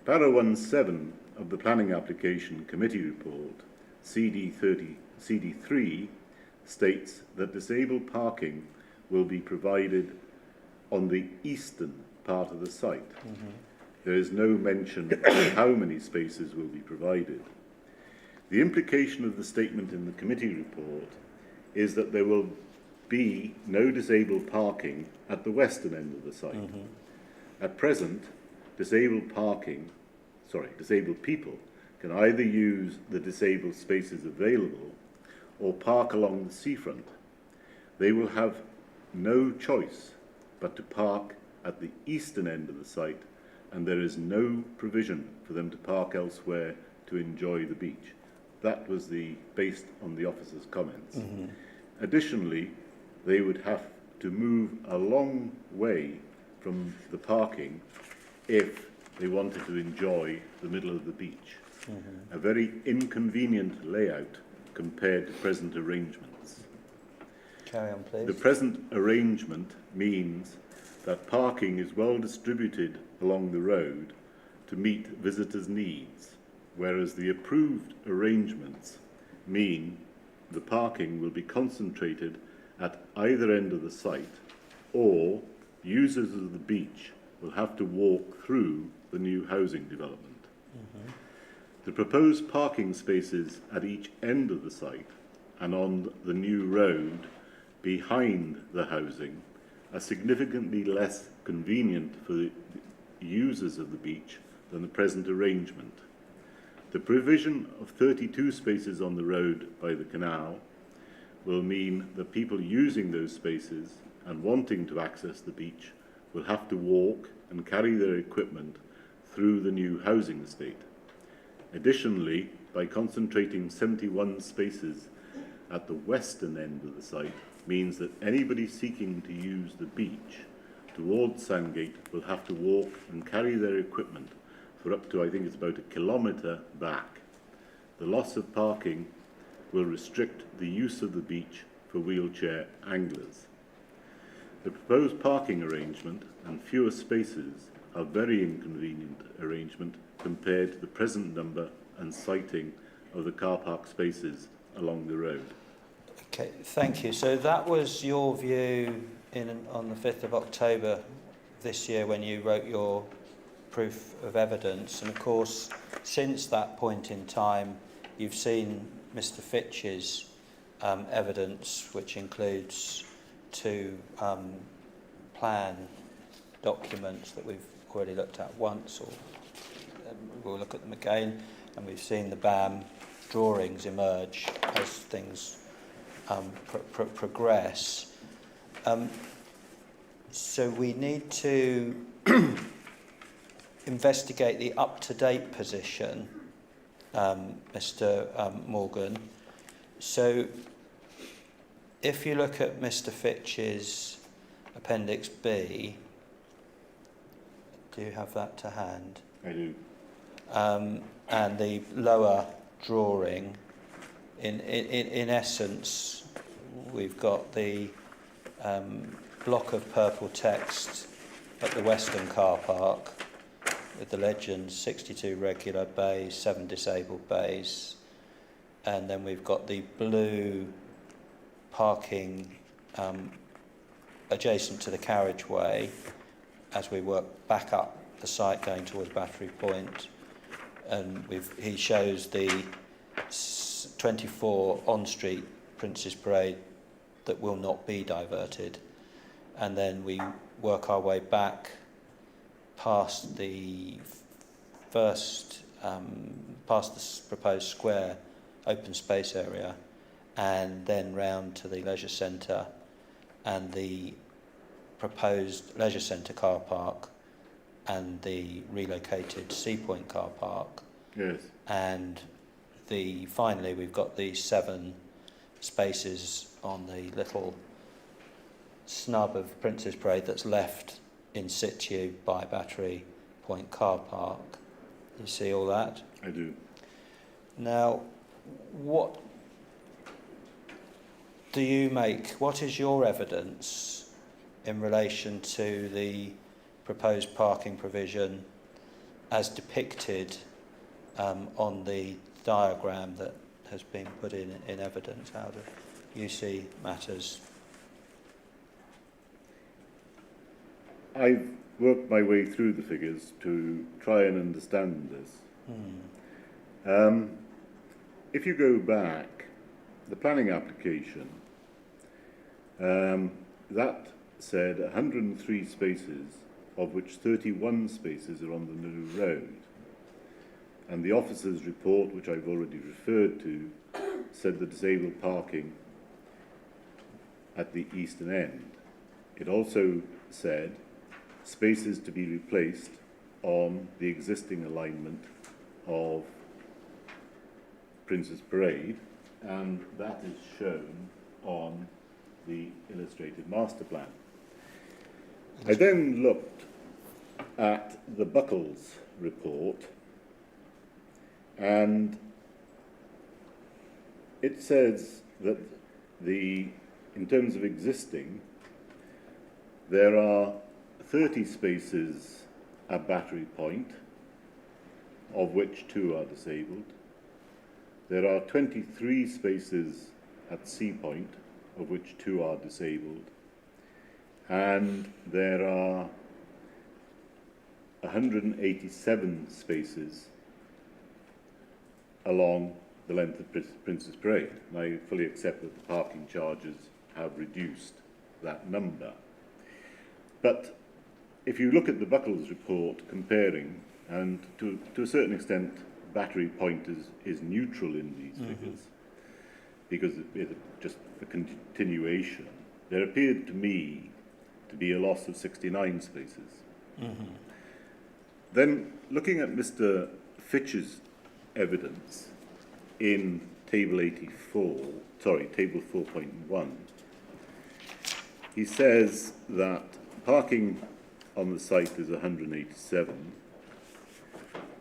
Para 17 of the Planning Application Committee Report, CD3, states that disabled parking will be provided on the eastern part of the site. There is no mention of how many spaces will be provided. The implication of the statement in the committee report is that there will be no disabled parking at the western end of the site. At present, disabled people can either use the disabled spaces available or park along the seafront. They will have no choice but to park at the eastern end of the site, and there is no provision for them to park elsewhere to enjoy the beach. That was based on the officer's comments. Additionally, they would have to move a long way from the parking if they wanted to enjoy the middle of the beach. A very inconvenient layout compared to present arrangements. Carry on, please. The present arrangement means that parking is well distributed along the road to meet visitors' needs, whereas the approved arrangements mean the parking will be concentrated at either end of the site, or users of the beach will have to walk through the new housing development. The proposed parking spaces at each end of the site and on the new road behind the housing are significantly less convenient for the users of the beach than the present arrangement. The provision of 32 spaces on the road by the canal will mean that people using those spaces and wanting to access the beach will have to walk and carry their equipment through the new housing estate. Additionally, by concentrating 71 spaces at the western end of the site means that anybody seeking to use the beach towards Sandgate will have to walk and carry their equipment for up to, I think it's about a kilometre back. The loss of parking will restrict the use of the beach for wheelchair anglers. The proposed parking arrangement and fewer spaces are very inconvenient arrangement compared to the present number and siting of the car park spaces along the road. Okay, thank you. So that was your view on the 5th of October this year when you wrote your proof of evidence. And of course, since that point in time, you've seen Mr. Fitch's evidence, which includes 2 plan documents that we've already looked at once, or we'll look at them again, and we've seen the BAM drawings emerge as things progress. So we need to investigate the up-to-date position, Mr. Morgan. So if you look at Mr. Fitch's Appendix B, do you have that to hand? I do. And the lower drawing, in essence, we've got the block of purple text at the western car park with the legend 62 regular bays, 7 disabled bays, and then we've got the blue parking adjacent to the carriageway as we work back up the site going towards Battery Point, and he shows the 24 on-street Prince's Parade that will not be diverted, and then we work our way back past the first past the proposed square open space area, and then round to the leisure centre and the proposed leisure centre car park and the relocated Sea Point car park. Yes. And finally we've got the 7 spaces on the little snub of Prince's Parade that's left in situ by Battery Point car park. You see all that? I do. Now, what do you make? What is your evidence in relation to the proposed parking provision as depicted on the diagram that has been put in evidence. How do you see matters? I've worked my way through the figures to try and understand this. If you go back, the planning application, that said 103 spaces, of which 31 spaces are on the new road. And the officer's report, which I've already referred to, said the disabled parking at the eastern end. It also said spaces to be replaced on the existing alignment of Princess Parade, and that is shown on the illustrated master plan. I then looked at the Buckles report, and it says that in terms of existing, there are 30 spaces at Battery Point, of which 2 are disabled. There are 23 spaces at Sea Point, of which 2 are disabled. And there are 187 spaces along the length of Princess Parade. And I fully accept that the parking charges have reduced that number. But if you look at the Buckles report comparing, and to a certain extent, Battery Point is neutral in these figures, because it's just a continuation. There appeared to me to be a loss of 69 spaces. Then, looking at Mr. Fitch's evidence in table 4.1, he says that parking on the site is 187,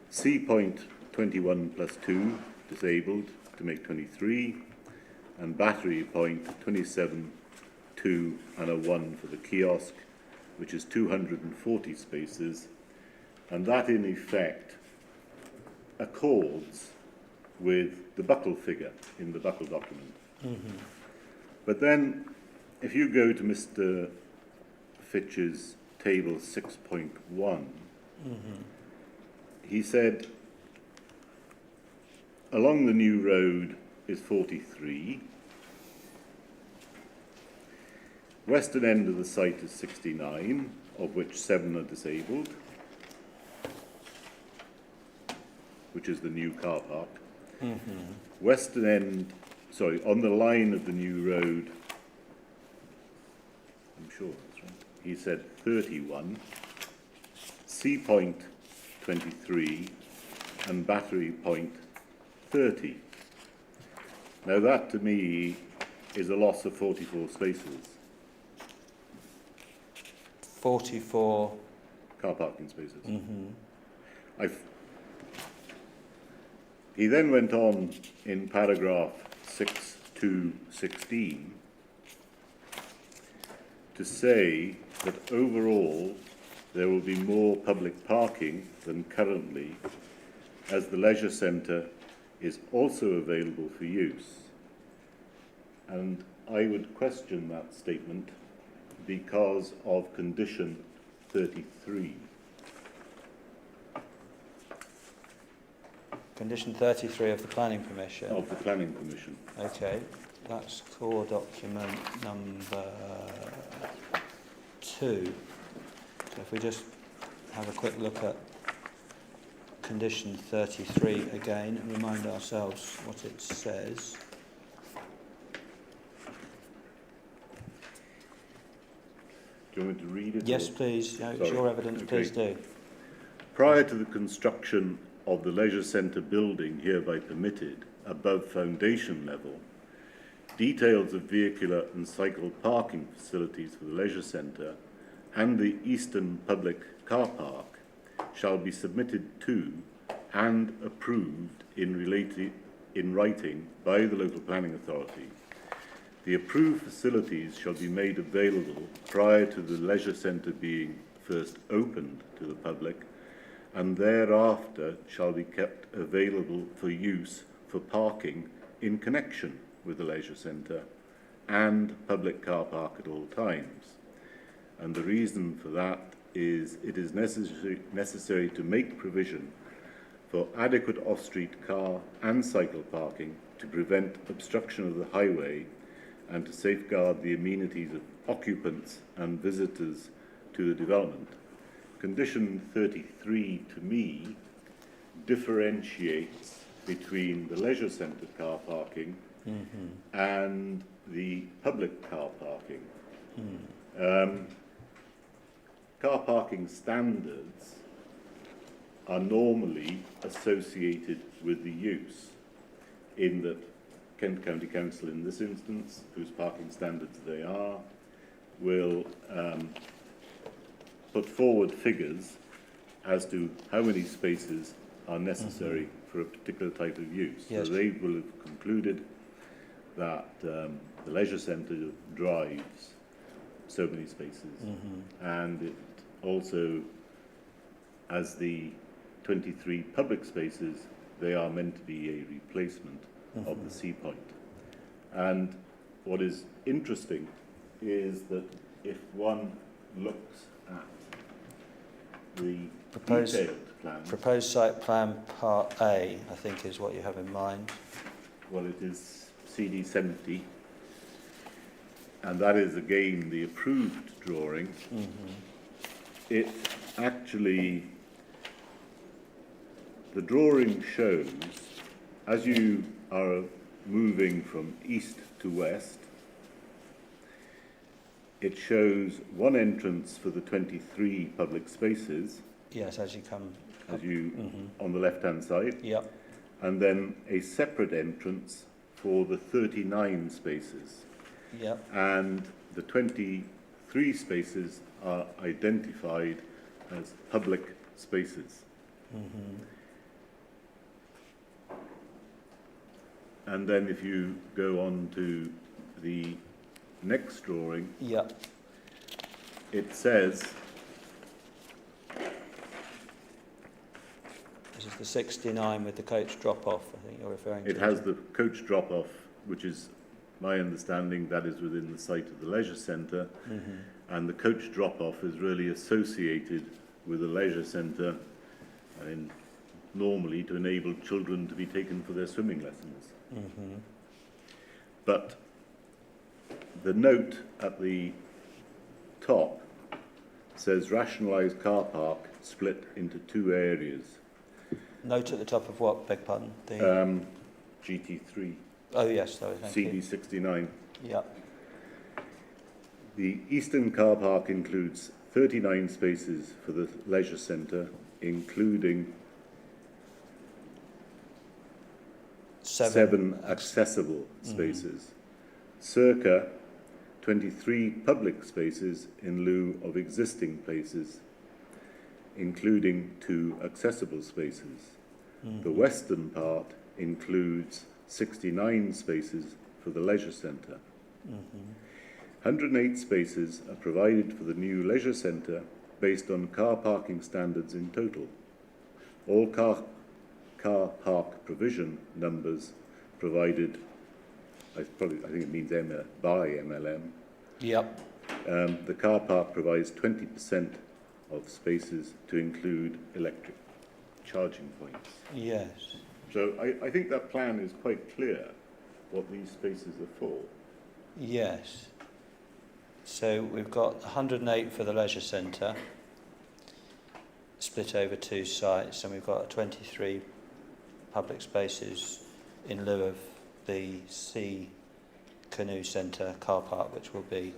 Sea Point 21 plus 2 disabled to make 23, and Battery Point 27, 2 and a 1 for the kiosk, which is 240 spaces, and that in effect accords with the Buckle figure in the Buckle document. But then if you go to Mr. Fitch's table 6.1, he said along the new road is 43, western end of the site is 69, of which 7 are disabled, which is the new car park. Western end, sorry, on the line of the new road, I'm sure that's right, he said 31, Sea Point 23, and Battery Point 30. Now that to me is a loss of 44 spaces. 44 car parking spaces. He then went on in paragraph 6 to 16 to say that overall there will be more public parking than currently, as the leisure centre is also available for use. And I would question that statement because of condition 33. Condition 33 of the planning permission. Of the planning permission. Okay, that's core document number 2. So if we just have a quick look at condition 33 again and remind ourselves what it says. Do you want me to read it? Yes, or? please. It's Sorry. your evidence. Okay. Please do. Prior to the construction of the leisure centre building hereby permitted above foundation level, details of vehicular and cycle parking facilities for the leisure centre and the eastern public car park shall be submitted to and approved in writing by the local planning authority. The approved facilities shall be made available prior to the leisure centre being first opened to the public, and thereafter shall be kept available for use for parking in connection with the leisure centre and public car park at all times. And the reason for that is it is necessary to make provision for adequate off-street car and cycle parking to prevent obstruction of the highway and to safeguard the amenities of occupants and visitors to the development. Condition 33, to me, differentiates between the leisure centre car parking and the public car parking. Car parking standards are normally associated with the use, in that Kent County Council, in this instance, whose parking standards they are, will put forward figures as to how many spaces are necessary for a particular type of use. Yes. So they will have concluded that the leisure centre drives so many spaces, and it also, as the 23 public spaces, they are meant to be a replacement of the sea point. And what is interesting is that if one looks at the detailed plans, Proposed site plan part A, I think, is what you have in mind. well, it is CD 70, and that is again the approved drawing. It actually, the drawing shows, as you are moving from east to west, it shows one entrance for the 23 public spaces, Yes, as you come. as you on the left-hand side, Yep. and then a separate entrance for the 39 spaces. Yep. And the 23 spaces are identified as public spaces. And then if you go on to the next drawing, Yep. it says, This is the 69 with the coach drop-off, I think you're referring to. it has the coach drop-off, which is my understanding that is within the site of the leisure centre, and the coach drop-off is really associated with the leisure centre, and normally to enable children to be taken for their swimming lessons. But the note at the top says rationalised car park split into two areas. Note at the top of what, beg pardon? The, GT3, oh, yes, sorry, thank you. CD69. Yep. The eastern car park includes 39 spaces for the leisure centre, including seven accessible spaces, circa 23 public spaces in lieu of existing places, including 2 accessible spaces. The western part includes 69 spaces for the leisure centre. 108 spaces are provided for the new leisure centre based on car parking standards in total. All car park provision numbers provided, I think it means by MLM. Yep. The car park provides 20% of spaces to include electric charging points. Yes. So I think that plan is quite clear what these spaces are for. Yes. So we've got 108 for the leisure centre, split over 2 sites, and we've got 23 public spaces in lieu of the Sea Canoe Centre car park, which will be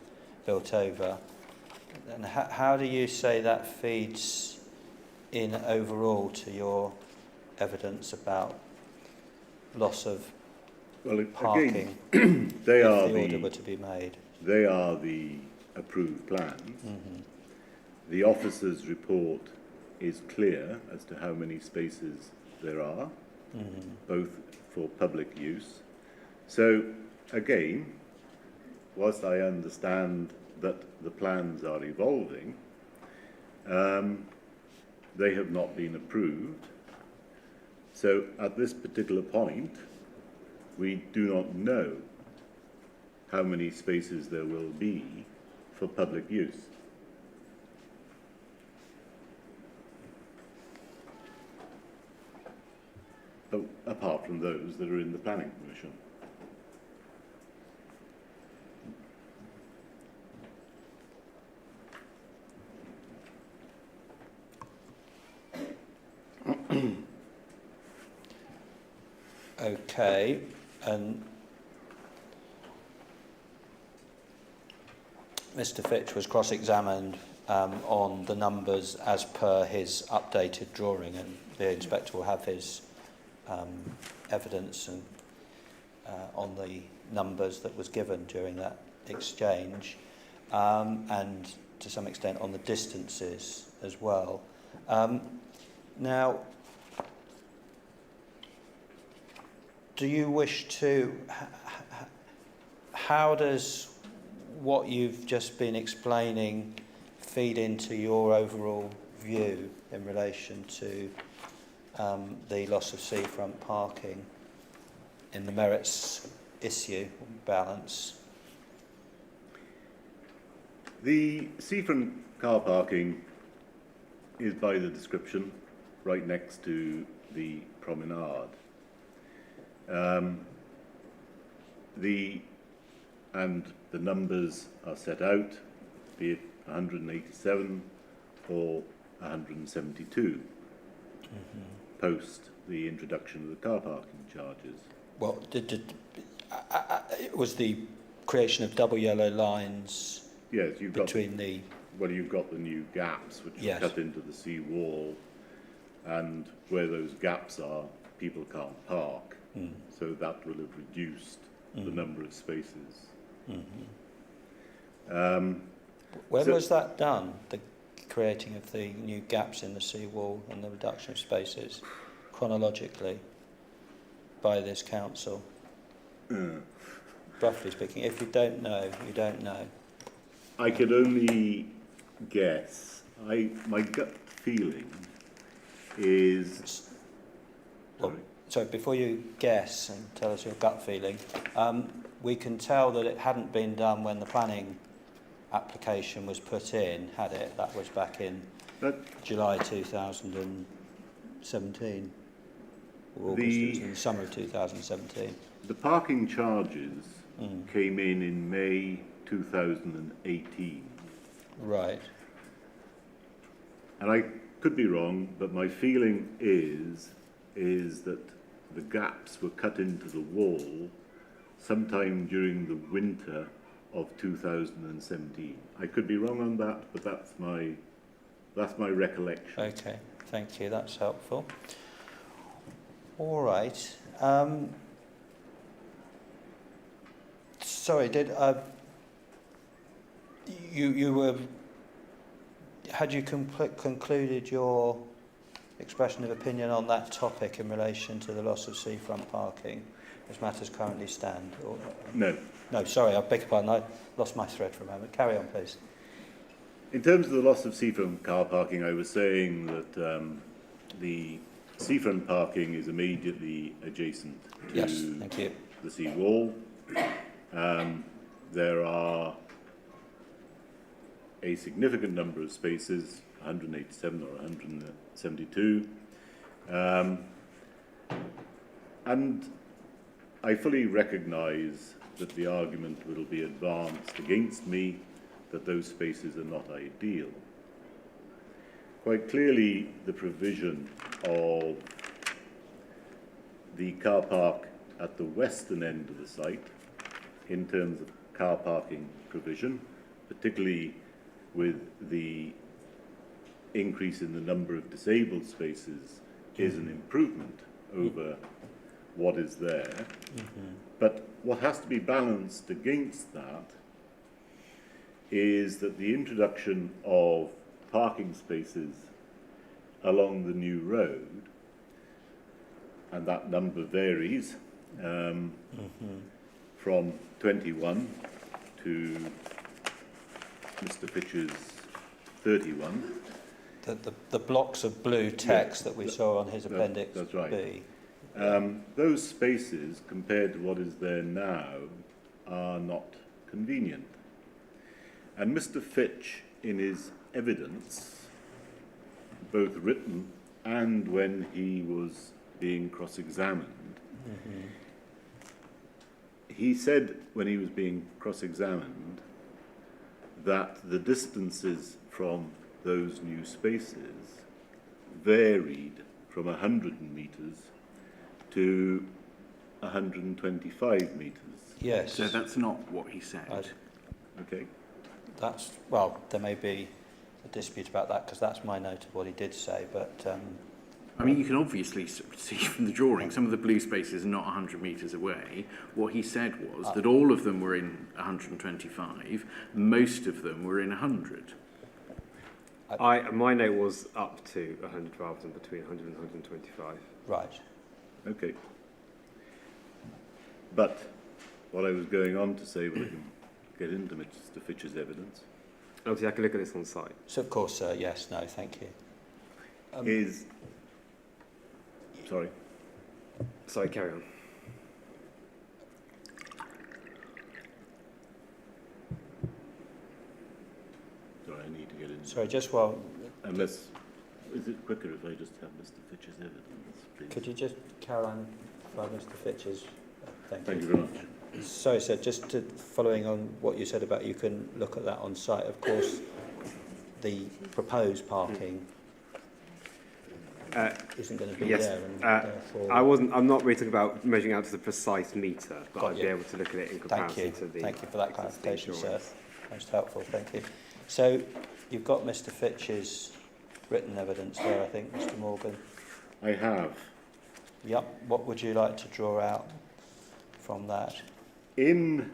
built over. And how do you say that feeds in overall to your evidence about loss of Well, parking again, they if are the order were to be made? They are the approved plans. The officer's report is clear as to how many spaces there are, both for public use. So, again, whilst I understand that the plans are evolving, they have not been approved. So at this particular point, we do not know how many spaces there will be for public use. Oh, apart from those that are in the planning permission. Okay, and Mr. Fitch was cross-examined on the numbers as per his updated drawing, and the inspector will have his evidence and on the numbers that was given during that exchange, and to some extent on the distances as well. Now, do you wish to, how does what you've just been explaining feed into your overall view in relation to the loss of seafront parking in the merits issue balance? The seafront car parking is by the description right next to the promenade. The numbers are set out, be it 187 or 172, post the introduction of the car parking charges. Well, it was the creation of double yellow lines Yes, you've got between the... Well, you've got the new gaps which Yes. are cut into the sea wall, and where those gaps are, people can't park. So that will have reduced the number of spaces. When So- was that done, the creating of the new gaps in the seawall and the reduction of spaces, chronologically, by this council? Roughly speaking, if you don't know, you don't know. I could only guess. My gut feeling is... Well, so before you guess and tell us your gut feeling, we can tell that it hadn't been done when the planning application was put in, had it? That was back in July 2017, or August, it was in the summer of 2017. The parking charges came in May 2018. Right. And I could be wrong, but my feeling is that the gaps were cut into the wall sometime during the winter of 2017. I could be wrong on that, but that's my recollection. Okay, thank you, that's helpful. All right. Sorry, did you were... Had you concluded your expression of opinion on that topic in relation to the loss of seafront parking as matters currently stand? Or, No. no, sorry, I beg your pardon, I lost my thread for a moment. Carry on, please. In terms of the loss of seafront car parking, I was saying that the seafront parking is immediately adjacent to Yes, thank you. the sea wall. There are a significant number of spaces, 187 or 172, and I fully recognise that the argument will be advanced against me that those spaces are not ideal. Quite clearly, the provision of the car park at the western end of the site, in terms of car parking provision, particularly with the increase in the number of disabled spaces, is an improvement over what is there. But what has to be balanced against that is that the introduction of parking spaces along the new road, and that number varies from 21 to Mr. Fitch's 31, The blocks of blue text that we saw on his appendix that's right. B. Those spaces, compared to what is there now, are not convenient. And Mr. Fitch, in his evidence, both written and when he was being cross-examined, he said when he was being cross-examined that the distances from those new spaces varied from 100 metres to 125 metres. Yes. So that's not what he said. Okay. That's, well, there may be a dispute about that because that's my note of what he did say, but I mean, you can obviously see from the drawing, some of the blue spaces are not 100 metres away. What he said was that all of them were in 125, most of them were in 100. My note was up to 100 rather than between 100 and 125. right. Okay. But what I was going on to say, when I can get into Mr. Fitch's evidence, Obviously, I can look at this on site. So of course, yes, no, thank you. is... Sorry. Sorry, carry on. Sorry, I need to get in. Sorry, just while, Unless... Is it quicker if I just have Mr. Fitch's evidence, please? could you just carry on for Mr. Fitch's? Thank you very much. Sorry, sir, just following on what you said about you can look at that on site, of course, the proposed parking isn't going to be yes, there, and therefore... I'm not really talking about measuring out to the precise metre, but Got I'd you. be able to look at it in Thank comparison you. to the... Thank you for that existing clarification, sir. drawings. Most helpful, thank you. So you've got Mr. Fitch's written evidence there, I think, Mr. Morgan. I have. Yep. What would you like to draw out from that? In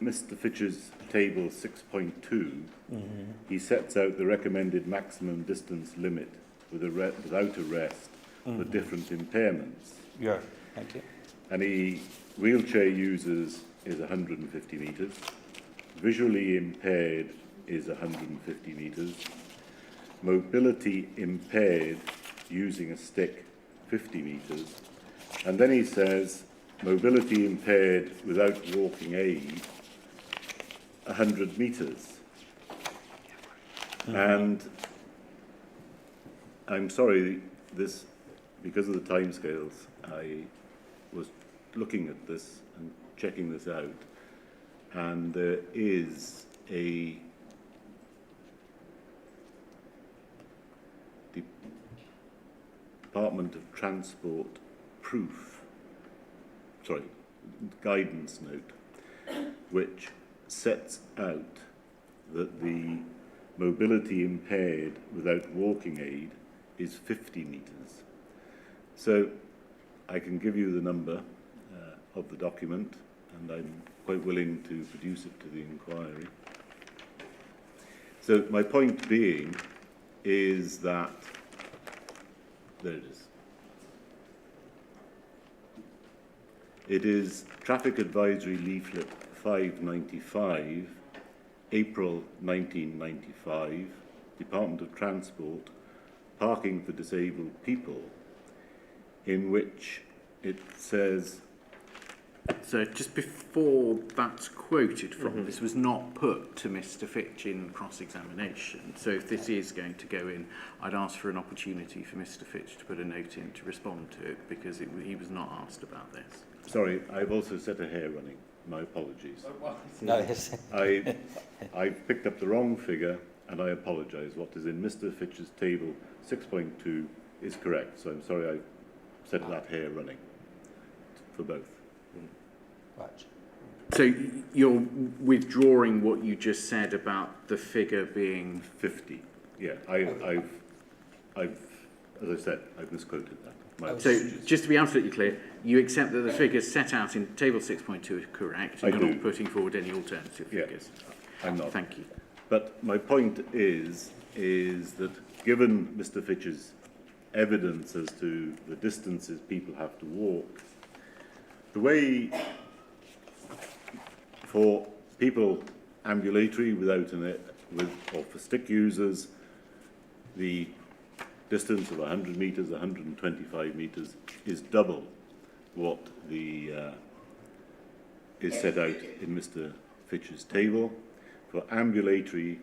Mr. Fitch's table 6.2, he sets out the recommended maximum distance limit without a rest for different impairments. Yeah. Thank you. And wheelchair users is 150 metres, visually impaired is 150 metres, mobility impaired using a stick 50 metres, and then he says mobility impaired without walking aid 100 metres. And I'm sorry, this, because of the timescales, I was looking at this and checking this out, and there is a Department of Transport guidance note, which sets out that the mobility impaired without walking aid is 50 metres. So I can give you the number of the document, and I'm quite willing to produce it to the inquiry. So my point being is that, there it is. It is Traffic Advisory Leaflet 595, April 1995, Department of Transport, Parking for Disabled People, in which it says... So just before that's quoted from, this was not put to Mr. Fitch in cross-examination. So if this is going to go in, I'd ask for an opportunity for Mr. Fitch to put a note in to respond to it, because he was not asked about this. Sorry, I've also set a hair running. My apologies. No, yes. I picked up the wrong figure, and I apologise. What is in Mr. Fitch's table 6.2 is correct. So I'm sorry I set that hair running for both. Right. So you're withdrawing what you just said about the figure being... 50. Yeah, I've as I said, I've misquoted that. My So apologies. just to be absolutely clear, you accept that the figures set out in table 6.2 are correct, and I you're do. not putting forward any alternative Yeah, figures? I'm not. Thank you. But my point is that given Mr. Fitch's evidence as to the distances people have to walk, the way for people ambulatory or for stick users, the distance of 100 metres, 125 metres, is double what the is set out in Mr. Fitch's table. For ambulatory,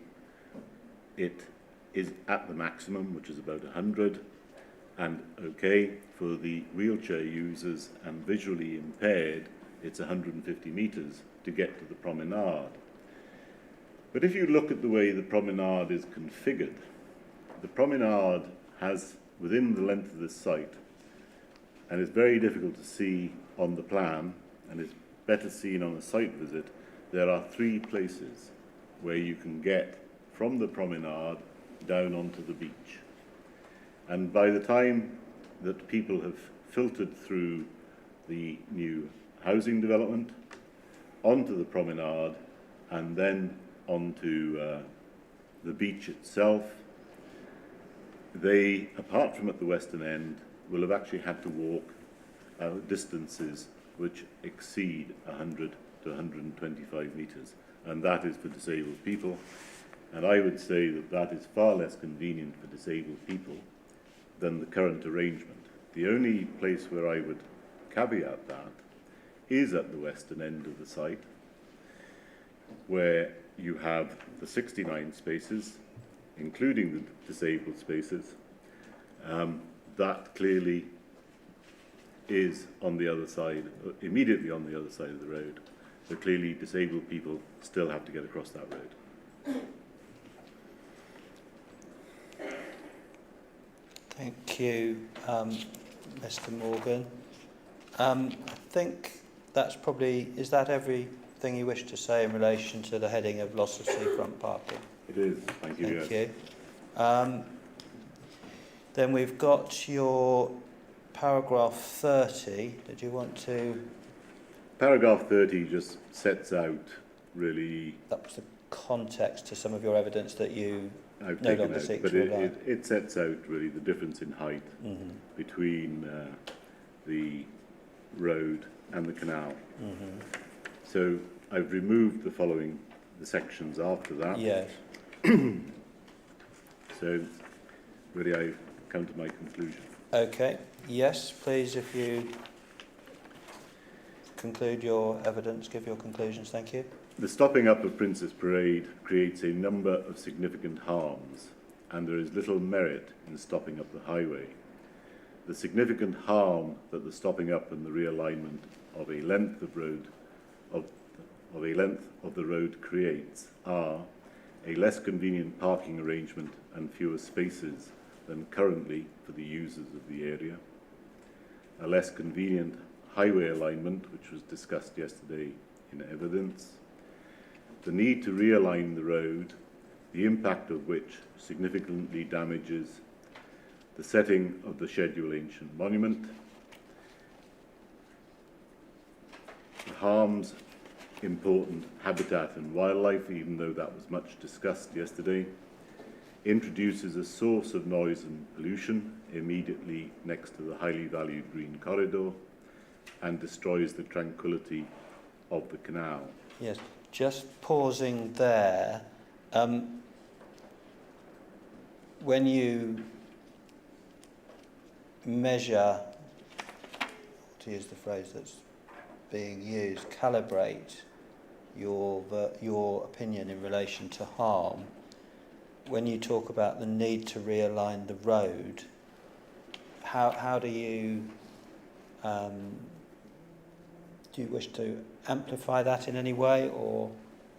it is at the maximum, which is about 100, and okay, for the wheelchair users and visually impaired, it's 150 metres to get to the promenade. But if you look at the way the promenade is configured, the promenade has, within the length of this site, and it's very difficult to see on the plan, and it's better seen on a site visit, there are 3 places where you can get from the promenade down onto the beach. And by the time that people have filtered through the new housing development, onto the promenade, and then onto the beach itself, they, apart from at the western end, will have actually had to walk distances which exceed 100 to 125 metres, and that is for disabled people. And I would say that that is far less convenient for disabled people than the current arrangement. The only place where I would caveat that is at the western end of the site, where you have the 69 spaces, including the disabled spaces. That clearly is on the other side, immediately on the other side of the road. So clearly disabled people still have to get across that road. Thank you, Mr. Morgan. I think that's probably, is that everything you wish to say in relation to the heading of loss of seafront parking? It is, thank you. Thank you. Then we've got your paragraph 30. Did you want to? Paragraph 30 just sets out really. That was the context to some of your evidence that you I've no taken longer out, seek but to rely. it sets out really the difference in height between the road and the canal. So I've removed the sections after that. Yes. So really I've come to my conclusion. Okay. Yes, please, if you conclude your evidence, give your conclusions. Thank you. The stopping up of Princess Parade creates a number of significant harms, and there is little merit in stopping up the highway. The significant harm that the stopping up and the realignment of a length of road of a length of the road creates are a less convenient parking arrangement and fewer spaces than currently for the users of the area, a less convenient highway alignment, which was discussed yesterday in evidence, the need to realign the road, the impact of which significantly damages the setting of the Schedule Ancient Monument, the harms important habitat and wildlife, even though that was much discussed yesterday, introduces a source of noise and pollution immediately next to the highly valued green corridor, and destroys the tranquility of the canal. Yes, just pausing there. When you measure, to use the phrase that's being used, calibrate your opinion in relation to harm, when you talk about the need to realign the road, how do you wish to amplify that in any way, or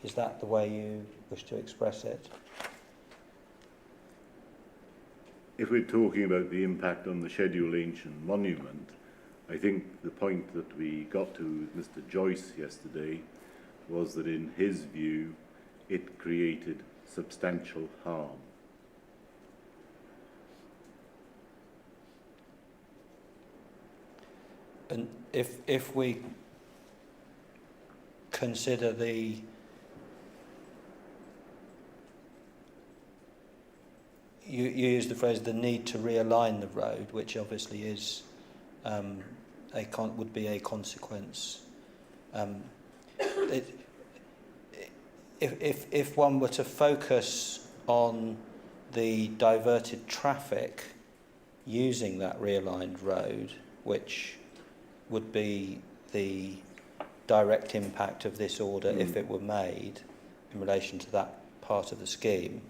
is that the way you wish to express it? If we're talking about the impact on the Schedule Ancient Monument, I think the point that we got to with Mr. Joyce yesterday was that in his view it created substantial harm. And if we consider you use the phrase the need to realign the road, which obviously is would be a consequence. If one were to focus on the diverted traffic using that realigned road, which would be the direct impact of this order if it were made in relation to that part of the scheme,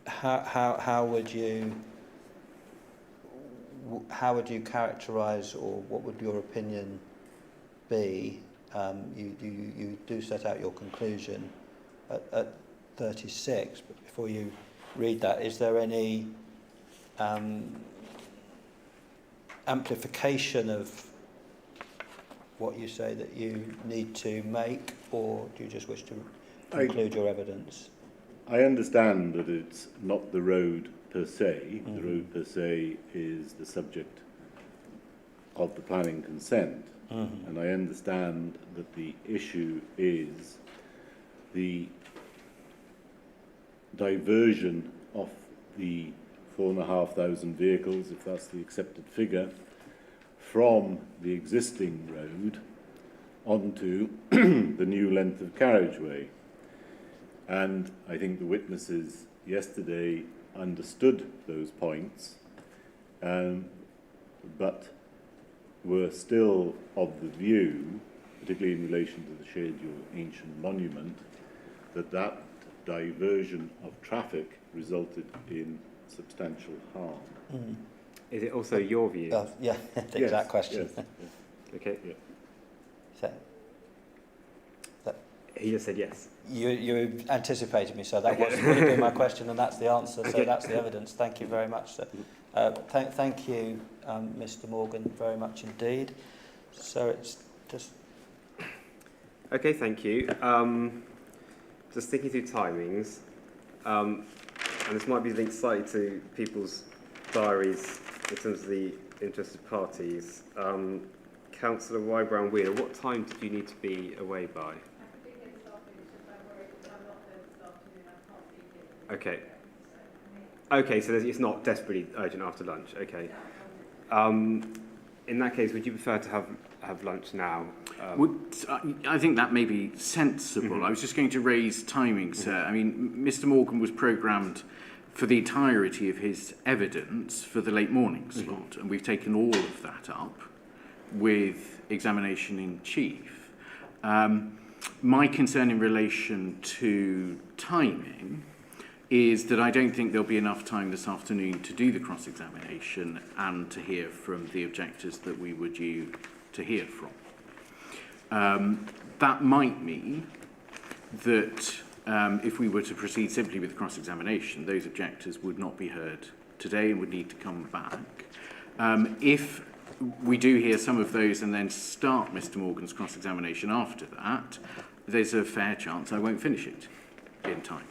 how would you characterise, or what would your opinion be? You do set out your conclusion at 36, but before you read that, is there any amplification of what you say that you need to make, or do you just wish to conclude your evidence? I understand that it's not the road per se. The road per se is the subject of the planning consent. And I understand that the issue is the diversion of the 4,500 vehicles, if that's the accepted figure, from the existing road onto the new length of carriageway. And I think the witnesses yesterday understood those points, but were still of the view, particularly in relation to the scheduled ancient monument, that that diversion of traffic resulted in substantial harm. Is it also your view? Yeah, the exact question. Yes. Okay. Yeah. He just said yes. You anticipated me, so that was going to be my question, and that's the answer. So that's the evidence. Thank you very much, sir. Thank you, Mr. Morgan, very much indeed. So it's just... Okay, thank you. Just thinking through timings, and this might be linked slightly to people's diaries in terms of the interested parties. Councillor Weibrow and Wheeler, what time did you need to be away by? Okay. Okay, so it's not desperately urgent after lunch. Okay. In that case, would you prefer to have lunch now? I think that may be sensible. I was just going to raise timing, sir. I mean, Mr. Morgan was programmed for the entirety of his evidence for the late morning slot, and we've taken all of that up with examination in chief. My concern in relation to timing is that I don't think there'll be enough time this afternoon to do the cross-examination and to hear from the objectors that we were due to hear from. That might mean that if we were to proceed simply with cross-examination, those objectors would not be heard today and would need to come back. If we do hear some of those and then start Mr. Morgan's cross-examination after that, there's a fair chance I won't finish it in time.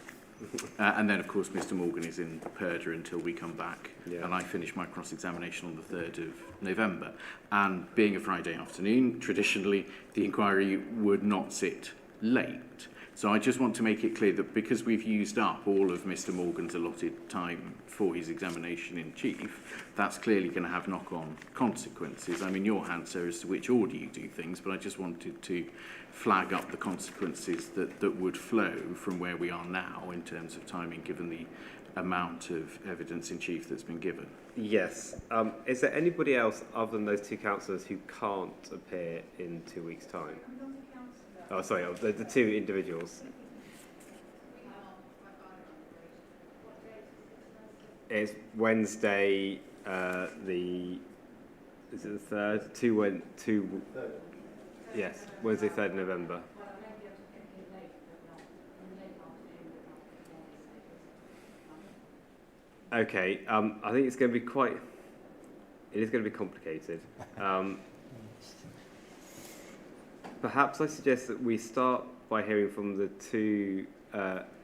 And then, of course, Mr. Morgan is in purdah until we come back, and I finish my cross-examination on the 3rd of November. And being a Friday afternoon, traditionally, the inquiry would not sit late. So I just want to make it clear that because we've used up all of Mr. Morgan's allotted time for his examination in chief, that's clearly going to have knock-on consequences. I'm in your hands, sir, as to which order you do things, but I just wanted to flag up the consequences that would flow from where we are now in terms of timing, given the amount of evidence in chief that's been given. Yes. Is there anybody else other than those two councillors who can't appear in 2 weeks' time? Oh, sorry, the two individuals. It's Wednesday, is it the 3rd? Yes, Wednesday, 3rd of November. Okay, I think it's going to be it is going to be complicated. Perhaps I suggest that we start by hearing from the two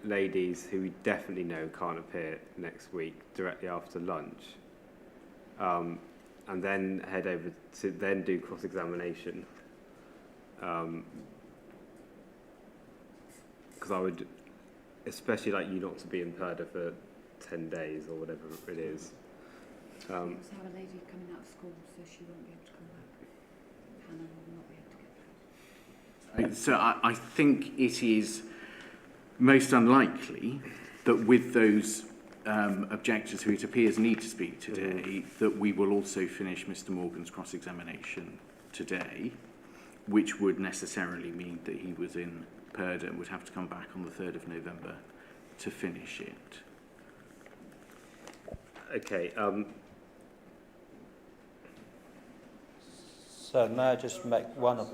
ladies who we definitely know can't appear next week directly after lunch, and then head over to then do cross-examination. Because I would especially like you not to be in purdah for 10 days or whatever it is. We also have a lady coming out of school, so she won't be able to come back. Hannah will not be able to get back. So I think it is most unlikely that with those objectors who it appears need to speak today, that we will also finish Mr Morgan's cross-examination today, which would necessarily mean that he was in Purda and would have to come back on the 3rd of November to finish it. Okay. So may I just make one of...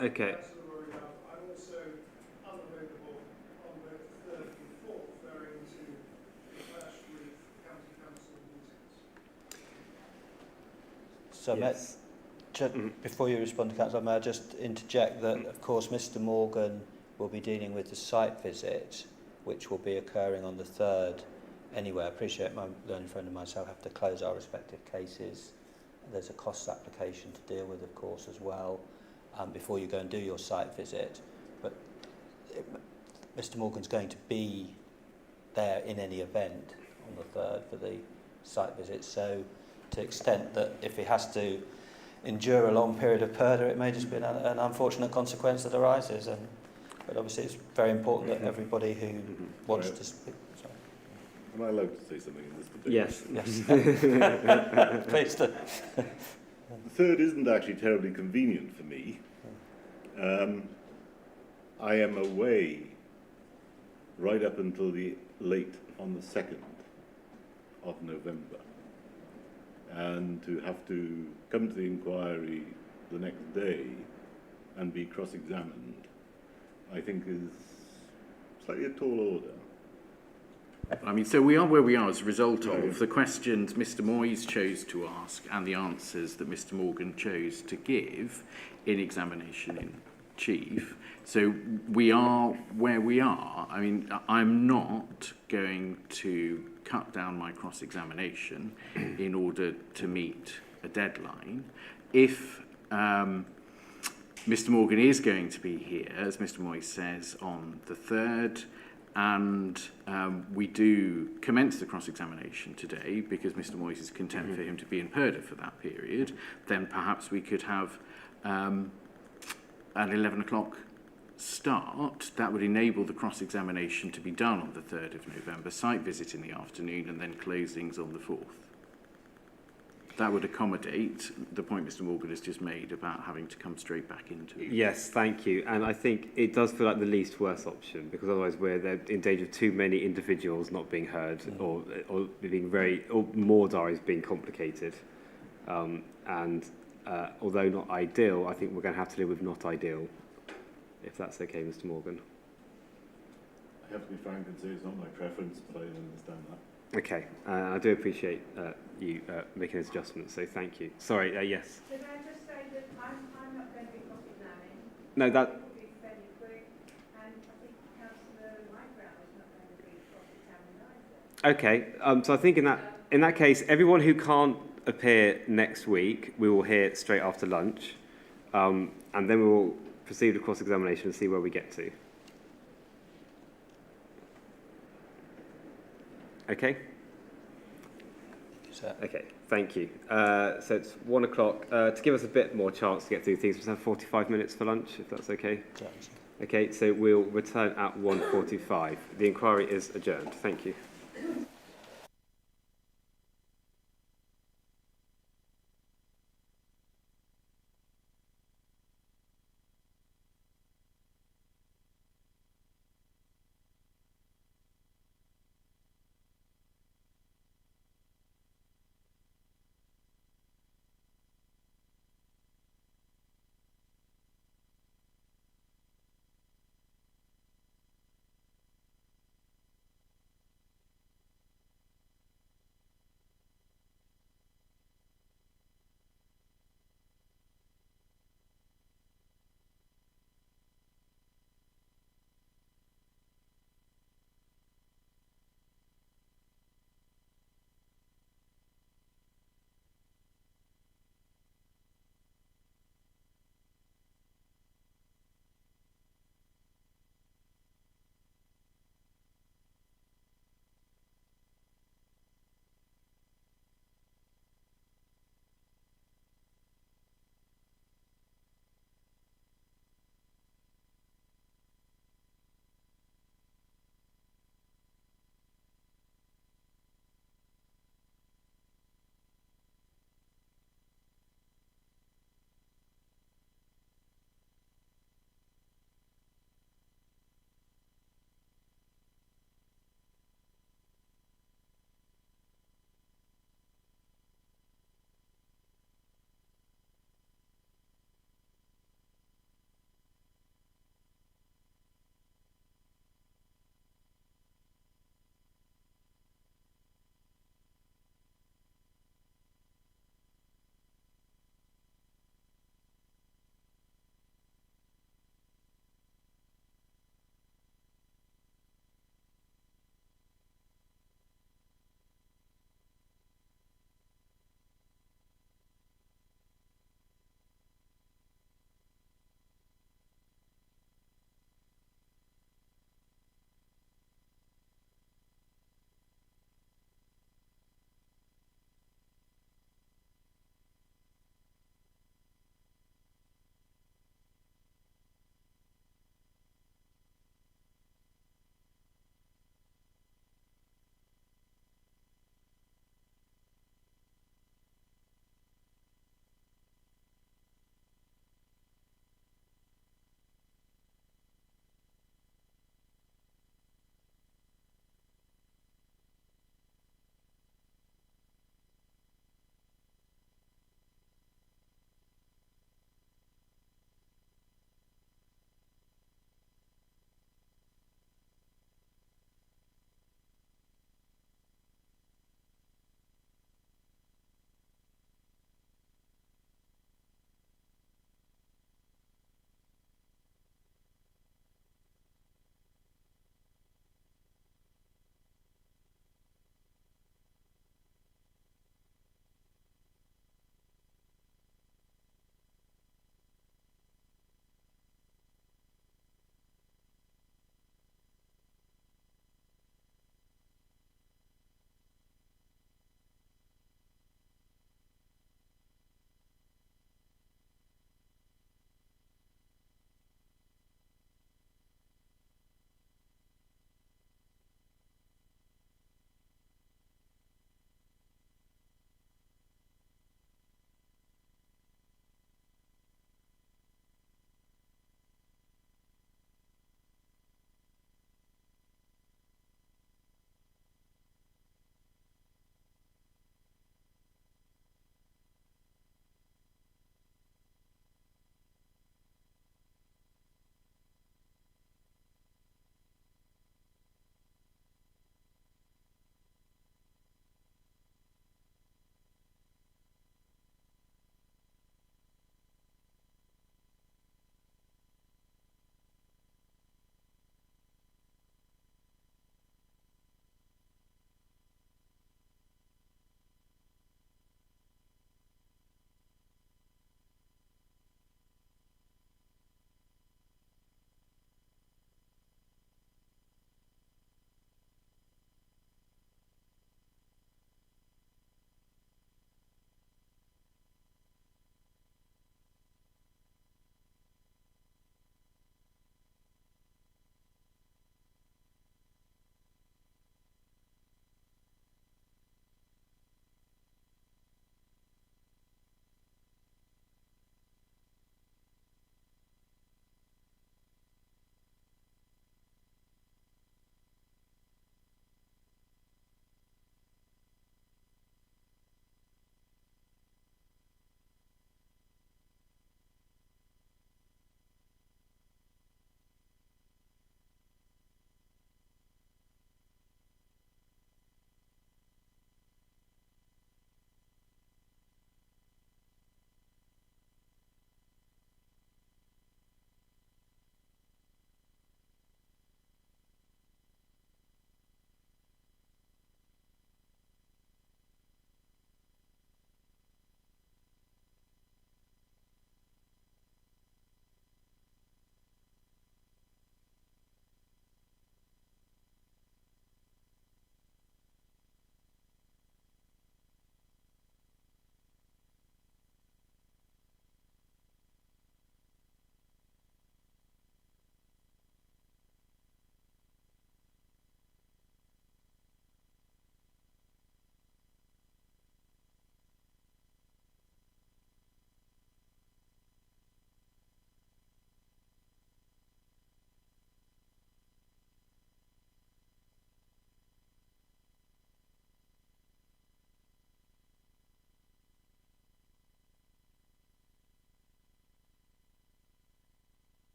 Okay. So Yes. before you respond to Councillor, may I just interject that, of course, Mr Morgan will be dealing with the site visit, which will be occurring on the 3rd anyway. I appreciate my learned friend and myself have to close our respective cases. There's a costs application to deal with, of course, as well, before you go and do your site visit. But Mr Morgan's going to be there in any event on the 3rd for the site visit. So to the extent that if he has to endure a long period of Purda, it may just be an unfortunate consequence that arises. But obviously it's very important that everybody who wants to speak... Sorry. Am I allowed to say something in this debate? Yes. Yes. Please do. The 3rd isn't actually terribly convenient for me. I am away right up until the late on the 2nd of November. And to have to come to the inquiry the next day and be cross-examined, I think is slightly a tall order. I mean, so we are where we are as a result of the questions Mr Moyes chose to ask and the answers that Mr Morgan chose to give in examination in chief. So we are where we are. I mean, I'm not going to cut down my cross-examination in order to meet a deadline. If Mr Morgan is going to be here, as Mr Moyes says, on the 3rd, and we do commence the cross-examination today because Mr Moyes is content for him to be in Purda for that period, then perhaps we could have an 11 o'clock start. That would enable the cross-examination to be done on the 3rd of November, site visit in the afternoon, and then closings on the 4th. That would accommodate the point Mr Morgan has just made about having to come straight back into it. Yes, thank you. And I think it does feel like the least worst option, because otherwise we're in danger of too many individuals not being heard, or being or more diaries being complicated. Although not ideal, I think we're going to have to live with not ideal, if that's okay, Mr Morgan. I have to be frank and say it's not my preference, but I understand that. Okay, I do appreciate you making this adjustment, so thank you. Sorry, yes. Can I just say that I'm not going to be cross-examining? No, that... It will be fairly quick, and I think Councillor Weibrow is not going to be cross-examined either. Okay, so I think in that case, everyone who can't appear next week, we will hear straight after lunch, and then we will proceed with cross-examination and see where we get to. Okay? Okay, thank you. So it's 1 o'clock. To give us a bit more chance to get through things, we'll have 45 minutes for lunch, if that's okay. Okay, so we'll return at 1:45. The inquiry is adjourned. Thank you.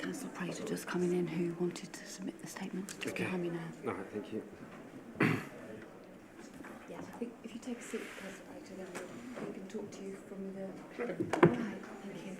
Councillor Prater just coming in who wanted to submit the statement just behind me now. All right, thank you. Yeah, I think if you take a seat, Councillor Prater, then we can talk to you from the... All right, thank you.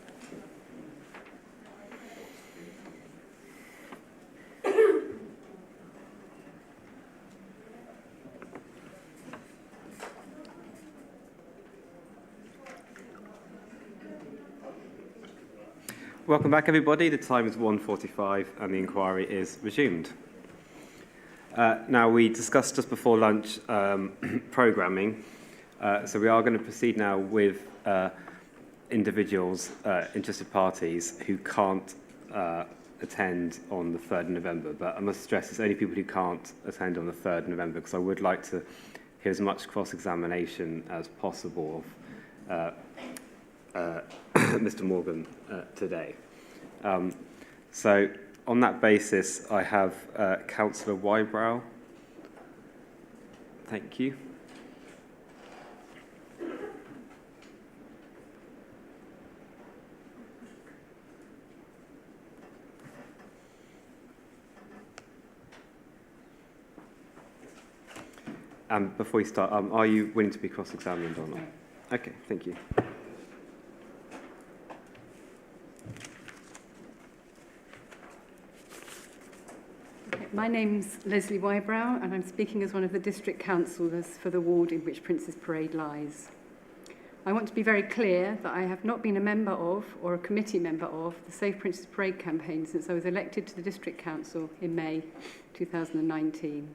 Welcome back, everybody. The time is 1:45 and the inquiry is resumed. Now, we discussed just before lunch programming, so we are going to proceed now with individuals, interested parties who can't attend on the 3rd of November. But I must stress it's only people who can't attend on the 3rd of November, because I would like to hear as much cross-examination as possible of Mr. Morgan today. So on that basis, I have Councillor Weibrow. Thank you. Before we start, are you willing to be cross-examined or not? Okay, thank you. My name's Leslie Weibrow, and I'm speaking as one of the district councillors for the ward in which Prince's Parade lies. I want to be very clear that I have not been a member of or a committee member of the Safe Prince's Parade campaign since I was elected to the district council in May 2019.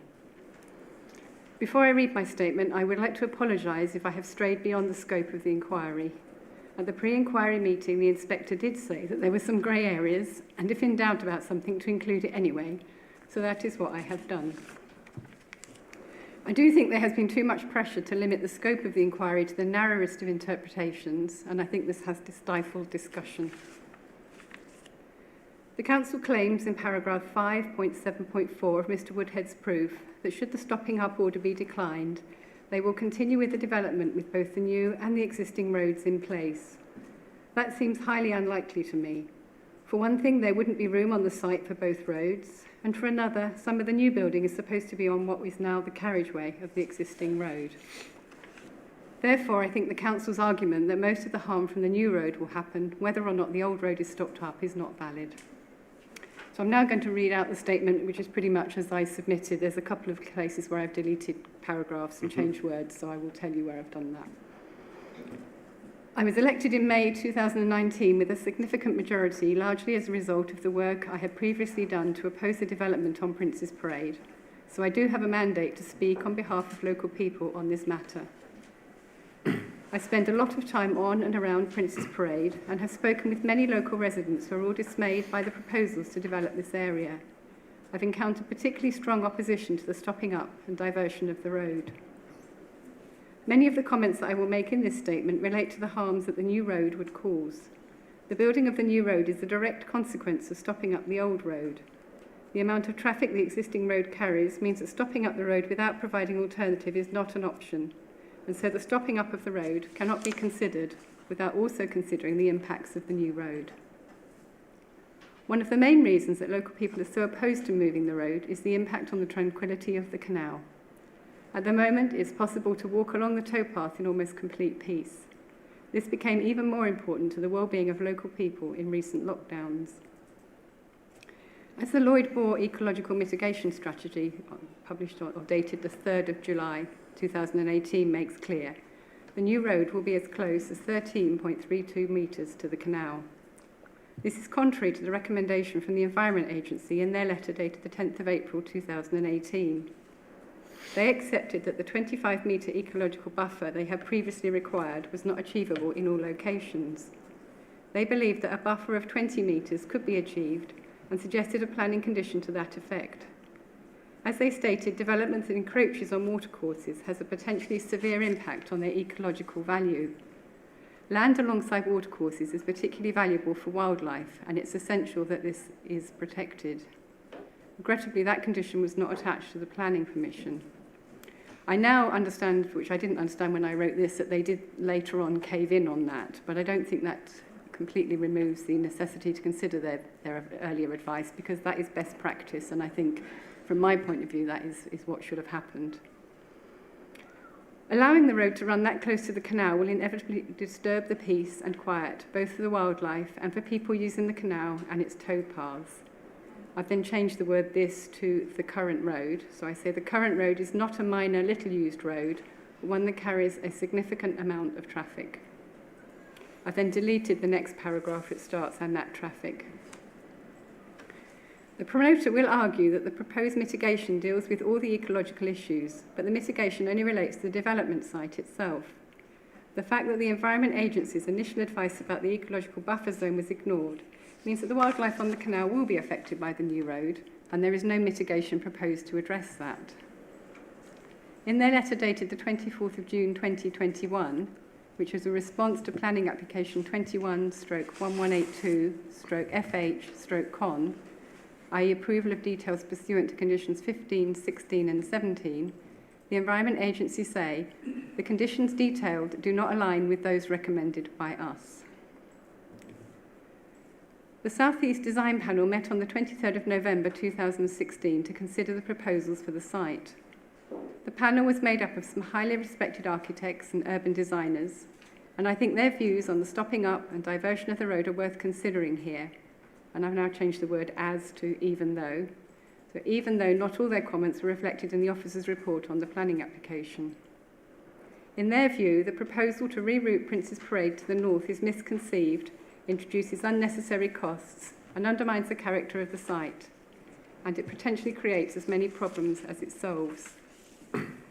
Before I read my statement, I would like to apologise if I have strayed beyond the scope of the inquiry. At the pre-inquiry meeting, the inspector did say that there were some grey areas, and if in doubt about something, to include it anyway. So that is what I have done. I do think there has been too much pressure to limit the scope of the inquiry to the narrowest of interpretations, and I think this has stifled discussion. The Council claims in paragraph 5.7.4 of Mr Woodhead's proof that should the stopping up order be declined, they will continue with the development with both the new and the existing roads in place. That seems highly unlikely to me. For one thing, there wouldn't be room on the site for both roads, and for another, some of the new building is supposed to be on what is now the carriageway of the existing road. Therefore, I think the Council's argument that most of the harm from the new road will happen whether or not the old road is stopped up is not valid. So I'm now going to read out the statement, which is pretty much as I submitted. There's a couple of places where I've deleted paragraphs and changed words, so I will tell you where I've done that. I was elected in May 2019 with a significant majority, largely as a result of the work I had previously done to oppose the development on Prince's Parade. So I do have a mandate to speak on behalf of local people on this matter. I spend a lot of time on and around Prince's Parade and have spoken with many local residents who are all dismayed by the proposals to develop this area. I've encountered particularly strong opposition to the stopping up and diversion of the road. Many of the comments that I will make in this statement relate to the harms that the new road would cause. The building of the new road is a direct consequence of stopping up the old road. The amount of traffic the existing road carries means that stopping up the road without providing alternative is not an option, and so the stopping up of the road cannot be considered without also considering the impacts of the new road. One of the main reasons that local people are so opposed to moving the road is the impact on the tranquility of the canal. At the moment, it's possible to walk along the towpath in almost complete peace. This became even more important to the well-being of local people in recent lockdowns. As the Lloyd Bohr Ecological Mitigation Strategy, published or dated the 3rd of July 2018, makes clear, the new road will be as close as 13.32 metres to the canal. This is contrary to the recommendation from the Environment Agency in their letter dated the 10th of April 2018. They accepted that the 25-metre ecological buffer they had previously required was not achievable in all locations. They believed that a buffer of 20 metres could be achieved and suggested a planning condition to that effect. As they stated, development that encroaches on watercourses has a potentially severe impact on their ecological value. Land alongside watercourses is particularly valuable for wildlife, and it's essential that this is protected. Regrettably, that condition was not attached to the planning permission. I now understand, which I didn't understand when I wrote this, that they did later on cave in on that, but I don't think that completely removes the necessity to consider their earlier advice, because that is best practice, and I think from my point of view that is what should have happened. Allowing the road to run that close to the canal will inevitably disturb the peace and quiet, both for the wildlife and for people using the canal and its tow paths. I've then changed the word "this" to the current road. So I say the current road is not a minor, little used road, but one that carries a significant amount of traffic. I've then deleted the next paragraph. It starts "and that traffic." The promoter will argue that the proposed mitigation deals with all the ecological issues, but the mitigation only relates to the development site itself. The fact that the Environment Agency's initial advice about the ecological buffer zone was ignored means that the wildlife on the canal will be affected by the new road, and there is no mitigation proposed to address that. In their letter dated the 24th of June 2021, which was a response to planning application 21/1182/FH/CON, i.e. approval of details pursuant to conditions 15, 16 and 17, the Environment Agency say the conditions detailed do not align with those recommended by us. The South East Design Panel met on the 23rd of November 2016 to consider the proposals for the site. The panel was made up of some highly respected architects and urban designers, and I think their views on the stopping up and diversion of the road are worth considering here. And I've now changed the word "as" to "even though." So even though not all their comments were reflected in the officer's report on the planning application. In their view, the proposal to reroute Prince's Parade to the north is misconceived, introduces unnecessary costs, and undermines the character of the site, and it potentially creates as many problems as it solves.